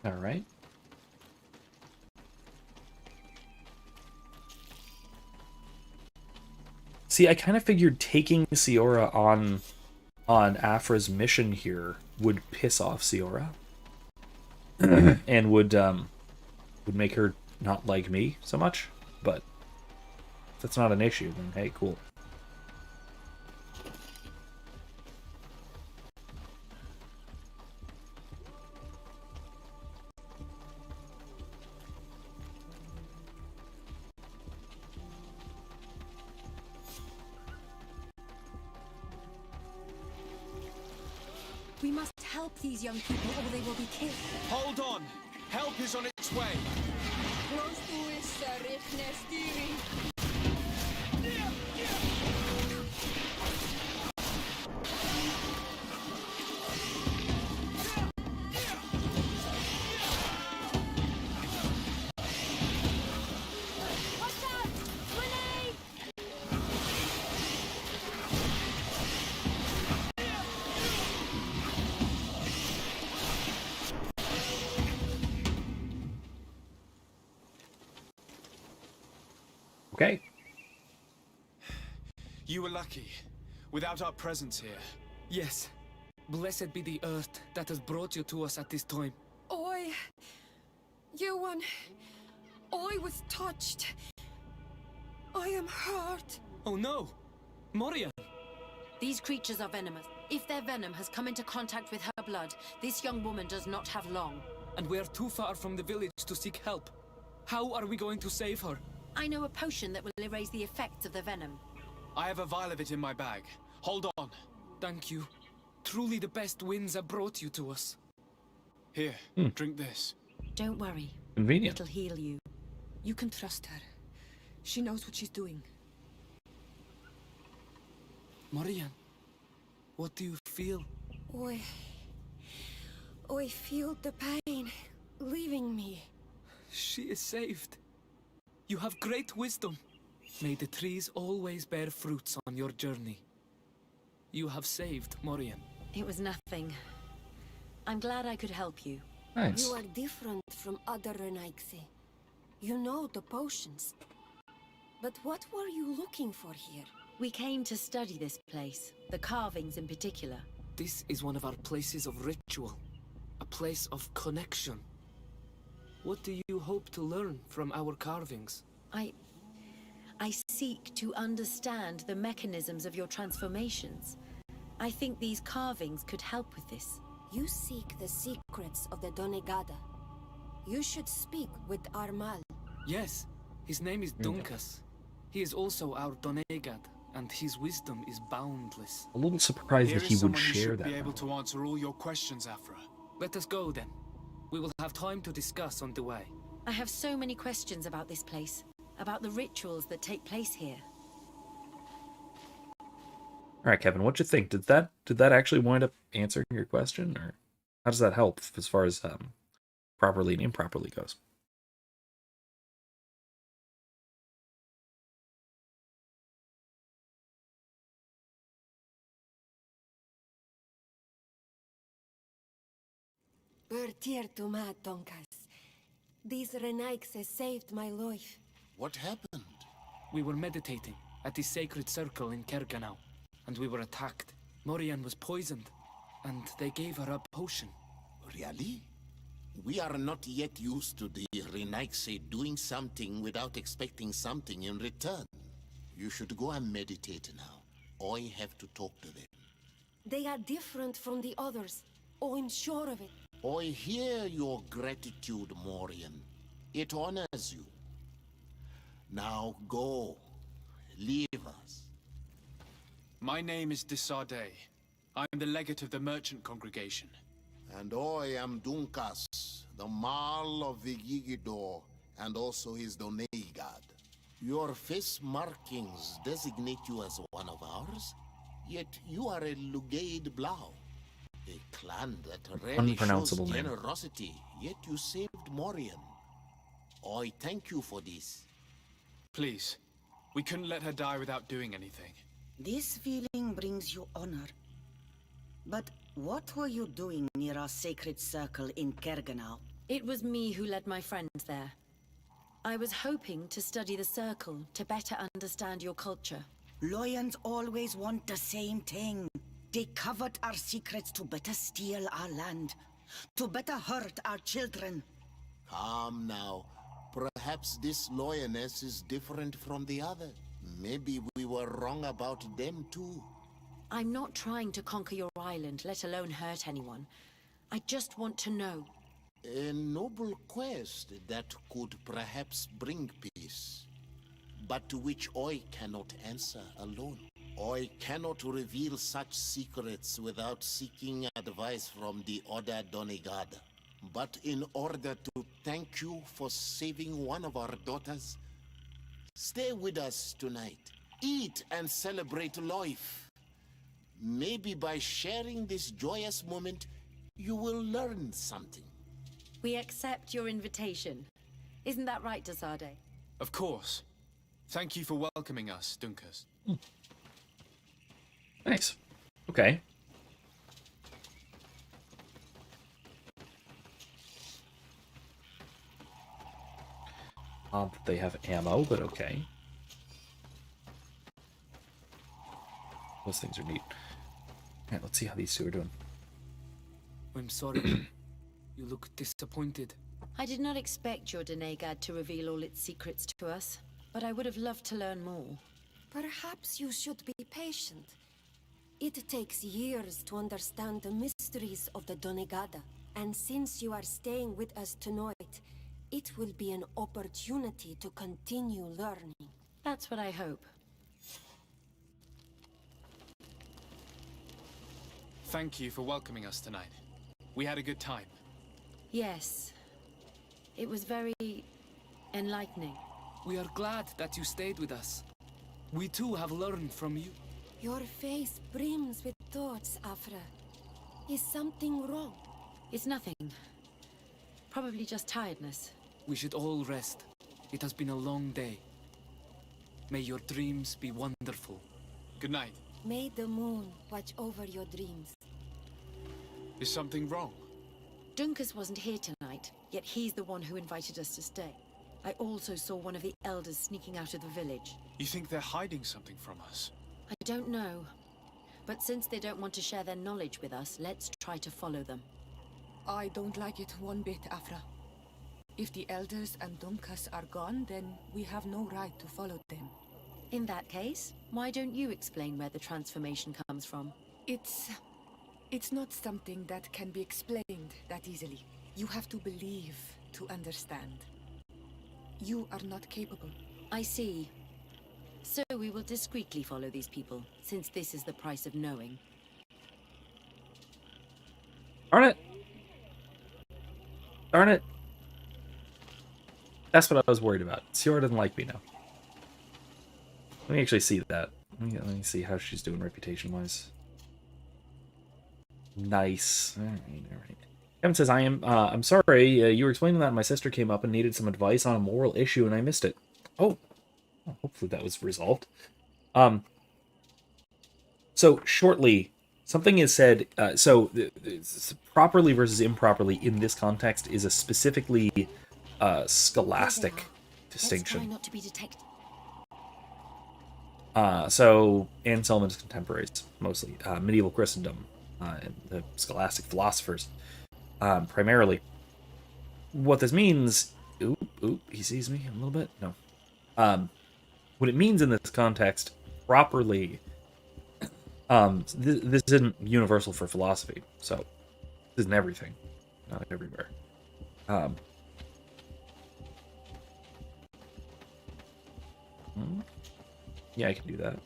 All right. See, I kind of figured taking Siora on Afra's mission here would piss off Siora. And would make her not like me so much, but if that's not an issue, then hey, cool. We must help these young people or they will be killed. Hold on! Help is on its way! Okay. You were lucky. Without our presence here. Yes. Blessed be the earth that has brought you to us at this time. Yuan, I was touched. I am hurt. Oh no! Morian! These creatures are venomous. If their venom has come into contact with her blood, this young woman does not have long. And we are too far from the village to seek help. How are we going to save her? I know a potion that will erase the effects of the venom. I have a vial of it in my bag. Hold on. Thank you. Truly the best winds have brought you to us. Here, drink this. Don't worry. Convenient. It'll heal you. You can trust her. She knows what she's doing. Morian, what do you feel? I feel the pain leaving me. She is saved. You have great wisdom. May the trees always bear fruits on your journey. You have saved Morian. It was nothing. I'm glad I could help you. Nice. You are different from other Renaigse. You know the potions. But what were you looking for here? We came to study this place, the carvings in particular. This is one of our places of ritual. A place of connection. What do you hope to learn from our carvings? I seek to understand the mechanisms of your transformations. I think these carvings could help with this. You seek the secrets of the Donegada. You should speak with Armal. Yes, his name is Dunkas. He is also our Donegad, and his wisdom is boundless. A little surprised that he would share that. Be able to answer all your questions, Afra. Let us go then. We will have time to discuss on the way. I have so many questions about this place, about the rituals that take place here. All right, Kevin, what you think? Did that actually wind up answering your question, or how does that help as far as properly and improperly goes? Bertir to ma, Donkas. These Renaixes saved my life. What happened? We were meditating at the sacred circle in Kerganau, and we were attacked. Morian was poisoned, and they gave her a potion. Really? We are not yet used to the Renaixes doing something without expecting something in return. You should go and meditate now. I have to talk to them. They are different from the others. Oh, I'm sure of it. I hear your gratitude, Morian. It honors you. Now go. Leave us. My name is Desardet. I am the legate of the merchant congregation. And I am Dunkas, the Marl of the Gigidor, and also his Donegad. Your face markings designate you as one of ours, yet you are a Lugaid Blau. A clan that rarely shows Unpronounceable name. generosity, yet you saved Morian. I thank you for this. Please, we couldn't let her die without doing anything. This feeling brings you honor. But what were you doing near our sacred circle in Kerganau? It was me who led my friends there. I was hoping to study the circle to better understand your culture. Loyans always want the same thing. They covet our secrets to better steal our land, to better hurt our children. Calm now. Perhaps this lioness is different from the other. Maybe we were wrong about them too. I'm not trying to conquer your island, let alone hurt anyone. I just want to know. A noble quest that could perhaps bring peace, but to which I cannot answer alone. I cannot reveal such secrets without seeking advice from the Order Donegad. But in order to thank you for saving one of our daughters, stay with us tonight. Eat and celebrate life. Maybe by sharing this joyous moment, you will learn something. We accept your invitation. Isn't that right, Desardet? Of course. Thank you for welcoming us, Dunkas. Nice. Okay. Odd that they have ammo, but okay. Those things are neat. Alright, let's see how these two are doing. I'm sorry. You look disappointed. I did not expect your Donegad to reveal all its secrets to us, but I would have loved to learn more. Perhaps you should be patient. It takes years to understand the mysteries of the Donegada, and since you are staying with us tonight, it will be an opportunity to continue learning. That's what I hope. Thank you for welcoming us tonight. We had a good time. Yes. It was very enlightening. We are glad that you stayed with us. We too have learned from you. Your face brims with thoughts, Afra. Is something wrong? It's nothing. Probably just tiredness. We should all rest. It has been a long day. May your dreams be wonderful. Good night. May the moon watch over your dreams. Is something wrong? Dunkas wasn't here tonight, yet he's the one who invited us to stay. I also saw one of the elders sneaking out of the village. You think they're hiding something from us? I don't know. But since they don't want to share their knowledge with us, let's try to follow them. I don't like it one bit, Afra. If the elders and Dunkas are gone, then we have no right to follow them. In that case, why don't you explain where the transformation comes from? It's not something that can be explained that easily. You have to believe to understand. You are not capable. I see. So we will discreetly follow these people, since this is the price of knowing. Darn it! Darn it! That's what I was worried about. Sierra doesn't like me now. Let me actually see that. Let me see how she's doing reputation-wise. Nice. All right. Kevin says, I'm sorry, you were explaining that my sister came up and needed some advice on a moral issue and I missed it. Oh, well, hopefully that was resolved. So shortly, something is said, properly versus improperly in this context is a specifically scholastic distinction. Let's try not to be detected. So Anselm's contemporaries, mostly, medieval Christendom, and the scholastic philosophers, primarily. What this means... Oop, he sees me a little bit? No. What it means in this context, properly... this isn't universal for philosophy, so this isn't everything. Not everywhere. Yeah, I can do that.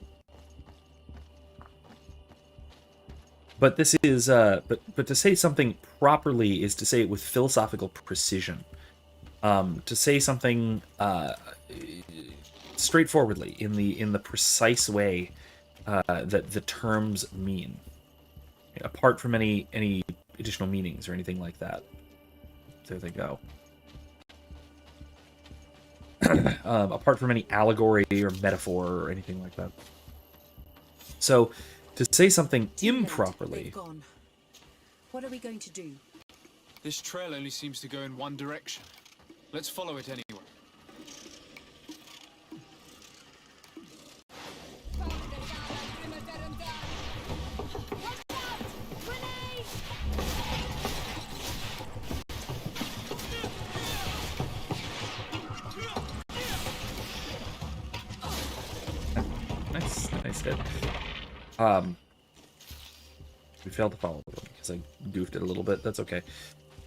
But this is, but to say something properly is to say it with philosophical precision. To say something straightforwardly in the precise way that the terms mean, apart from any additional meanings or anything like that. There they go. Apart from any allegory or metaphor or anything like that. So, to say something improperly... What are we going to do? This trail only seems to go in one direction. Let's follow it anyway. Nice hit. We failed to follow them because I goofed it a little bit. That's okay.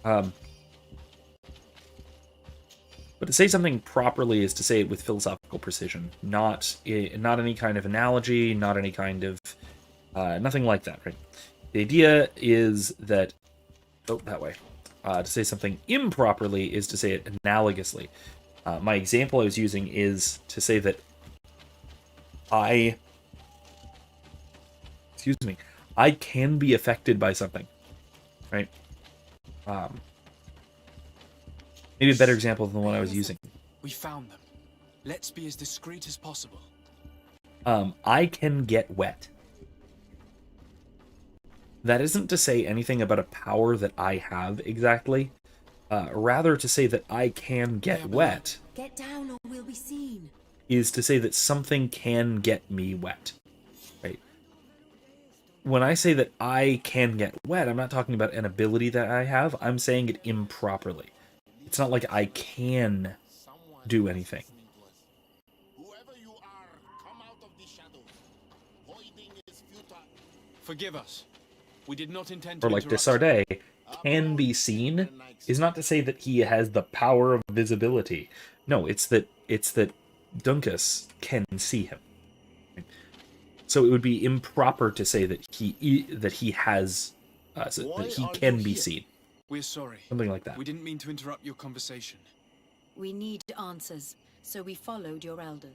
But to say something properly is to say it with philosophical precision, not any kind of analogy, not any kind of nothing like that. Right? The idea is that that way. To say something improperly is to say it analogously. My example I was using is to say that I can be affected by something, right? Maybe a better example than the one I was using. We found them. Let's be as discreet as possible. I can get wet. That isn't to say anything about a power that I have exactly. Rather to say that I can get wet. Get down or we'll be seen. Is to say that something can get me wet. Right? When I say that I can get wet, I'm not talking about an ability that I have. I'm saying it improperly. It's not like I can do anything. Forgive us. We did not intend Or to like interrupt. Desardet, can be seen is not to say that he has the power of visibility. No, it's that Duncas can see him. So it would be improper to say that he has that he can be seen. We're sorry. Something like that. We didn't mean to interrupt your conversation. We need answers, so we followed your elder.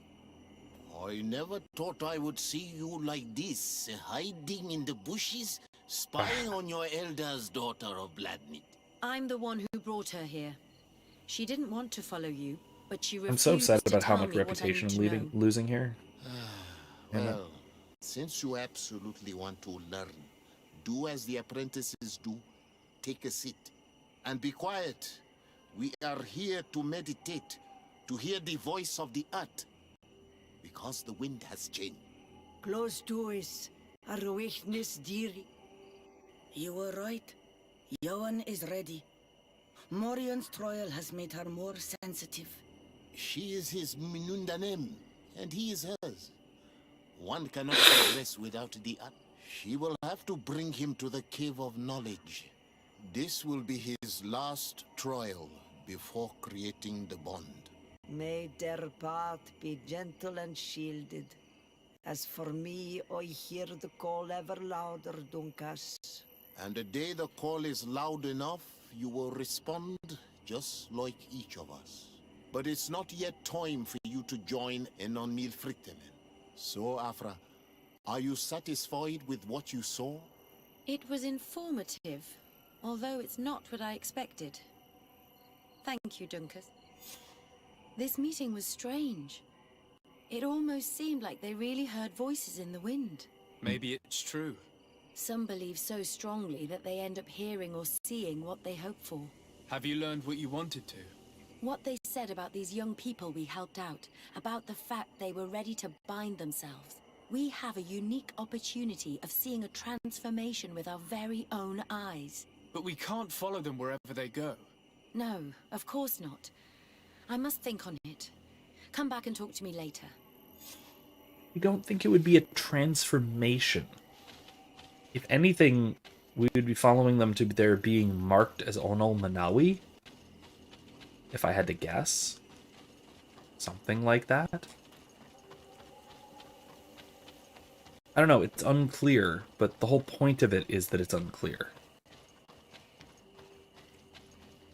I never thought I would see you like this, hiding in the bushes, spying on your elder's daughter of Bladnit. I'm the one who brought her here. She didn't want to follow you, but she refused. I'm so upset to about how tell much me what I reputation need I'm to know. losing here. Well, since you absolutely want to learn, do as the apprentices do. Take a seat. And be quiet. We are here to meditate, to hear the voice of the earth. Because the wind has changed. Close doors are awakeness, dearie. You were right. Johan is ready. Morion's trial has made her more sensitive. She is his Minundanem, and he is hers. One cannot progress without the other. She will have to bring him to the Cave of Knowledge. This will be his last trial before creating the bond. May their path be gentle and shielded. As for me, I hear the call ever louder, Duncas. And the day the call is loud enough, you will respond just like each of us. But it's not yet time for you to join in on Milfrictemen. So, Afra, Are you satisfied with what you saw? It was informative, although it's not what I expected. Thank you, Duncan. This meeting was strange. It almost seemed like they really heard voices in the wind. Maybe it's true. Some believe so strongly that they end up hearing or seeing what they hope for. Have you learned what you wanted to? What they said about these young people we helped out, about the fact they were ready to bind themselves. We have a unique opportunity of seeing a transformation with our very own eyes. But we can't follow them wherever they go. No, of course not. I must think on it. Come back and talk to me later. You don't think it would be a transformation? If anything, we would be following them to their being marked as Onol Manawi? If I had to guess. Something like that? I don't know, it's unclear, but the whole point of it is that it's unclear.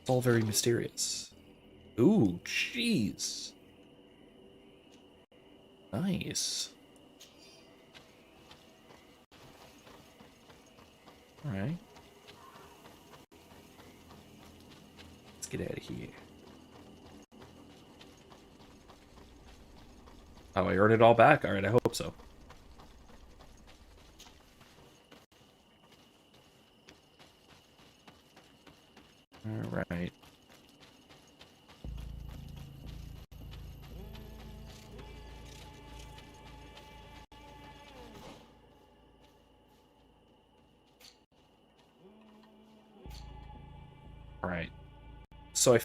It's all very mysterious. Ooh, jeez. Nice. Alright. Let's get out of here. Oh, I earned it all back? Alright, I hope so. Alright. Alright. So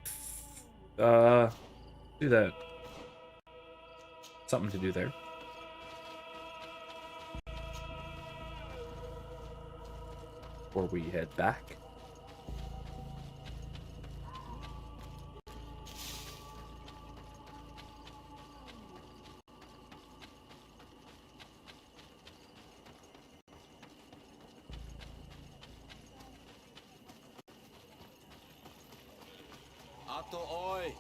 do that. Something to do there. Before we head back. Oi!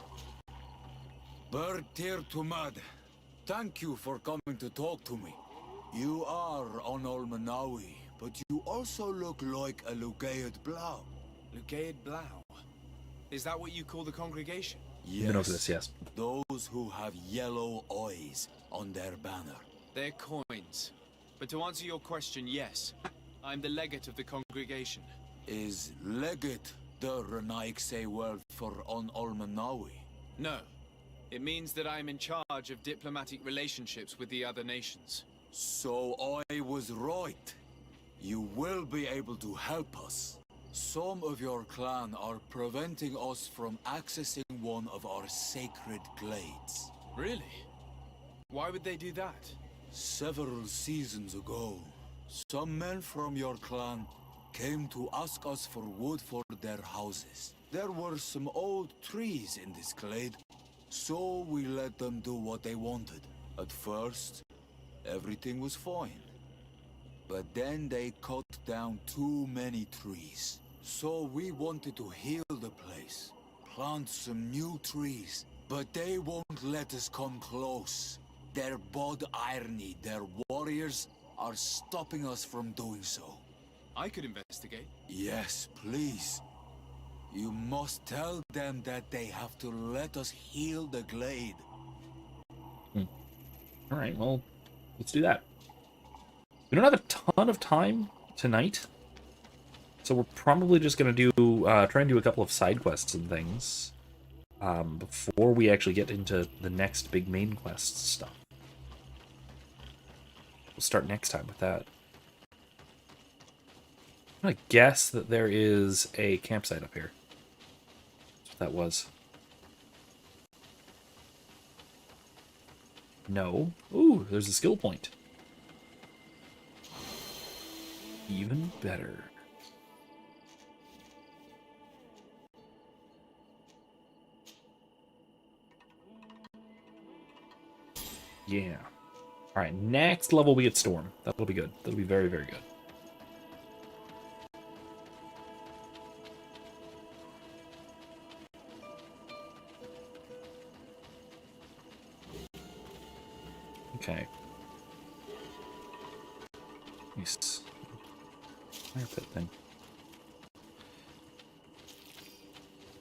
Bird tear to mud. Thank you for coming to talk to me. You are Onol Manawi, but you also look like a Lugaid Blau. Lugaid Blau? Is that what you call the congregation? Yes. Those who have yellow eyes on their banner. They're coins. But to answer your question, yes. I'm the legate of the congregation. Is legate the Renaigse word for Onol Manawi? No. It means that I'm in charge of diplomatic relationships with the other nations. So I was right. You will be able to help us. Some of your clan are preventing us from accessing one of our sacred glades. Really? Why would they do that? Several seasons ago, some men from your clan came to ask us for wood for their houses. There were some old trees in this glade, so we let them do what they wanted. At first, everything was fine. But then they cut down too many trees. So we wanted to heal the place, plant some new trees. But they won't let us come close. Their bod irony, their warriors, are stopping us from doing so. I could investigate. Yes, please. You must tell them that they have to let us heal the glade. Alright, well, let's do that. We don't have a ton of time tonight, so we're probably just going to do try and do a couple of side quests and things before we actually get into the next big main quest stuff. We'll start next time with that. I'm going to guess that there is a campsite up here. That's what that was. No. Ooh, there's a skill point. Even better. Yeah. Alright, next level we get Storm. That'll be good. That'll be very, very good. Okay. Nice. Fire pit thing.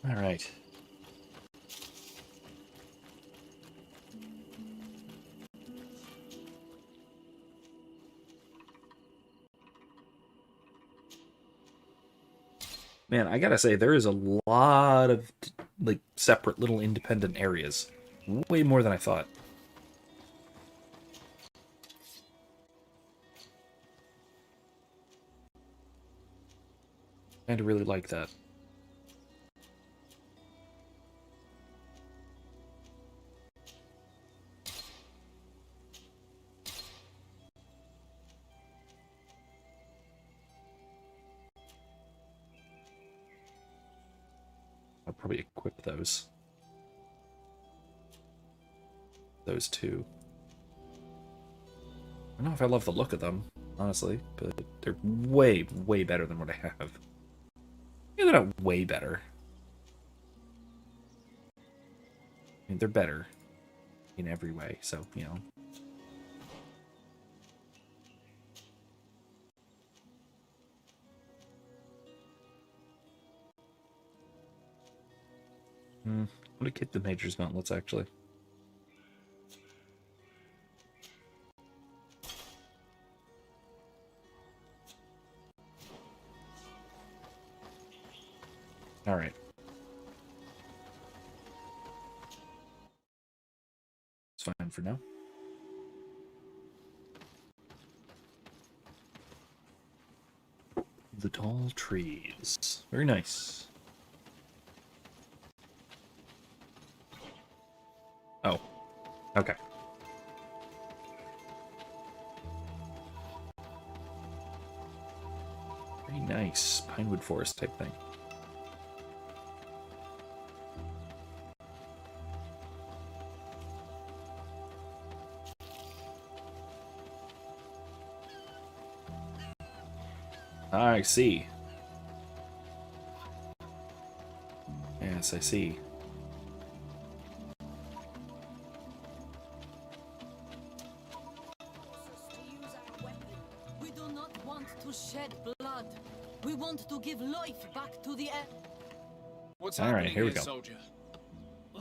Alright. Man, I gotta say, there is a lot of, like, separate little independent areas. Way more than I thought. I really like that. I'll probably equip those. Those two. I don't know if I love the look of them, honestly, but they're way, way better than what I have. Yeah, they're not way better. I mean, they're better in every way, so, you know. I'm gonna keep the Major's Gauntlets, actually. Alright. It's fine for now. The tall trees. Very nice. Oh. Okay. Very nice. Pinewood Forest type thing. I see. Yes, I see. We do not want to shed blood. We want to give life back to the air. What's All right, happening here we here, go. soldier?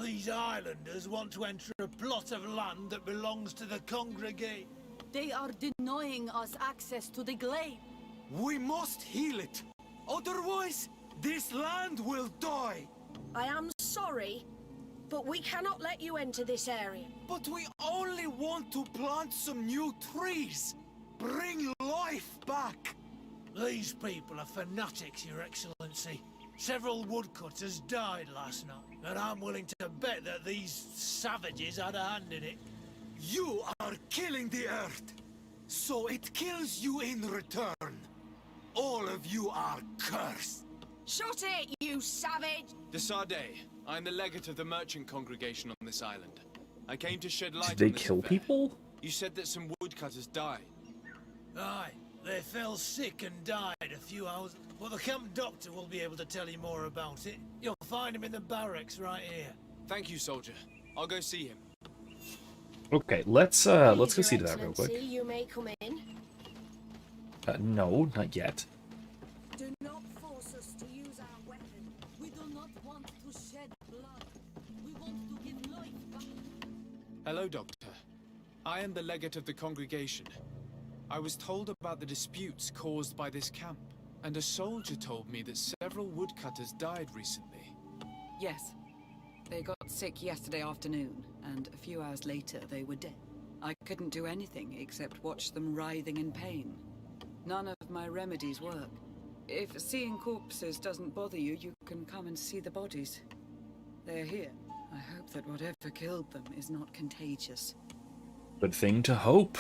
These islanders want to enter a plot of land that belongs to the congregate. They are denying us access to the glade. We must heal it. Otherwise, this land will die. I am sorry, but we cannot let you enter this area. But we only want to plant some new trees. Bring life back. These people are fanatics, Your Excellency. Several woodcutters died last night, and I'm willing to bet that these savages had a hand in it. You are killing the earth, so it kills you in return. All of you are cursed. Shut it, you savage! De Sardet, I'm the legate of the merchant congregation on this island. I came to shed light Did they on this kill affair. people? You said that some woodcutters died. Aye, they fell sick and died a few hours. Well, the camp doctor will be able to tell you more about it. You'll find him in the barracks right here. Thank you, soldier. I'll go see him. Okay, let's go Please, see Your to that real quick. Excellency, you may come in. No, not yet. Do not force us to use our weapon. We do not want to shed blood. We want to give life back. Hello, Doctor. I am the legate of the congregation. I was told about the disputes caused by this camp, and a soldier told me that several woodcutters died recently. Yes. They got sick yesterday afternoon, and a few hours later they were dead. I couldn't do anything except watch them writhing in pain. None of my remedies work. If seeing corpses doesn't bother you, you can come and see the bodies. They're here. I hope that whatever killed them is not contagious. Good thing to hope.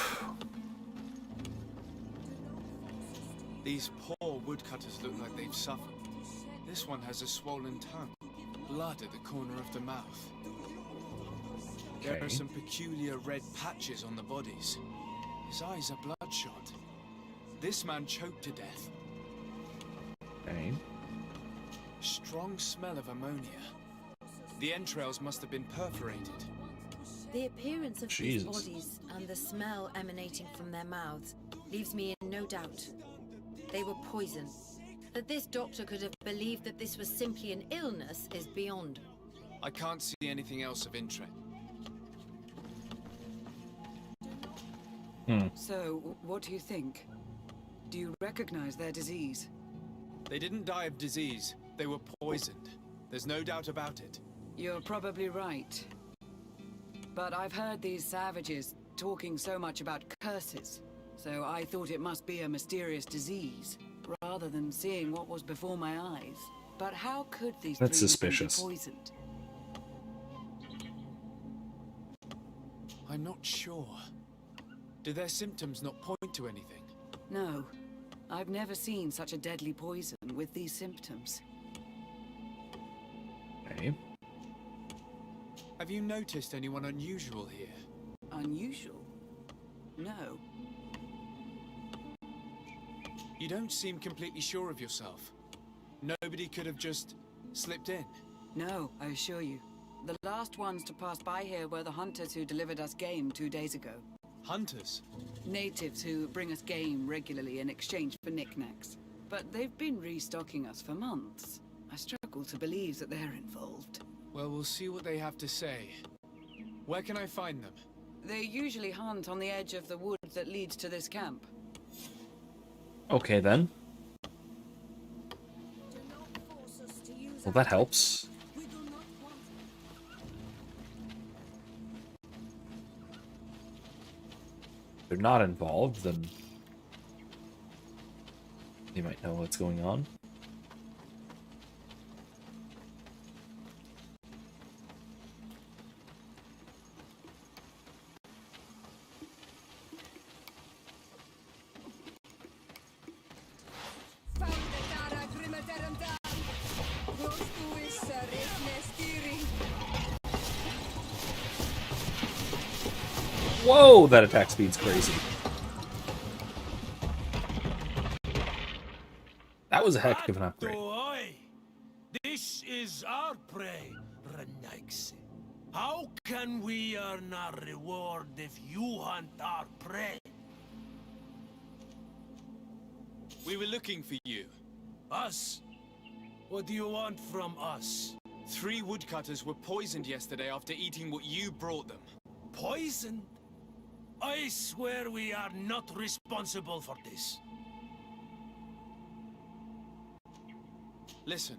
These poor woodcutters look like they've suffered. This one has a swollen tongue, blood at the corner of the mouth. There are some peculiar red patches on the bodies. His eyes are bloodshot. This man choked to death. Okay. Strong smell of ammonia. The entrails must have been perforated. The appearance of Jesus. these bodies and the smell emanating from their mouths leaves me in no doubt. They were poisoned. That this doctor could have believed that this was simply an illness is beyond. I can't see anything else of interest. So, what do you think? Do you recognize their disease? They didn't die of disease. They were poisoned. There's no doubt about it. You're probably right. But I've heard these savages talking so much about curses, so I thought it must be a mysterious disease, rather than seeing what was before my eyes. But how could these That's three suspicious. be poisoned? I'm not sure. Do their symptoms not point to anything? No. I've never seen such a deadly poison with these symptoms. Okay. Have you noticed anyone unusual here? Unusual? No. You don't seem completely sure of yourself. Nobody could have just slipped in. No, I assure you. The last ones to pass by here were the hunters who delivered us game 2 days ago. Hunters? Natives who bring us game regularly in exchange for knickknacks. But they've been restocking us for months. I struggle to believe that they're involved. Well, we'll see what they have to say. Where can I find them? They usually hunt on the edge of the wood that leads to this camp. Okay, then. Well, that helps. If they're not involved, then they might know what's going on. Whoa, that attack speed's crazy. That was a heck of an upgrade. This is our prey, Renaigse. How can we earn our reward if you hunt our prey? We were looking for you. Us? What do you want from us? 3 woodcutters were poisoned yesterday after eating what you brought them. Poisoned? I swear we are not responsible for this. Listen,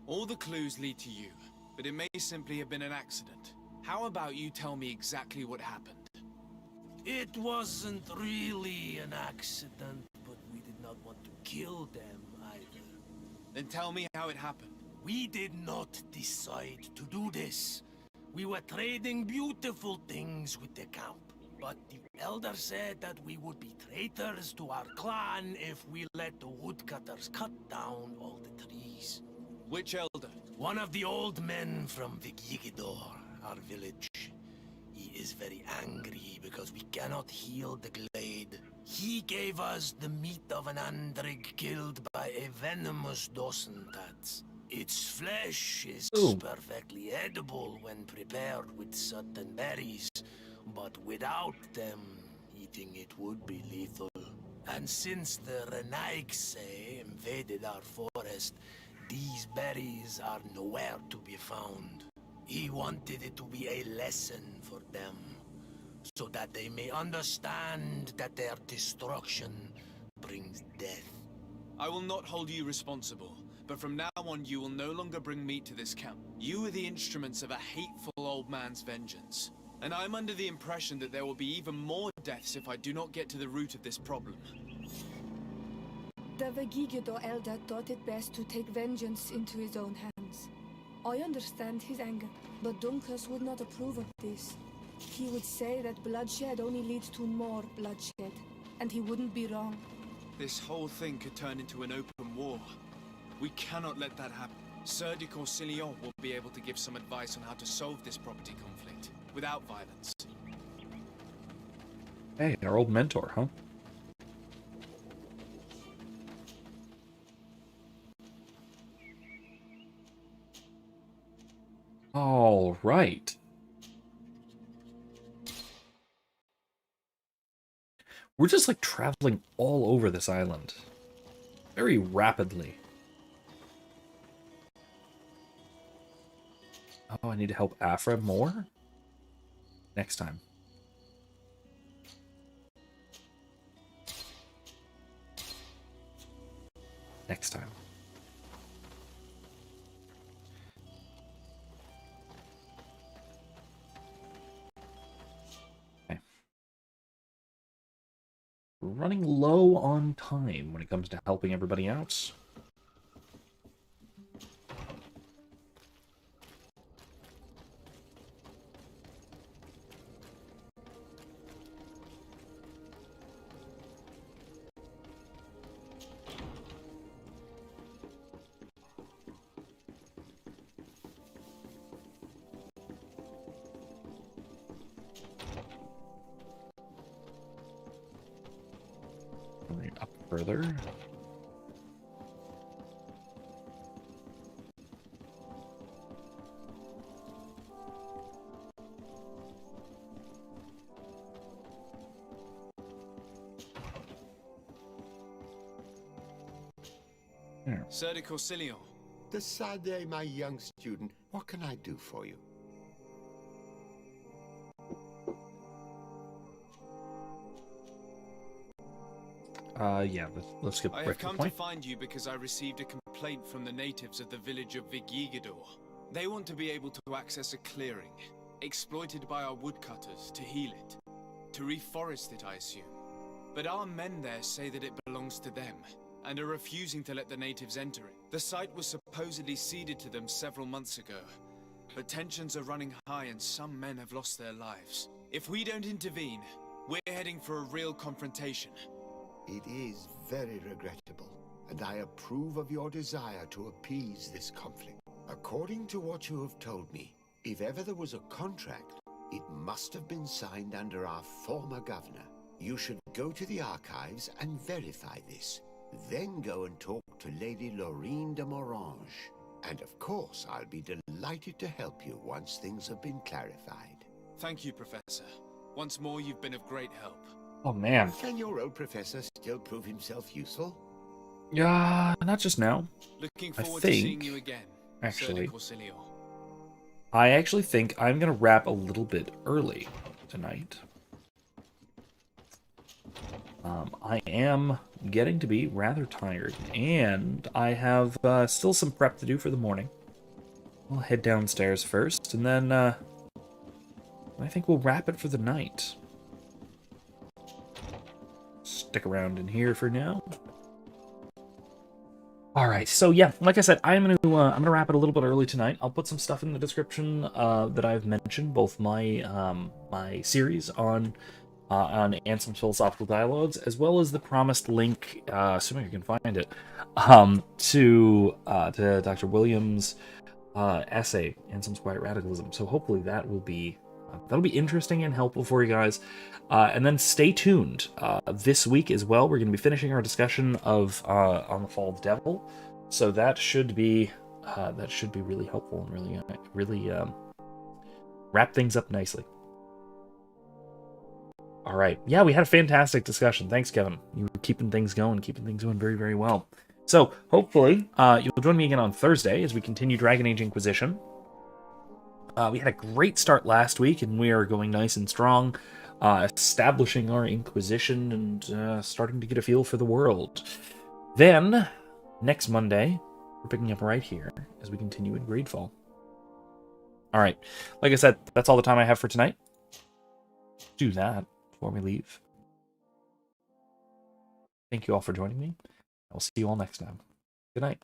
all the clues lead to you, but it may simply have been an accident. How about you tell me exactly what happened? It wasn't really an accident, but we did not want to kill them either. Then tell me how it happened. We did not decide to do this. We were trading beautiful things with the camp. But the elder said that we would be traitors to our clan if we let the woodcutters cut down all the trees. Which elder? One of the old men from Vigigidor, our village. He is very angry because we cannot heal the glade. He gave us the meat of an andrig killed by a venomous dosentat. Its flesh is perfectly edible when prepared with certain berries. But without them, eating it would be lethal. And since the Renaigse invaded our forest, these berries are nowhere to be found. He wanted it to be a lesson for them, so that they may understand that their destruction brings death. I will not hold you responsible, but from now on you will no longer bring meat to this camp. You are the instruments of a hateful old man's vengeance. And I'm under the impression that there will be even more deaths if I do not get to the root of this problem. The Vegigido elder thought it best to take vengeance into his own hands. I understand his anger, but Dunkus would not approve of this. He would say that bloodshed only leads to more bloodshed, and he wouldn't be wrong. This whole thing could turn into an open war. We cannot let that happen. Sir de Corsillon will be able to give some advice on how to solve this property conflict, without violence. Hey, our old mentor, huh? All right. We're just like traveling all over this island. Very rapidly. Oh, I need to help Afra more? Next time. Next time. Okay. We're running low on time when it comes to helping everybody out. Up further. Sir de Corsilion. Decidez, my young student, what can I do for you? Yeah, let's skip I right have to the come point. to find you because I received a complaint from the natives of the village of Vigigador. They want to be able to access a clearing, exploited by our woodcutters to heal it. To reforest it, I assume. But our men there say that it belongs to them, and are refusing to let the natives enter it. The site was supposedly ceded to them several months ago, but tensions are running high and some men have lost their lives. If we don't intervene, we're heading for a real confrontation. It is very regrettable, and I approve of your desire to appease this conflict. According to what you have told me, if ever there was a contract, it must have been signed under our former governor. You should go to the archives and verify this. Then go and talk to Lady Laurine de Morange. And of course, I'll be delighted to help you once things have been clarified. Thank you, Professor. Once more, you've been of great help. Oh, man. Can your old professor still prove himself useful? Yeah, not just now. Looking I forward think, to seeing you again, actually, Sir de Corsilion. I actually think I'm going to wrap a little bit early tonight. I am getting to be rather tired, and I have still some prep to do for the morning. I'll head downstairs first, and then I think we'll wrap it for the night. Stick around in here for now. All right, so yeah, like I said, I'm gonna wrap it a little bit early tonight. I'll put some stuff in the description that I've mentioned, both my my series on Ansem's Philosophical Dialogues, as well as the promised link, assuming I can find it, to Dr. Williams' essay, Ansem's Quiet Radicalism. So hopefully that will be that'll be interesting and helpful for you guys. And then stay tuned this week as well. We're going to be finishing our discussion of On the Fall of the Devil, so that should be really helpful and really wrap things up nicely. All right. Yeah, we had a fantastic discussion. Thanks, Kevin. You were keeping things going very, very well. So, hopefully, you'll join me again on Thursday as we continue Dragon Age Inquisition. We had a great start last week, and we are going nice and strong, establishing our Inquisition and starting to get a feel for the world. Then, next Monday, we're picking up right here as we continue in Greedfall. All right. Like I said, that's all the time I have for tonight. Do that before we leave. Thank you all for joining me. I'll see you all next time. Good night.